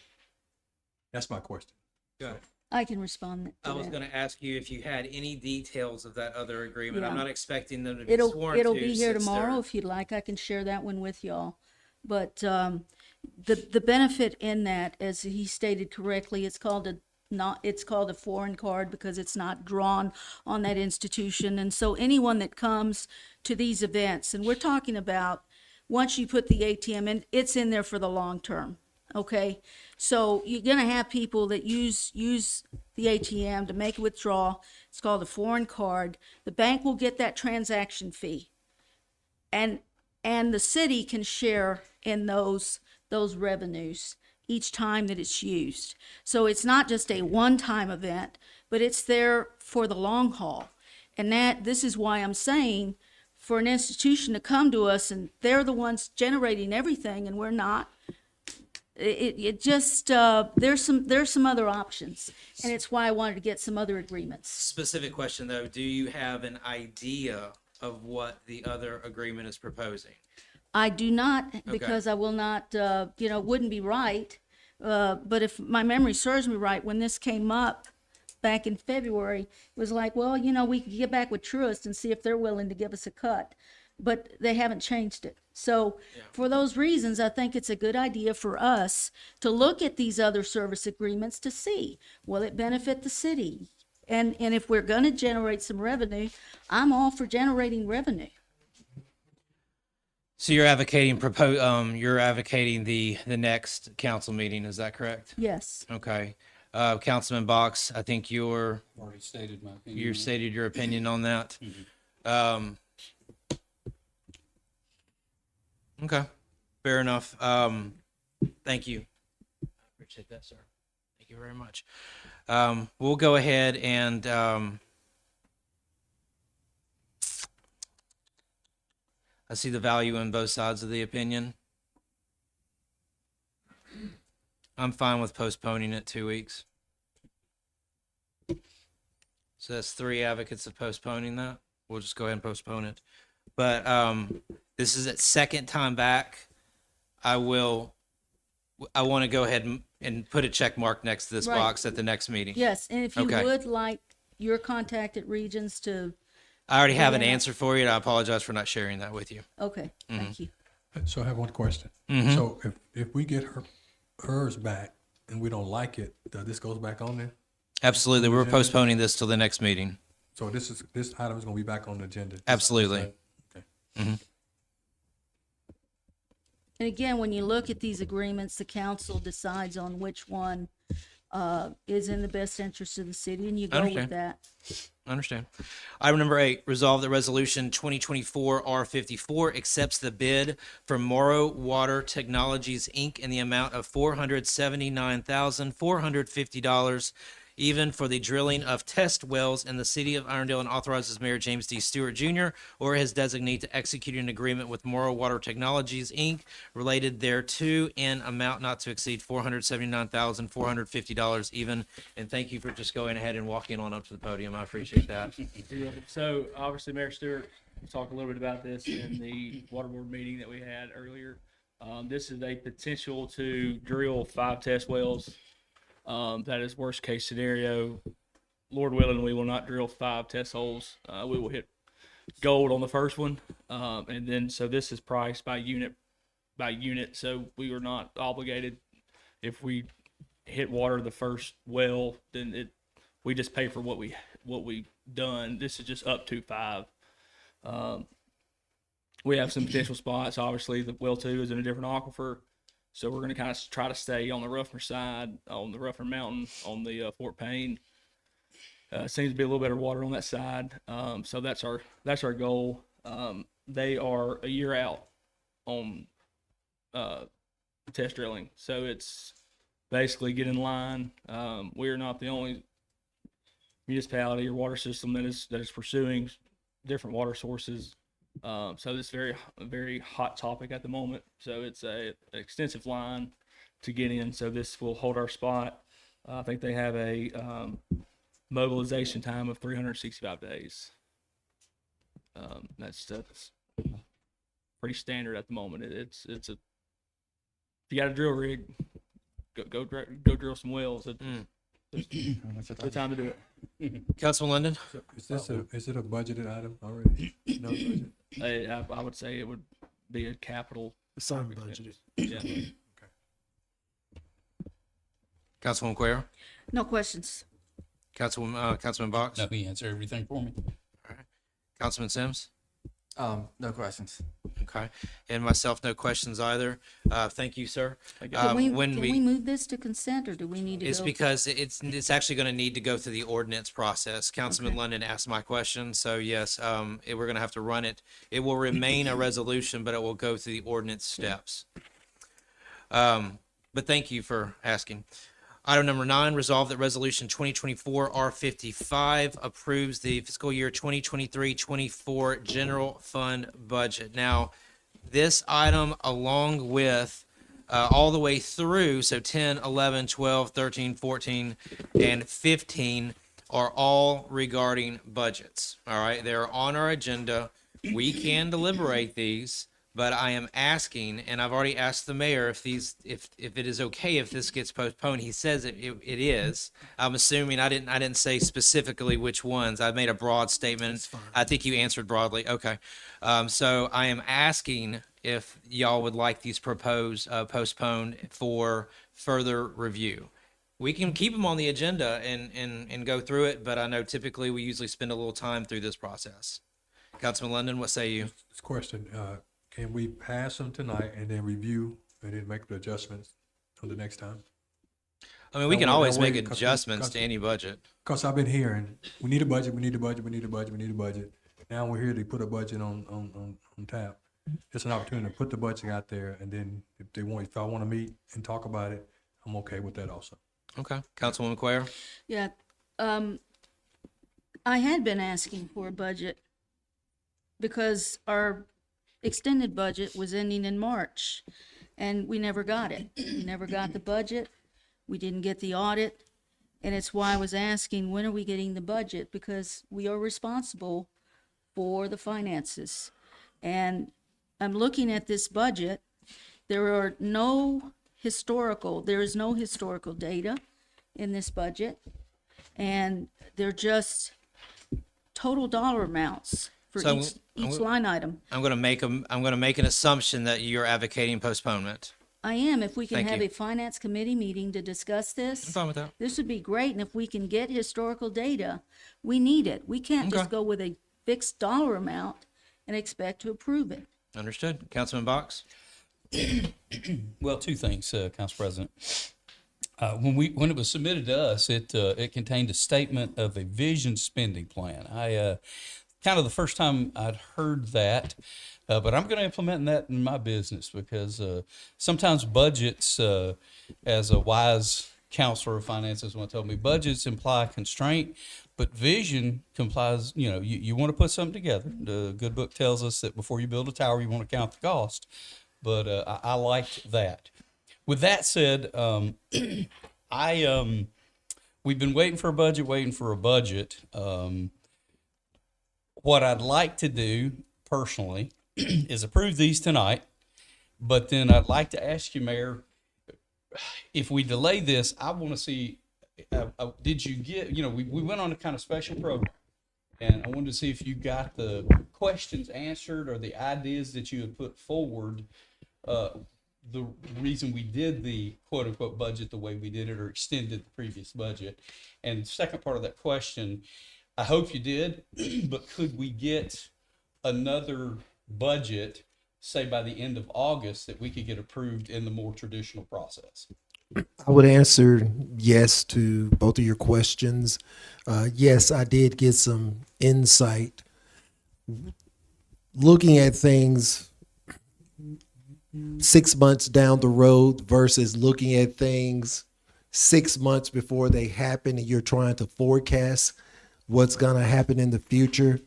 That's my question. Got it. I can respond to I was that. going to ask you if you had any details of that other agreement. I'm Yeah. not expecting them to be It'll sworn it'll to be here since tomorrow they're- if you'd like. I can share that one with y'all. But the benefit in that, as he stated correctly, it's called a foreign card because it's not drawn on that institution. And so anyone that comes to these events, and we're talking about once you put the ATM in, it's in there for the long term. Okay, so you're gonna have people that use the ATM to make a withdrawal. It's called a foreign card. The bank will get that transaction fee, and the city can share in those revenues each time that it's used. So it's not just a one-time event, but it's there for the long haul. And this is why I'm saying, for an institution to come to us and they're the ones generating everything and we're not, it just there's some other options, and it's why I wanted to get some other agreements. Specific question though, do you have an idea of what the other agreement is proposing? I do not, because I will not, wouldn't be right. But if my memory serves me right, when this came up back in February, it was like, well, we could get back with Truist and see if they're willing to give us a cut. But they haven't changed it. So for those reasons, I think it's a good idea for us to look at these other service agreements to see, will it benefit the city? And if we're going to generate some revenue, I'm all for generating revenue. So you're advocating the next council meeting, is that correct? Yes. Okay. Councilman Box, I think Already stated my opinion. you on it. stated your opinion on that. Okay, fair enough. Thank you. I appreciate that, sir. Thank you very much. We'll go ahead and I see the value in both sides of the opinion. I'm fine with postponing it 2 weeks. So that's 3 advocates of postponing that. We'll just go ahead and postpone it. But this is its second time back. I want to go ahead and put a check mark next to this Right. box at the next meeting. Yes, and if you Okay. would like your contact at Regions to, I already have an Yeah. answer for you, and I apologize for not sharing that with you. okay, thank you. So I have one question. Mhm. So if we get hers back and we don't like it, this goes back on there? Absolutely. We're Agenda? postponing this till the next meeting. So this item is gonna be back on the agenda? Absolutely. Okay. And again, when you look at these agreements, the council decides on which one is in the best interest of the city, and you go with Understand. that. I understand. Item number 8, resolve that resolution 2024 R54 accepts the bid from Morrow Water Technologies, Inc. in the amount of $479,450, even for the drilling of test wells in the city of Irondale, and authorizes Mayor James D. Stewart Jr. or his designee to execute an agreement with Morrow Water Technologies, Inc. related thereto in amount not to exceed $479,450 even. And thank you for just going ahead and walking on up to the podium. I appreciate that. So obviously Mayor Stewart talked a little bit about this in the water board meeting that we had earlier. This is a potential to drill 5 test wells. That is worst case scenario. Lord willing, we will not drill 5 test holes. We will hit gold on the first one. And then, so this is priced by unit. So we are not obligated. If we hit water the first well, then we just pay for what we done. This is just up to 5. We have some potential spots. Obviously, the well 2 is in a different aquifer. So we're going to kind of try to stay on the Ruffner side, on the Ruffner Mountain, on the Fort Payne. Seems to be a little better water on that side. So that's our goal. They are a year out on test drilling. So it's basically get in line. We're not the only municipality or water system that is pursuing different water sources. So this is a very hot topic at the moment. So it's an extensive line to get in. So this will hold our spot. I think they have a mobilization time of 365 days. That's pretty standard at the moment. It's a, if you got a drill rig, go drill some wells. It's the time to do it. Councilman Linden? So is it a budgeted item already? No budget? I would say it would be a capital. It's unbudgeted. Yeah. Councilwoman Quayle? No questions. Councilman Box? No, he answered everything for me. Councilman Sims? No questions. Okay. And myself, no questions either. Thank you, sir. Can we move this to consent, or do we need to It's go? because it's actually going to need to go through the ordinance process. Councilman Okay. London asked my question, so yes, we're going to have to run it. It will remain a resolution, but it will go through the ordinance steps. But thank you for asking. Item number 9, resolve that resolution 2024 R55 approves the fiscal year 2023-24 general fund budget. Now, this item, along with all the way through, so 10, 11, 12, 13, 14, and 15 are all regarding budgets. All right, they're on our agenda. We can deliberate these, but I am asking, and I've already asked the mayor if it is okay if this gets postponed. He says it is. I'm assuming I didn't say specifically which ones. I made a broad statement. I think you answered broadly. Okay. So I am asking if y'all would like these postponed for further review. We can keep them on the agenda and go through it, but I know typically we usually spend a little time through this process. Councilman London, what say you? This question, can we pass them tonight and then review and then make the adjustments for the next time? I mean, we can always make Because- adjustments to any budget. Because I've been hearing, we need a budget, we need a budget, we need a budget, we need a budget. Now we're here to put a budget on tap. It's an opportunity to put the budget out there, and then if I want to meet and talk about it, I'm okay with that also. Okay. Councilwoman Quayle? Yeah, I had been asking for a budget because our extended budget was ending in March, and we never got it. We never got the budget. We didn't get the audit, and it's why I was asking, when are we getting the budget? Because we are responsible for the finances. And I'm looking at this budget. There is no historical data in this budget, and they're just total dollar amounts for So each line item. I'm going to make an assumption that you're advocating postponement. I am. If we can Thank have you. a finance committee meeting to discuss this. I'm fine with that. This would be great, and if we can get historical data, we need it. We can't just Okay. go with a fixed dollar amount and expect to approve it. Understood. Councilman Box? Well, two things, Council President. When it was submitted to us, it contained a statement of a vision spending plan. Kind of the first time I'd heard that, but I'm going to implement that in my business because sometimes budgets, as a wise counselor of finances once told me, budgets imply constraint, but vision implies, you want to put something together. The good book tells us that before you build a tower, you want to count the cost. But I liked that. With that said, we've been waiting for a budget. What I'd like to do personally is approve these tonight, but then I'd like to ask you, Mayor, if we delay this, I want to see, did you get, we went on a kind of special program, and I wanted to see if you got the questions answered or the ideas that you had put forward, the reason we did the quote unquote budget the way we did it or extended the previous budget. And the second part of that question, I hope you did, but could we get another budget, say by the end of August, that we could get approved in the more traditional process? I would answer yes to both of your questions. Yes, I did get some insight. Looking at things 6 months down the road versus looking at things 6 months before they happen, and you're trying to forecast what's going to happen in the future.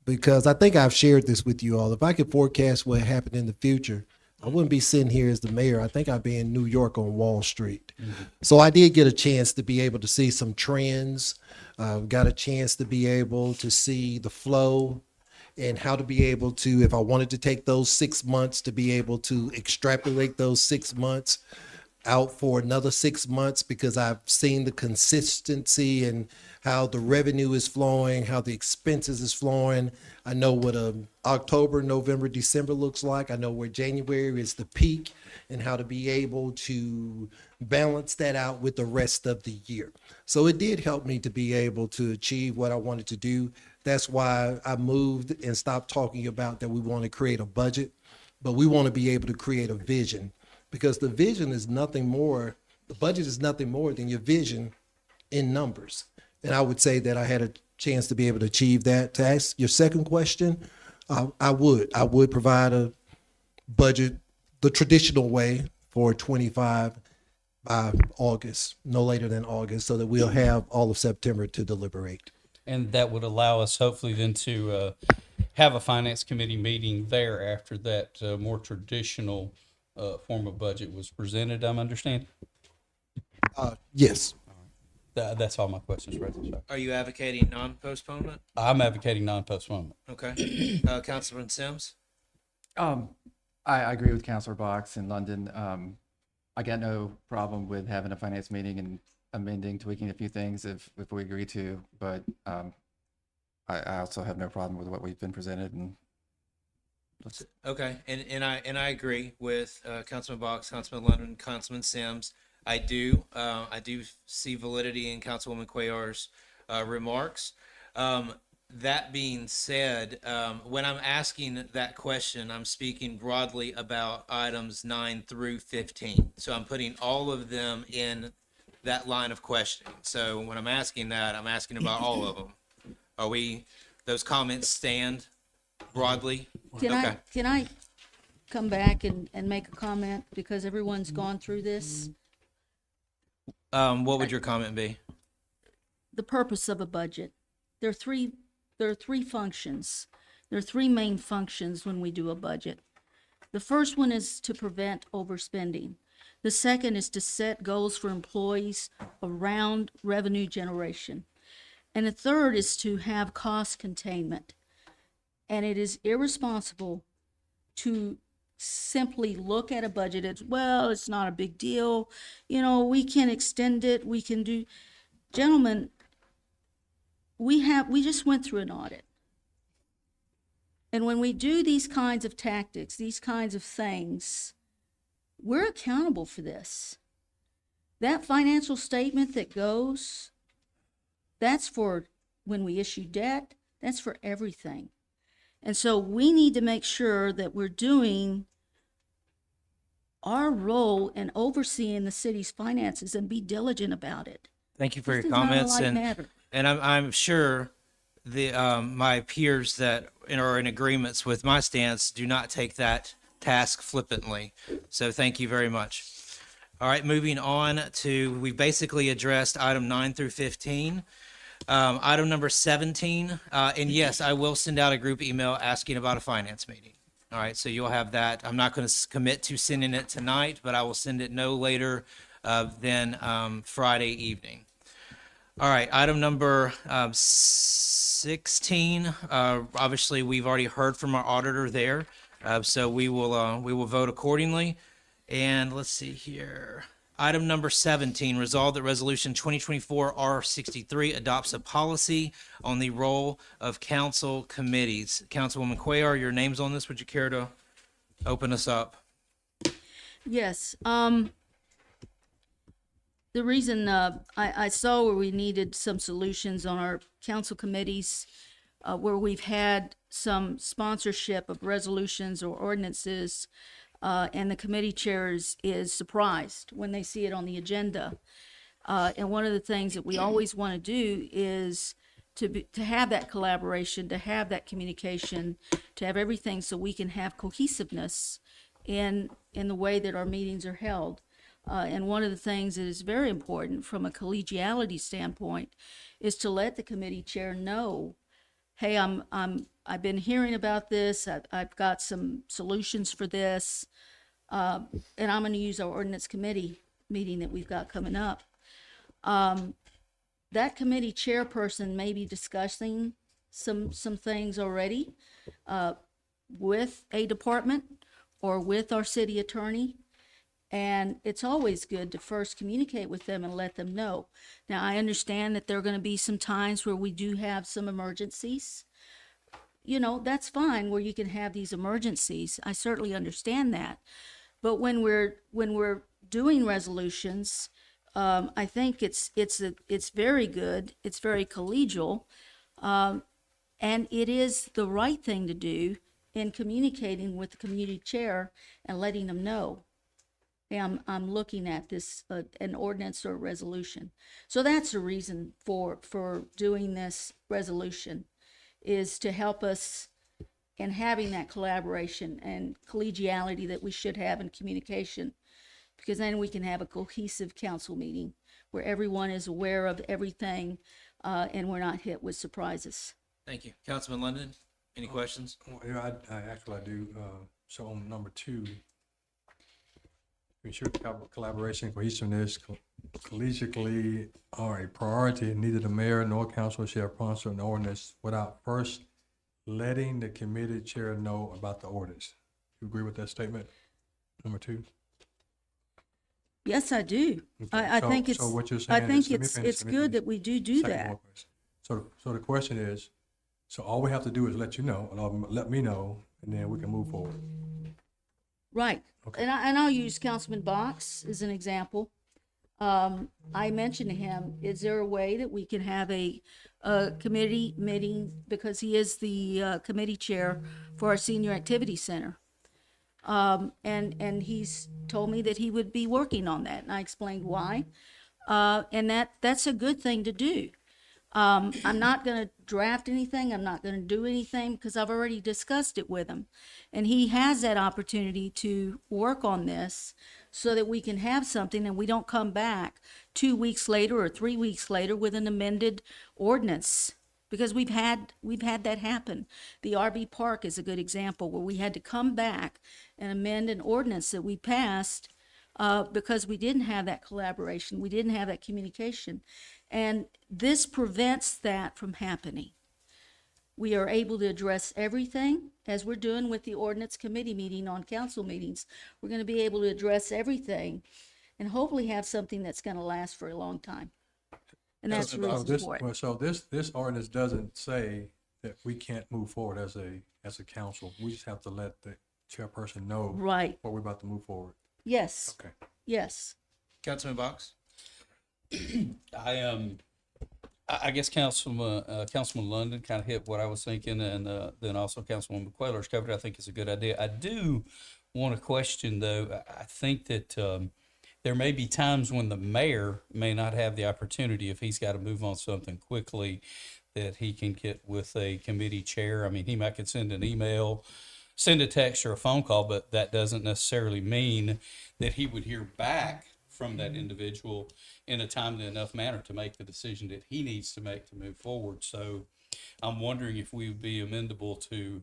Because I think I've shared this with you all. If I could forecast what happened in the future, I wouldn't be sitting here as the mayor. I think I'd be in New York on Wall Street. So I did get a chance to be able to see some trends, got a chance to be able to see the flow and how to be able to, if I wanted to take those 6 months, to be able to extrapolate those 6 months out for another 6 months, because I've seen the consistency and how the revenue is flowing, how the expenses is flowing. I know what October, November, December looks like. I know where January is the peak and how to be able to balance that out with the rest of the year. So it did help me to be able to achieve what I wanted to do. That's why I moved and stopped talking about that we want to create a budget, but we want to be able to create a vision, because the vision is nothing more, the budget is nothing more than your vision in numbers. And I would say that I had a chance to be able to achieve that. To ask your second question, I would provide a budget the traditional way for 25 by August, no later than August, so that we'll have all of September to deliberate. And that would allow us hopefully then to have a finance committee meeting there after that more traditional form of budget was presented, I'm understanding? Yes. That's all my questions, President. Are you advocating non-postponement? I'm advocating non-postponement. Okay. Councilman Sims? I agree with Councilor Box in London. I got no problem with having a finance meeting and amending, tweaking a few things if we agree to, but I also have no problem with what we've been presented, and Okay, and I agree with Councilman Box, Councilman London, Councilman Sims. I do see validity in Councilwoman Cuellar's remarks. That being said, when I'm asking that question, I'm speaking broadly about items 9 through 15. So I'm putting all of them in that line of questioning. So when I'm asking that, I'm asking about all of them. Those comments stand broadly? Can I come back and make a comment, because everyone's gone through this? What would your comment be? The purpose of a budget. There are three functions. There are three main functions when we do a budget. The first one is to prevent overspending. The second is to set goals for employees around revenue generation. And the third is to have cost containment. And it is irresponsible to simply look at a budget as, well, it's not a big deal. We can extend it. We can do. Gentlemen, we just went through an audit. And when we do these kinds of tactics, these kinds of things, we're accountable for this. That financial statement that goes, that's for when we issue debt, that's for everything. And so we need to make sure that we're doing our role in overseeing the city's finances and be diligent about it. Thank you for This your is not a comments, light and matter. I'm sure my peers that are in agreements with my stance do not take that task flippantly. So thank you very much. All right, moving on to, we basically addressed item 9 through 15. Item number 17, and yes, I will send out a group email asking about a finance meeting. All right, so you'll have that. I'm not going to commit to sending it tonight, but I will send it no later than Friday evening. All right, item number 16. Obviously, we've already heard from our auditor there, so we will vote accordingly. And let's see here. Item number 17, resolve that resolution 2024 R63 adopts a policy on the role of council committees. Councilwoman Cuellar, your name's on this. Would you care to open us up? Yes. The reason I saw where we needed some solutions on our council committees, where we've had some sponsorship of resolutions or ordinances, and the committee chairs is surprised when they see it on the agenda. And one of the things that we always want to do is to have that collaboration, to have that communication, to have everything so we can have cohesiveness in the way that our meetings are held. And one of the things that is very important from a collegiality standpoint is to let the committee chair know, hey, I've been hearing about this. I've got some solutions for this. And I'm gonna use our ordinance committee meeting that we've got coming up. That committee chairperson may be discussing some things already, with a department or with our city attorney. And it's always good to first communicate with them and let them know. Now, I understand that there are gonna be some times where we do have some emergencies. You know, that's fine where you can have these emergencies. I certainly understand that. But when we're doing resolutions, I think it's very good. It's very collegial. And it is the right thing to do in communicating with the community chair and letting them know, hey, I'm looking at this, an ordinance or a resolution. So that's the reason for doing this resolution, is to help us in having that collaboration and collegiality that we should have in communication, because then we can have a cohesive council meeting where everyone is aware of everything, and we're not hit with surprises. Thank you. Councilman London, any questions? Yeah, I do. So on number 2, ensure collaboration and cohesiveness collegially are a priority. Neither the mayor nor council shall sponsor an ordinance without first letting the committee chair know about the ordinance. You agree with that statement? Number 2? Yes, I do. Okay, I think it's, so what you're I saying think is- let me it's, finish, it's let me good finish. that we do Second that. more question. So the question is, so all we have to do is let you know, or let me know, and then we can move forward. Right. Okay. And I'll use Councilman Box as an example. I mentioned to him, is there a way that we can have a committee meeting, because he is the committee chair for our senior activity center. And he's told me that he would be working on that, and I explained why. And that's a good thing to do. I'm not gonna draft anything, I'm not gonna do anything, because I've already discussed it with him. And he has that opportunity to work on this so that we can have something and we don't come back 2 weeks later or 3 weeks later with an amended ordinance. Because we've had that happen. The RV Park is a good example where we had to come back and amend an ordinance that we passed because we didn't have that collaboration, we didn't have that communication. And this prevents that from happening. We are able to address everything, as we're doing with the ordinance committee meeting on council meetings. We're gonna be able to address everything and hopefully have something that's gonna last for a long time. And that's the reason for it. So this ordinance doesn't say that we can't move forward as a council. We just have to let the chairperson know. Right. What we're about to move forward. Yes. Okay. Yes. Councilman Box? I guess Councilman London kind of hit what I was thinking, and then also Councilwoman McQuiller's covered. I think it's a good idea. I do want to question, though. I think that there may be times when the mayor may not have the opportunity, if he's got to move on something quickly, that he can get with a committee chair. I mean, he might could send an email, send a text or a phone call, but that doesn't necessarily mean that he would hear back from that individual in a timely enough manner to make the decision that he needs to make to move forward. So I'm wondering if we would be amendable to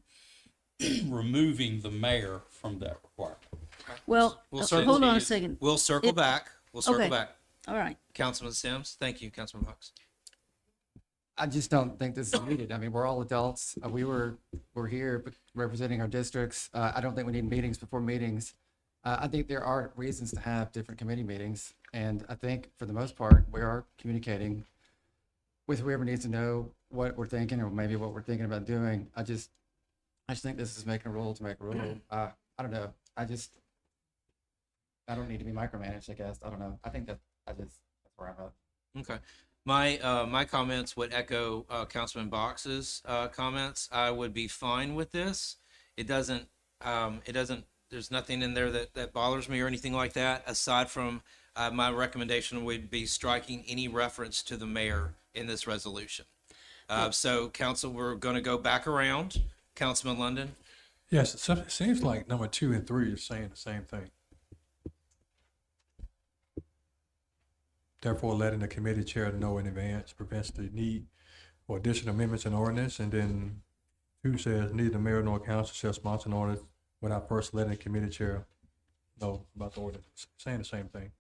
removing the mayor from that requirement. Well, hold on a second. We'll circle back. We'll circle Okay. back. All right. Councilman Sims, thank you. Councilman Box. I just don't think this is needed. I mean, we're all adults. We're here representing our districts. I don't think we need meetings before meetings. I think there are reasons to have different committee meetings, and I think for the most part, we are communicating with whoever needs to know what we're thinking or maybe what we're thinking about doing. I just think this is making a rule to make a rule. I don't know. I don't need to be micromanaged, I guess. I don't know. I think that's where I'm at. Okay. My comments would echo Councilman Box's comments. I would be fine with this. It doesn't, there's nothing in there that bothers me or anything like that, aside from my recommendation would be striking any reference to the mayor in this resolution. So council, we're going to go back around. Councilman London? Yes, it seems like number 2 and 3 are saying the same thing. Therefore, letting the committee chair know in advance prevents the need for additional amendments in ordinance. And then 2 says, neither the mayor nor council shall sponsor an ordinance without first letting the committee chair No, about the ordinance, saying the same thing.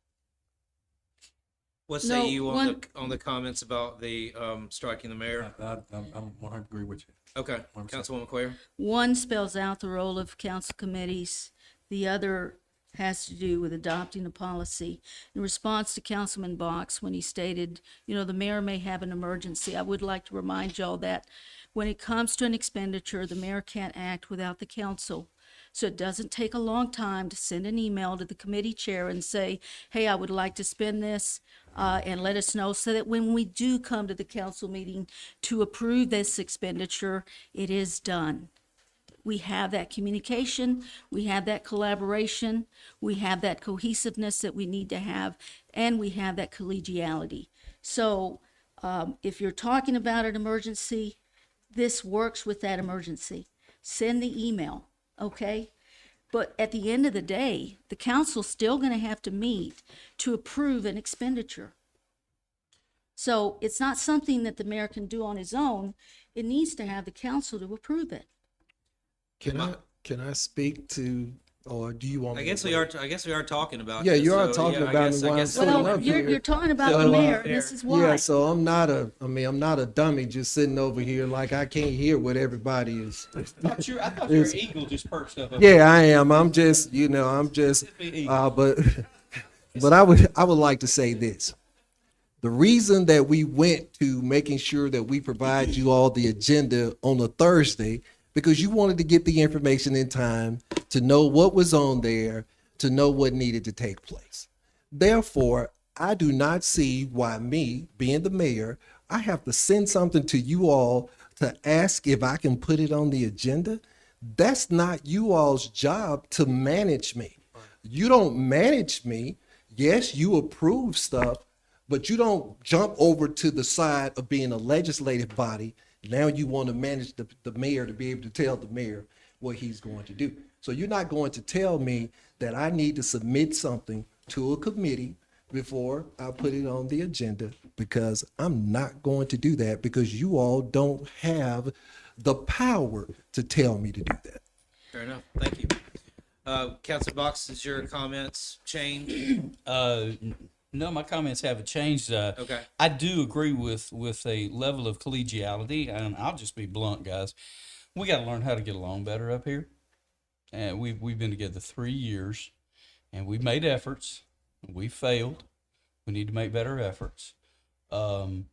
What No, say you one- on the comments about the striking the mayor? I'm 100 agree with you. Okay, 100%. Councilwoman Quayer. One spells out the role of council committees. The other has to do with adopting a policy. In response to Councilman Box, when he stated, the mayor may have an emergency, I would like to remind y'all that when it comes to an expenditure, the mayor can't act without the council. So it doesn't take a long time to send an email to the committee chair and say, hey, I would like to spend this, and let us know, so that when we do come to the council meeting to approve this expenditure, it is done. We have that communication, we have that collaboration, we have that cohesiveness that we need to have, and we have that collegiality. So if you're talking about an emergency, this works with that emergency. Send the email, okay? But at the end of the day, the council's still going to have to meet to approve an expenditure. So it's not something that the mayor can do on his own. It needs to have the council to approve it. Can I speak to, or do you want me I guess to we wait? are. I guess we are talking about. Yeah, this, you are so, talking yeah, I about guess- me I while I'm guess- sitting Well, up here. you're talking about So, the mayor, this is why. Yeah, so I'm not a dummy just sitting over here like I can't hear what everybody is. I thought you were an eagle just perched up. Yeah, I am. I'm just, but I would like to say this. The reason that we went to making sure that we provide you all the agenda on a Thursday, because you wanted to get the information in time to know what was on there, to know what needed to take place. Therefore, I do not see why me, being the mayor, I have to send something to you all to ask if I can put it on the agenda. That's not you all's job to manage me. You don't manage me. Yes, you approve stuff, but you don't jump over to the side of being a legislative body. Now you want to manage the mayor to be able to tell the mayor what he's going to do. So you're not going to tell me that I need to submit something to a committee before I put it on the agenda, because I'm not going to do that, because you all don't have the power to tell me to do that. Fair enough. Thank you. Council Box, does your comments change? No, my comments haven't changed. Okay. I do agree with a level of collegiality, and I'll just be blunt, guys. We got to learn how to get along better up here. And we've been together 3 years, and we've made efforts. We failed. We need to make better efforts. I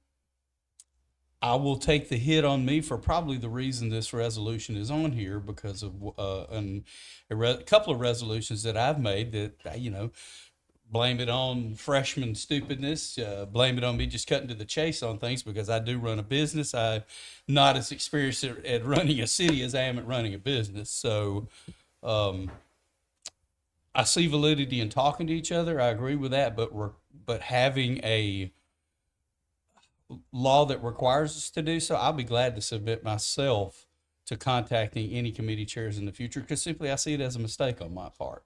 will take the hit on me for probably the reason this resolution is on here, because of a couple of resolutions that I've made that, blame it on freshman stupidness, blame it on me just cutting to the chase on things, because I do run a business. I'm not as experienced at running a city as I am at running a business. So I see validity in talking to each other. I agree with that, but having a law that requires us to do so, I'll be glad to submit myself to contacting any committee chairs in the future, because simply I see it as a mistake on my part.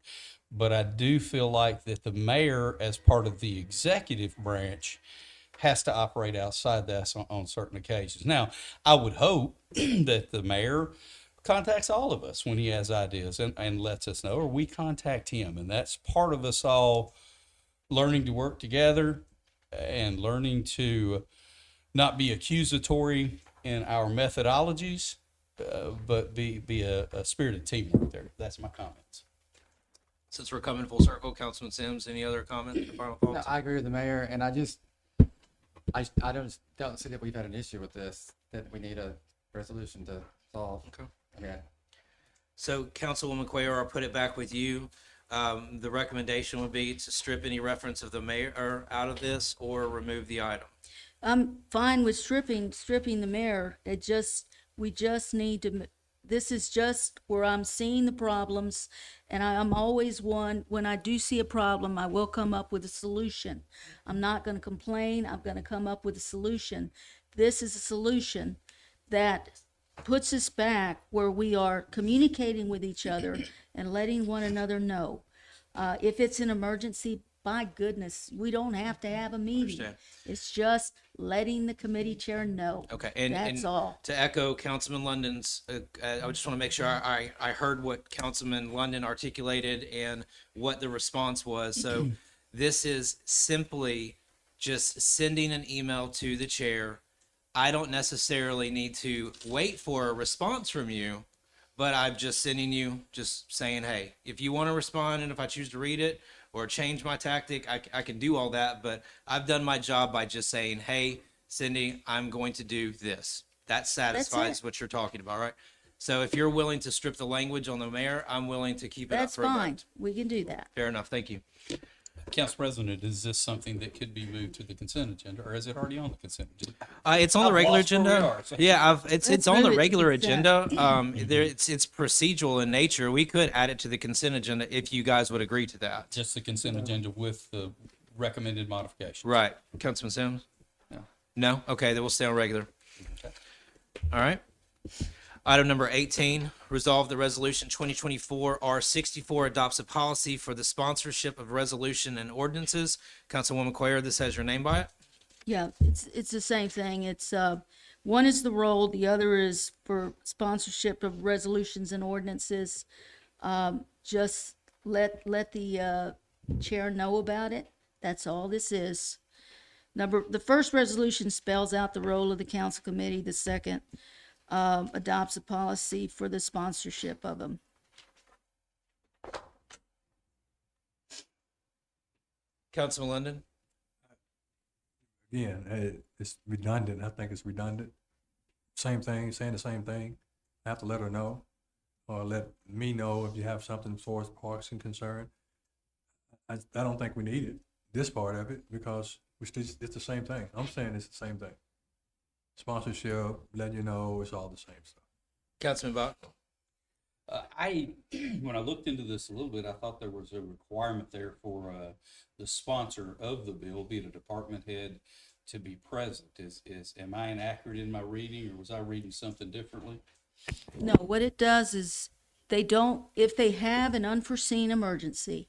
But I do feel like that the mayor, as part of the executive branch, has to operate outside that on certain occasions. Now, I would hope that the mayor contacts all of us when he has ideas and lets us know, or we contact him. And that's part of us all learning to work together and learning to not be accusatory in our methodologies, but be a spirited teamwork there. That's my comments. Since we're coming full circle, Councilman Sims, any other comments or final thoughts? No, I agree with the mayor, and I don't see that we've had an issue with this, that we need a resolution to solve. Okay. Okay. So, Councilwoman Quayle, I'll put it back with you. The recommendation would be to strip any reference of the mayor out of this, or remove the item. I'm fine with stripping the mayor. We just need to, this is just where I'm seeing the problems, and I'm always one, when I do see a problem, I will come up with a solution. I'm not gonna complain, I'm gonna come up with a solution. This is a solution that puts us back where we are communicating with each other and letting one another know. If it's an emergency, by goodness, we don't have to have a meeting. Understand. It's just letting the committee chair know. Okay, That's and all. to echo Councilman London's, I just want to make sure I heard what Councilman London articulated and what the response was. So this is simply just sending an email to the chair. I don't necessarily need to wait for a response from you, but I'm just sending you, just saying, hey, if you want to respond and if I choose to read it or change my tactic, I can do all that. But I've done my job by just saying, hey, Cindy, I'm going to do this. That satisfies it. what you're talking about, right? So if you're willing to strip the language on the mayor, I'm willing to keep it up That's for a fine. vote. We can do that. Fair enough. Thank you. Council President, is this something that could be moved to the consent agenda, or is it already on the consent agenda? It's on the I've regular lost where we agenda. are, so- Yeah, it's Let's on the move it to regular consent. agenda. It's procedural in nature. We could add it to the consent agenda if you guys would agree to that. Just the consent agenda with the recommended modification. Right, Councilman Sims? No. No? Okay, then we'll stay on regular. All right. Item number 18, resolve the resolution 2024 R64 adopts a policy for the sponsorship of resolution and ordinances. Councilwoman Cuellar, this has your name by it? Yeah, it's the same thing. It's one is the role, the other is for sponsorship of resolutions and ordinances. Just let the chair know about it. That's all this is. The first resolution spells out the role of the council committee. The second adopts a policy for the sponsorship of them. Councilman London? Again, it's redundant. I think it's redundant. Same thing, saying the same thing. I have to let her know, or let me know if you have something as far as parks and concerned. I don't think we need it, this part of it, because it's the same thing. I'm saying it's the same thing. Sponsorship, letting you know, it's all the same stuff. Councilman Bach? When I looked into this a little bit, I thought there was a requirement there for the sponsor of the bill, be it a department head, to be present. Am I inaccurate in my reading, or was I reading something differently? No, what it does is if they have an unforeseen emergency,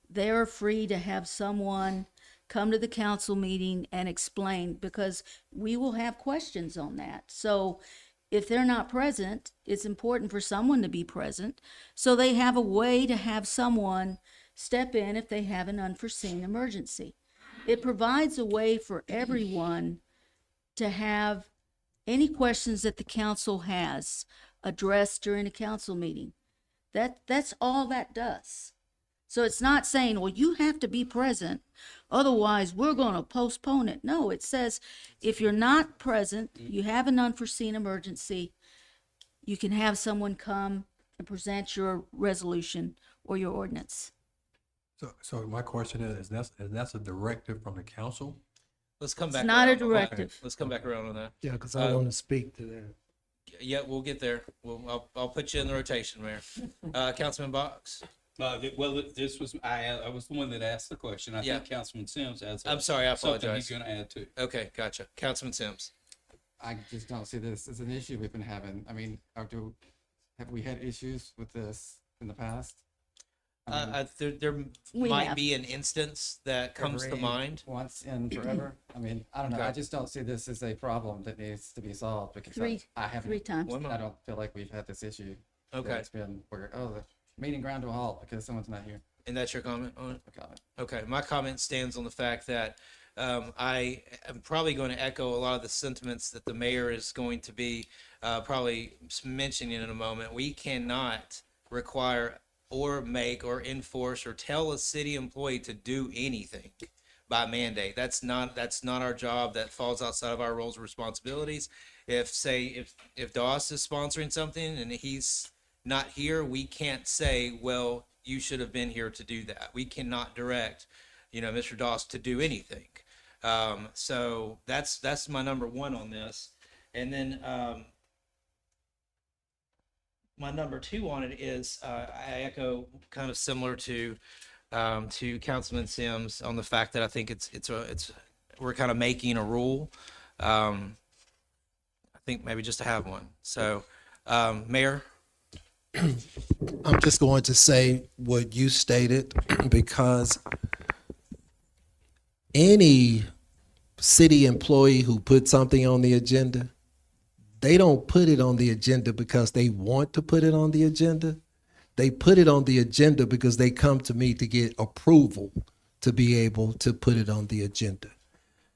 they're free to have someone come to the council meeting and explain, because we will have questions on that. So if they're not present, it's important for someone to be present. So they have a way to have someone step in if they have an unforeseen emergency. It provides a way for everyone to have any questions that the council has addressed during a council meeting. That's all that does. So it's not saying, well, you have to be present, otherwise we're going to postpone it. No, it says if you're not present, you have an unforeseen emergency, you can have someone come and present your resolution or your ordinance. So my question is that's a directive from the council? Let's come It's back. not a around. directive. Let's come back around on that. Yeah, because I want to speak to that. Yeah, we'll get there. I'll put you in the rotation, Mayor. Councilman Box? Well, this was, I was the one that asked the question. I Yeah. think Councilman Sims has. I'm sorry, I something apologize. he's gonna add to. Okay, gotcha. Councilman Sims? I just don't see this as an issue we've been having. I mean, have we had issues with this in the past? There We might have. be an instance that comes to Every mind. Once and forever? I mean, I don't know. Okay. I just don't see this as a problem that needs to be solved because Three I haven't. times. I don't feel like we've had this issue. that Okay. It's been where, the meeting ground to a halt because someone's not here. And that's your comment on it? A comment. Okay, my comment stands on the fact that I am probably going to echo a lot of the sentiments that the mayor is going to be probably mentioning in a moment. We cannot require or make or enforce or tell a city employee to do anything by mandate. That's not our job. That falls outside of our roles and responsibilities. If Doss is sponsoring something and he's not here, we can't say, well, you should have been here to do that. We cannot direct, Mr. Doss to do anything. So that's my number one on this. And then my number two on it is I echo kind of similar to Councilman Sims on the fact that I think we're kind of making a rule. I think maybe just to have one. So, Mayor. I'm just going to say what you stated because any city employee who puts something on the agenda, they don't put it on the agenda because they want to put it on the agenda. They put it on the agenda because they come to me to get approval to be able to put it on the agenda.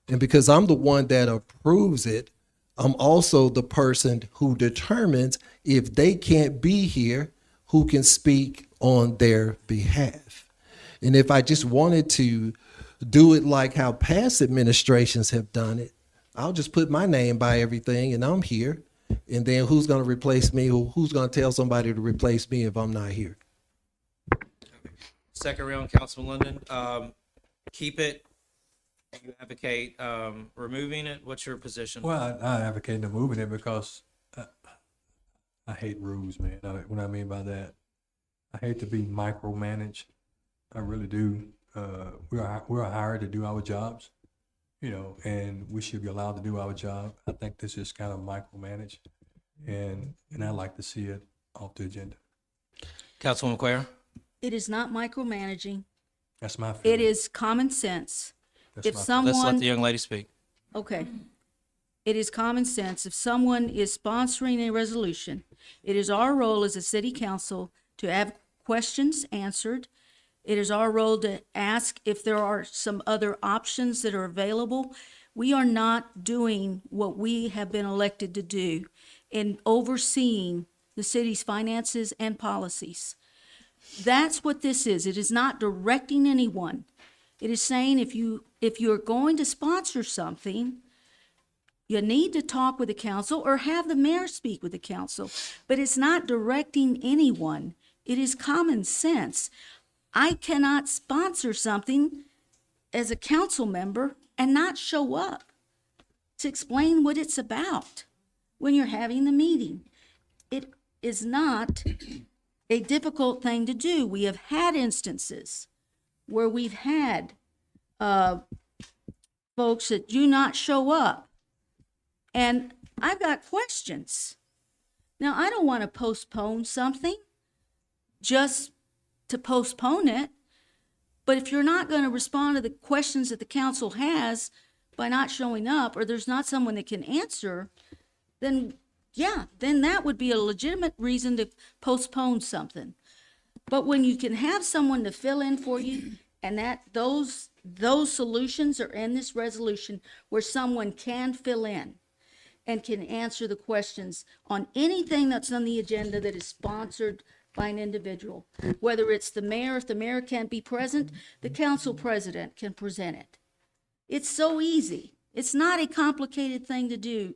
And because I'm the one that approves it, I'm also the person who determines if they can't be here, who can speak on their behalf. And if I just wanted to do it like how past administrations have done it, I'll just put my name by everything and I'm here. And then who's going to replace me, or who's going to tell somebody to replace me if I'm not here? Second round, Councilman London. Keep it. You advocate removing it. What's your position? Well, I advocate moving it because I hate rules, man. What I mean by that, I hate to be micromanaged. I really do. We're hired to do our jobs, and we should be allowed to do our job. I think this is kind of micromanaged, and I like to see it off the agenda. Councilwoman Quayle. It is not micromanaging. That's my feeling. It is common sense. That's If my feeling. someone, Let's let the young lady speak. okay. It is common sense. If someone is sponsoring a resolution, it is our role as a city council to have questions answered. It is our role to ask if there are some other options that are available. We are not doing what we have been elected to do in overseeing the city's finances and policies. That's what this is. It is not directing anyone. It is saying if you're going to sponsor something, you need to talk with the council or have the mayor speak with the council. But it's not directing anyone. It is common sense. I cannot sponsor something as a council member and not show up to explain what it's about when you're having the meeting. It is not a difficult thing to do. We have had instances where we've had folks that do not show up. And I've got questions. Now, I don't want to postpone something just to postpone it. But if you're not going to respond to the questions that the council has by not showing up, or there's not someone that can answer, then yeah, then that would be a legitimate reason to postpone something. But when you can have someone to fill in for you, and that those solutions are in this resolution where someone can fill in and can answer the questions on anything that's on the agenda that is sponsored by an individual, whether it's the mayor, if the mayor can't be present, the council president can present it. It's so easy. It's not a complicated thing to do,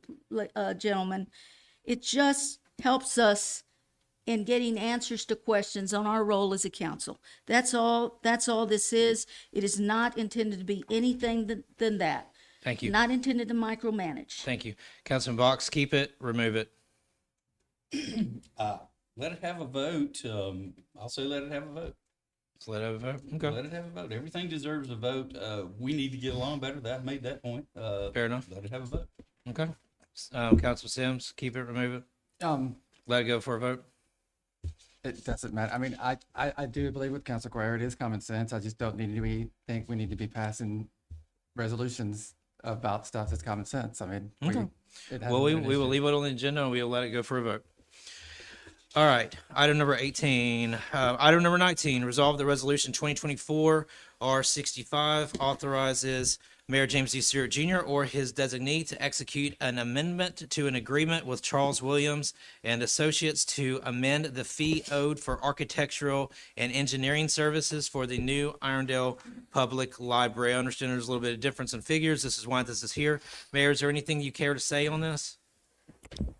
gentlemen. It just helps us in getting answers to questions on our role as a council. That's all this is. It is not intended to be anything than that. Thank you. Not intended to micromanage. Thank you. Councilman Box, keep it, remove it. Let it have a vote. I'll say let it have a vote. Let's let it have a vote. Okay. Let it have a vote. Everything deserves a vote. We need to get along better. That made that point. Fair enough. Let it have a vote. Okay. Councilman Sims, keep it, remove it. Let it go for a vote. It doesn't matter. I mean, I do believe with Council Quayle, it is common sense. I just don't need to think we need to be passing resolutions about stuff that's common sense. I mean, Okay. it hasn't Well, we been an will issue. leave it on the agenda and we'll let it go for a vote. All right, item number 18. Item number 19, resolve the resolution 2024 R65 authorizes Mayor James D. Stewart Jr. or his designee to execute an amendment to an agreement with Charles Williams and Associates to amend the fee owed for architectural and engineering services for the new Irondale Public Library. I understand there's a little bit of difference in figures. This is why this is here. Mayor, is there anything you care to say on this?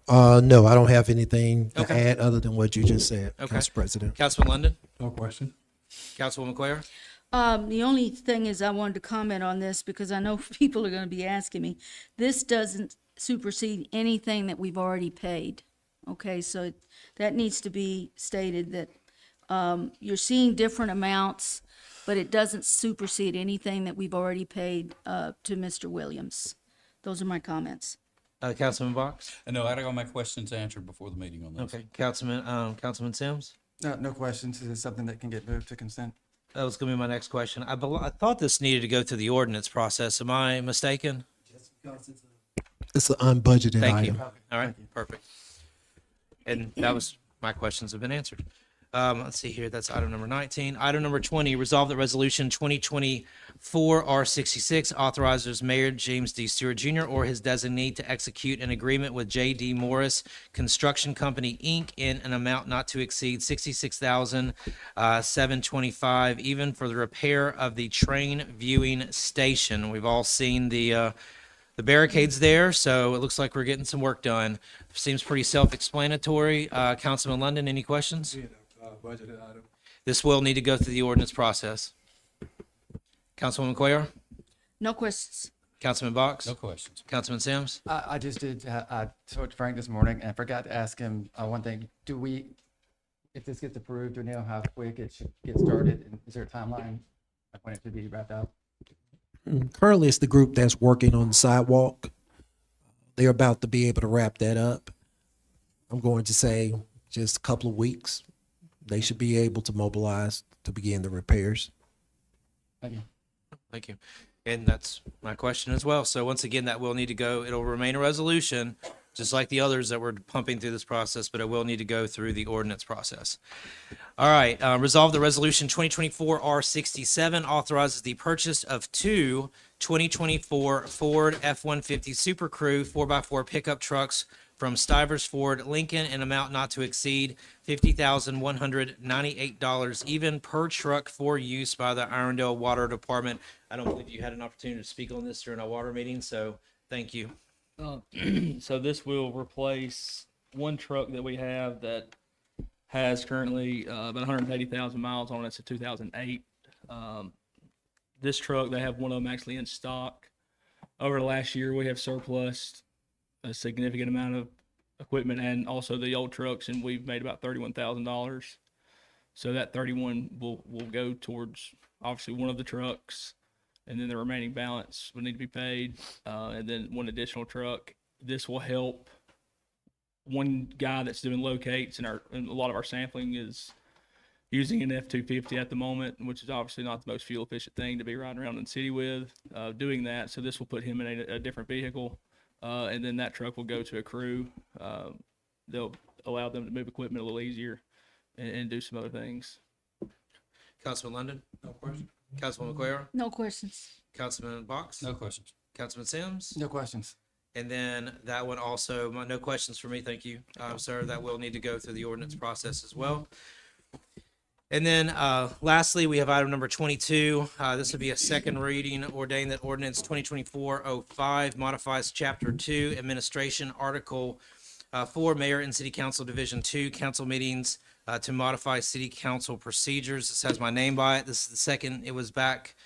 No, I don't have anything to Okay. add other than what you just said, Okay. Council President. Councilman London? No question. Councilwoman Quayle? The only thing is I wanted to comment on this because I know people are going to be asking me. This doesn't supersede anything that we've already paid. Okay, so that needs to be stated that you're seeing different amounts, but it doesn't supersede anything that we've already paid to Mr. Williams. Those are my comments. Councilman Box? No, I got all my questions answered before the meeting on this. Okay, Councilman Sims? No questions. Is this something that can get moved to consent? That was gonna be my next question. I thought this needed to go through the ordinance process. Am I mistaken? It's an unbudgeted Thank you. item. All right, perfect. And that was, my questions have been answered. Let's see here, that's item number 19. Item number 20, resolve that resolution 2024 R66 authorizes Mayor James D. Stewart Jr. or his designee to execute an agreement with J.D. Morris Construction Company, Inc. in an amount not to exceed $66,725, even for the repair of the train viewing station. We've all seen the barricades there, so it looks like we're getting some work done. Seems pretty self-explanatory. Councilman London, any questions? Budgeted item. This will need to go through the ordinance process. Councilwoman Cuellar? No questions. Councilman Box? No questions. Councilman Sims? I just did, I spoke to Frank this morning and I forgot to ask him one thing. If this gets approved, do we know how quick it should get started? And is there a timeline like when it should be wrapped up? Currently, it's the group that's working on the sidewalk. They're about to be able to wrap that up. I'm going to say just a couple of weeks. They should be able to mobilize to begin the repairs. Thank you. Thank you. And that's my question as well. So once again, that will need to go, it'll remain a resolution, just like the others that we're pumping through this process, but it will need to go through the ordinance process. All right, resolve the resolution 2024 R67 authorizes the purchase of two 2024 Ford F-150 Super Crew 4x4 pickup trucks from Stivers Ford Lincoln in amount not to exceed $50,198 even per truck for use by the Irondale Water Department. I don't believe you had an opportunity to speak on this during our water meeting, so thank you. So this will replace one truck that we have that has currently about 180,000 miles on it. It's a 2008. This truck, they have one of them actually in stock. Over the last year, we have surplused a significant amount of equipment and also the old trucks, and we've made about $31,000. So that 31 will go towards obviously one of the trucks, and then the remaining balance will need to be paid, and then one additional truck. This will help one guy that's doing locates, and a lot of our sampling is using an F-250 at the moment, which is obviously not the most fuel efficient thing to be riding around in the city with, doing that. So this will put him in a different vehicle. And then that truck will go to a crew. They'll allow them to move equipment a little easier and do some other things. Councilman London? No questions. Councilwoman Cuellar? No questions. Councilman Box? No questions. Councilman Sims? No questions. And then that one also, no questions for me, thank you, sir. That will need to go through the ordinance process as well. And then lastly, we have item number 22. This will be a second reading, ordain that ordinance 2024-05 modifies Chapter 2, Administration, Article 4, Mayor and City Council Division 2, Council Meetings to modify City Council procedures. This has my name by it. This is the second. It was back.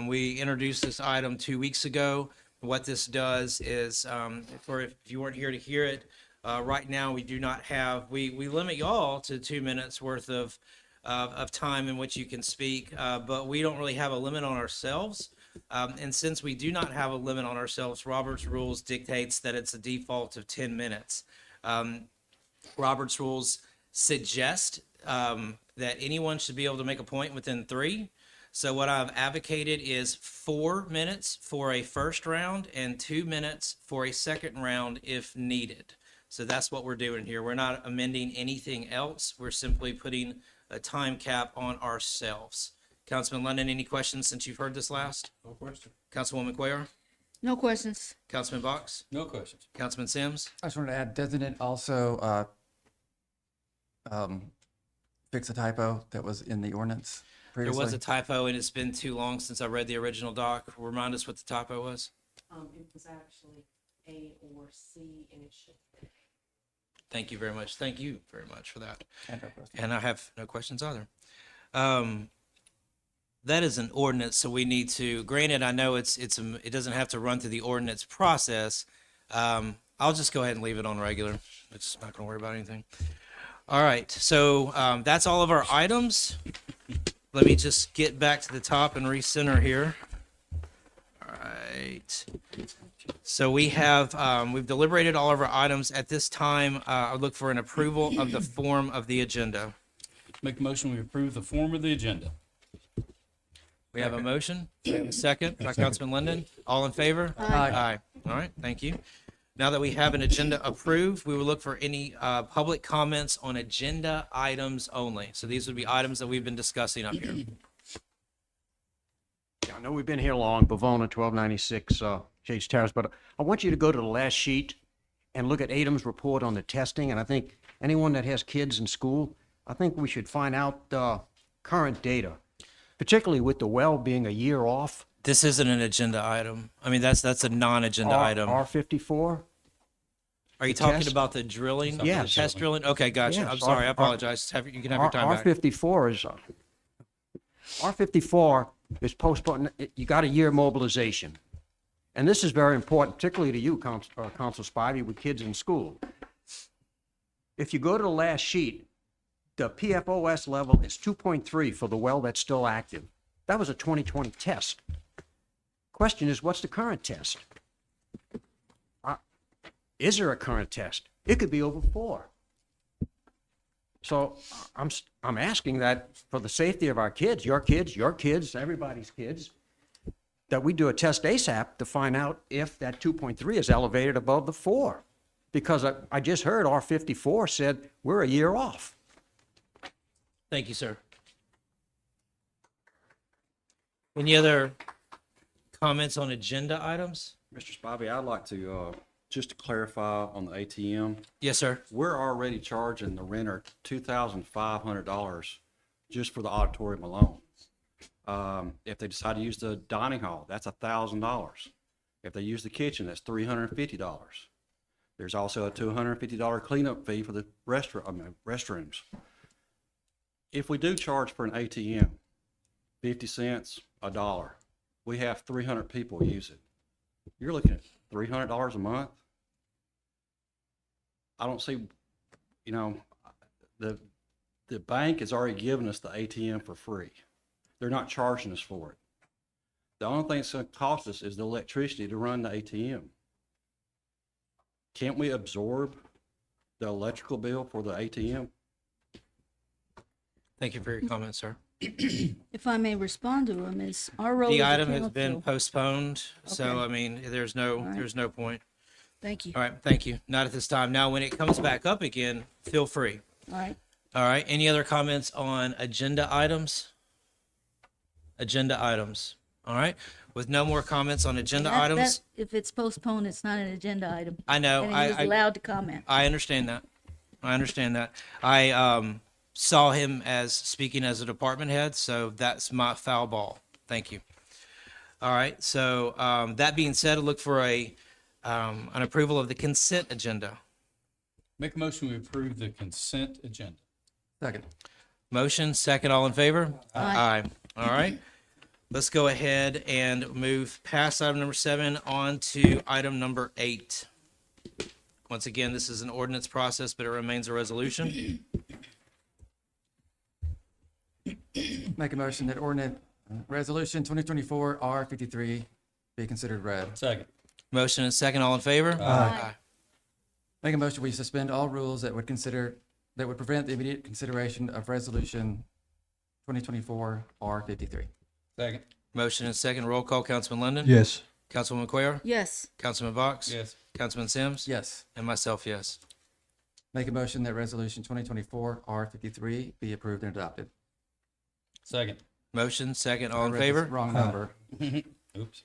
We introduced this item 2 weeks ago. What this does is, if you weren't here to hear it, right now we do not have, we limit y'all to 2 minutes worth of time in which you can speak, but we don't really have a limit on ourselves. And since we do not have a limit on ourselves, Robert's Rules dictates that it's a default of 10 minutes. Robert's Rules suggest that anyone should be able to make a point within 3. So what I've advocated is 4 minutes for a first round and 2 minutes for a second round if needed. So that's what we're doing here. We're not amending anything else. We're simply putting a time cap on ourselves. Councilman London, any questions since you've heard this last? No question. Councilwoman Cuellar? No questions. Councilman Box? No questions. Councilman Sims? I just wanted to add, doesn't it also fix a typo that was in the ordinance previously? There was a typo, and it's been too long since I read the original doc. Remind us what the typo was. It was actually A or C, and it should be. Thank you very much. Thank you very much for that. And no questions. And I have no questions either. That is an ordinance, so we need to, granted, I know it doesn't have to run through the ordinance process. I'll just go ahead and leave it on regular. It's not gonna worry about anything. All right, so that's all of our items. Let me just get back to the top and recenter here. All right. So we have, we've deliberated all of our items. At this time, I look for an approval of the form of the agenda. Make a motion, we approve the form of the agenda. We have a motion. We have a second by Councilman Linden. All in favor? Aye. All right, thank you. Now that we have an agenda approved, we will look for any public comments on agenda items only. So these would be items that we've been discussing up here. Yeah, I know we've been here long, Bavona, 1296 Shades Terrace, but I want you to go to the last sheet and look at Adam's report on the testing. And I think anyone that has kids in school, I think we should find out current data, particularly with the well being a year off. This isn't an agenda item. I mean, that's a non-agenda item. R54? Are you talking test? about the drilling? Yes. The test drilling? Okay, gotcha. Yes, I'm sorry. I R- apologize. You can have your time back. R54 is R54 is postponed. You got a year mobilization, and this is very important, particularly to you, Council Spivey, with kids in school. If you go to the last sheet, the PFOS level is 2.3 for the well that's still active. That was a 2020 test. Question is, what's the current test? Is there a current test? It could be over 4. So I'm asking that for the safety of our kids, your kids, everybody's kids, that we do a test ASAP to find out if that 2.3 is elevated above the 4. Because I just heard R54 said we're a year off. Thank you, sir. Any other comments on agenda items? Mr. Spivey, I'd like to, just to clarify on the ATM. Yes, sir. We're already charging the renter $2,500 just for the auditorium alone. If they decide to use the dining hall, that's $1,000. If they use the kitchen, that's $350. There's also a $250 cleanup fee for the restrooms. If we do charge for an ATM, 50 cents, $1, we have 300 people use it. You're looking at $300 a month. I don't see, the bank has already given us the ATM for free. They're not charging us for it. The only thing it's going to cost us is the electricity to run the ATM. Can't we absorb the electrical bill for the ATM? Thank you for your comment, sir. If I may respond to him, is our role The as a item has been council- postponed, so Okay. I mean, there's no point. Thank you. All right, thank you. Not at this time. Now, when it comes back up again, feel free. All right. All right, any other comments on agenda items? Agenda items. All right, with no more comments on agenda items, If it's postponed, it's not an agenda item. I know, And I- he's I- allowed to comment. I understand that. I saw him as speaking as a department head, so that's my foul ball. Thank you. All right, so that being said, I look for an approval of the consent agenda. Make a motion we approve the consent agenda. Second. Motion, second, all in favor? Aye. All right. Let's go ahead and move past item number 7 on to item number 8. Once again, this is an ordinance process, but it remains a resolution. Make a motion that ordinance, resolution 2024 R53 be considered read. Second. Motion and second, all in favor? Aye. Make a motion we suspend all rules that would prevent the immediate consideration of resolution 2024 R53. Second. Motion and second, roll call, Councilman Linden? Yes. Councilwoman Cuellar? Yes. Councilman Box? Yes. Councilman Sims? Yes. And myself, yes. Make a motion that resolution 2024 R53 be approved and adopted. Second. Motion, second, all I in read this favor? Wrong number. Oops.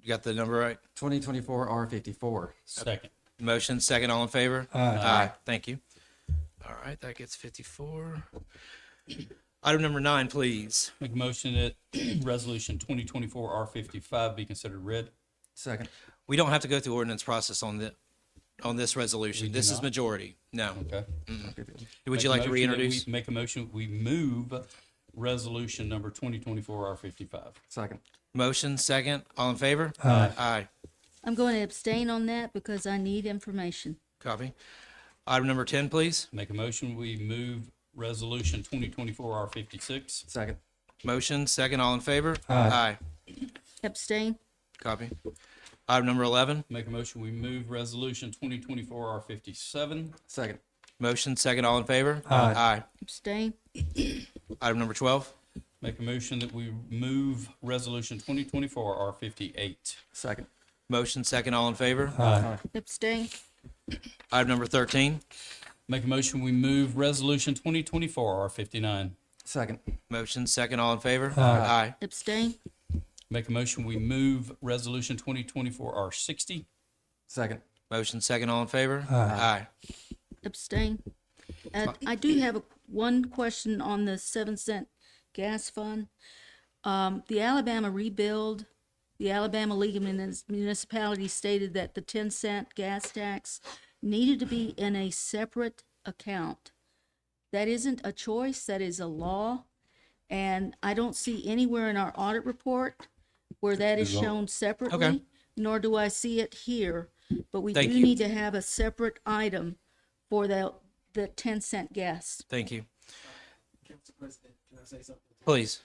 You got the number right? 2024 R54. Second. Motion, second, all in favor? Aye. Thank you. All right, that gets 54. Item number 9, please. Make a motion that resolution 2024 R55 be considered read. Second. We don't have to go through ordinance process on this resolution. We do This is not? majority. No. Okay. Would you like to reintroduce? Make a motion, we move resolution number 2024 R55. Second. Motion, second, all in favor? Aye. Aye. I'm going to abstain on that because I need information. Copy. Item number 10, please. Make a motion, we move resolution 2024 R56. Second. Motion, second, all in favor? Aye. Abstain? Copy. Item number 11. Make a motion, we move resolution 2024 R57. Second. Motion, second, all in favor? Aye. Abstain? Item number 12. Make a motion that we move resolution 2024 R58. Second. Motion second, all in favor? Abstain? Item number 13. Make a motion we move resolution 2024 R59. Second. Motion second, all in favor? Aye. Abstain? Make a motion we move resolution 2024 R60. Second. Motion second, all in favor? Aye. Abstain? I do have one question on the 7-cent gas fund. The Alabama Rebuild, the Alabama League of Municipalities stated that the 10-cent gas tax needed to be in a separate account. That isn't a choice, that is a law. And I don't see anywhere in our audit report where that is shown separately, Okay. nor do I see it here. But we do Thank you. need to have a separate item for the 10-cent gas. Thank you. Council President, can I say something? Please.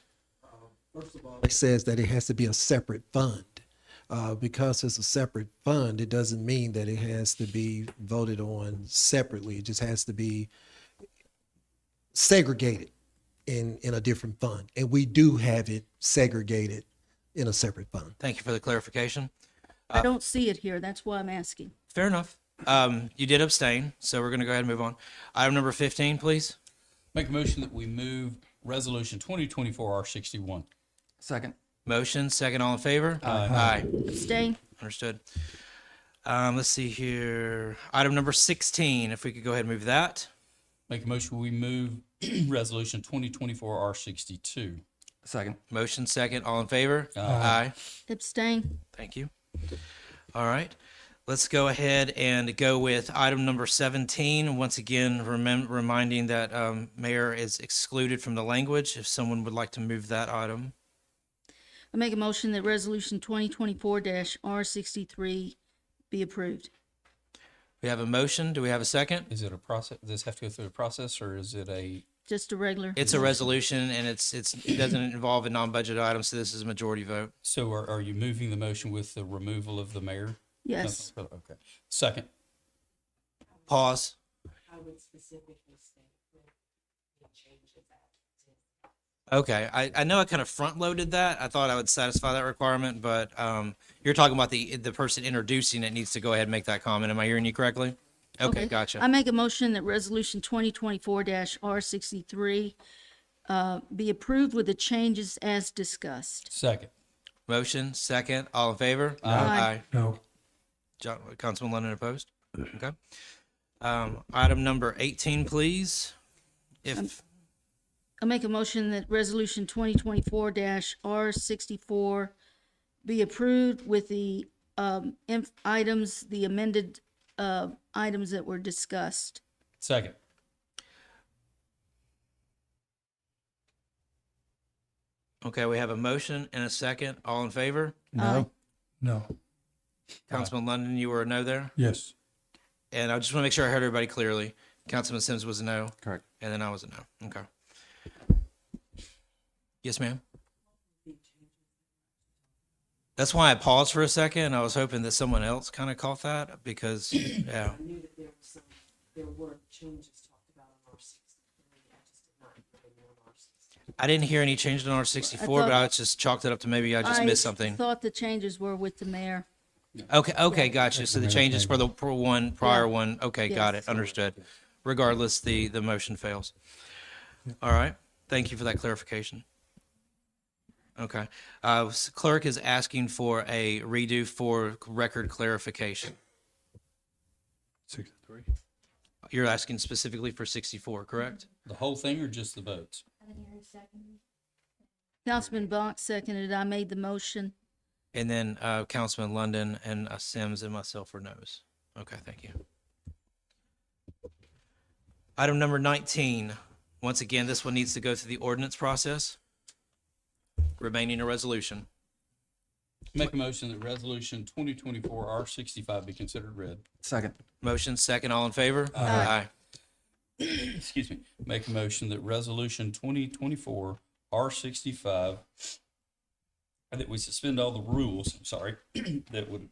First of all, it says that it has to be a separate fund. Because it's a separate fund, it doesn't mean that it has to be voted on separately. It just has to be segregated in a different fund. And we do have it segregated in a separate fund. Thank you for the clarification. I don't see it here, that's why I'm asking. Fair enough. You did abstain, so we're going to go ahead and move on. Item number 15, please. Make a motion that we move resolution 2024 R61. Second. Motion second, all in favor? Aye. Abstain? Understood. Let's see here. Item number 16, if we could go ahead and move that. Make a motion we move resolution 2024 R62. Second. Motion second, all in favor? Aye. Abstain? Thank you. All right. Let's go ahead and go with item number 17. Once again, reminding that mayor is excluded from the language. If someone would like to move that item. I make a motion that resolution 2024-R63 be approved. We have a motion. Do we have a second? Is it a process? Does this have to go through a process, or is it a? Just a regular. It's a resolution, and it doesn't involve a non-budget item, so this is a majority vote. So are you moving the motion with the removal of the mayor? Yes. No, okay. Second. Pause. I would specifically state that it changes that. Okay, I know I kind of front-loaded that. I thought I would satisfy that requirement, but you're talking about the person introducing it needs to go ahead and make that comment. Am I hearing you correctly? Okay, gotcha. I make a motion that resolution 2024-R63 be approved with the changes as discussed. Second. Motion, second, all in favor? Aye. No. John, Councilman Lennon opposed? Okay. Item number 18, please. I make a motion that resolution 2024-R64 be approved with the items, the amended items that were discussed. Second. Okay, we have a motion and a second. All in favor? Aye. No. Councilman London, you were a no there? Yes. And I just want to make sure I heard everybody clearly. Councilman Sims was a no. Correct. And then I was a no. Okay. Yes, ma'am. That's why I paused for a second. I was hoping that someone else kind of caught that because, yeah. I knew that there were changes talked about on R63. I just did not put them on R60. I didn't hear any changes on R64, but I just chalked it up to maybe I just missed something. I thought the changes were with the mayor. Okay, gotcha. So the changes for the prior one, okay, got Yes. it, understood. Regardless, the motion fails. All right, thank you for that clarification. Okay, clerk is asking for a redo for record clarification. 63. You're asking specifically for 64, correct? The whole thing or just the votes? I didn't hear a second. Councilman Bach seconded. I made the motion. And then Councilman London and Sims and myself are no's. Okay, thank you. Item number 19. Once again, this one needs to go through the ordinance process, remaining a resolution. Make a motion that resolution 2024 R65 be considered read. Second. Motion second, all in favor? Aye. Excuse me. Make a motion that resolution 2024 R65 that we suspend all the rules, that would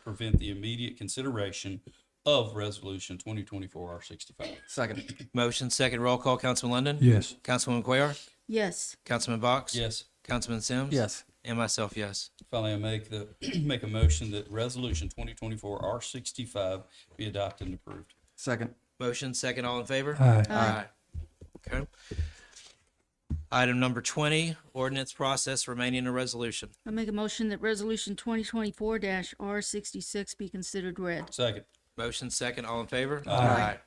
prevent the immediate consideration of resolution 2024 R65. Second. Motion second, roll call, Councilman London? Yes. Councilwoman Cuellar? Yes. Councilman Box? Yes. Councilman Sims? Yes. And myself, yes. Finally, I make a motion that resolution 2024 R65 be adopted and approved. Second. Motion, second, all in favor? Aye. Aye. Okay. Item number 20, ordinance process remaining a resolution. I make a motion that resolution 2024-R66 be considered read. Second. Motion, second, all in favor? Aye.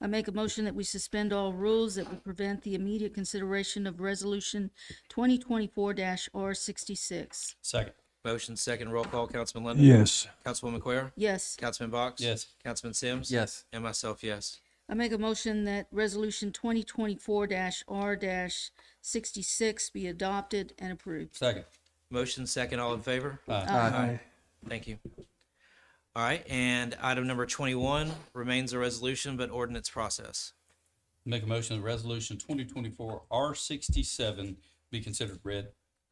I make a motion that we suspend all rules that would prevent the immediate consideration of resolution 2024-R66. Second. Motion, second, roll call, Councilman Lennon? Yes. Councilwoman Quayle? Yes. Councilman Box? Yes. Councilman Sims? Yes. And myself, yes. I make a motion that resolution 2024-R-66 be adopted and approved. Second. Motion, second, all in favor? Aye. Thank you. All right, and item number 21 remains a resolution, but ordinance process. Make a motion that resolution 2024 R67 be considered read.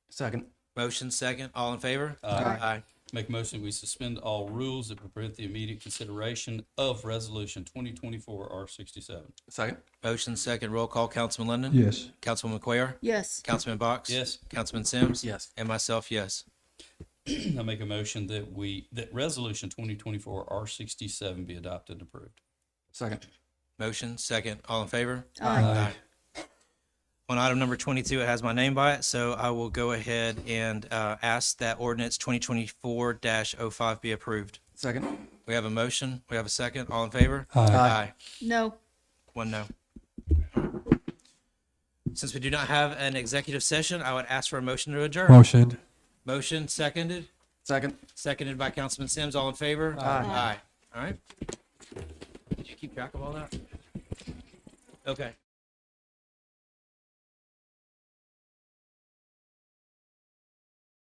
Second. Motion, second, all in favor? Aye. Make a motion that we suspend all rules that prevent the immediate consideration of resolution 2024 R67. Second. Motion, second, roll call, Councilman Lennon? Yes. Councilwoman Quayle? Yes. Councilman Box? Yes. Councilman Sims? Yes. And myself, yes. I make a motion that that resolution 2024 R67 be adopted and approved. Second. Motion, second, all in favor? Aye. On item number 22, it has my name by it, so I will go ahead and ask that ordinance 2024-05 be approved. Second. We have a motion, we have a second, all in favor? Aye. No. One no. Since we do not have an executive session, I would ask for a motion to adjourn. Motion. Motion, seconded, Second. seconded by Councilman Sims, all in favor? Aye. All right. Did you keep track of all that? Okay.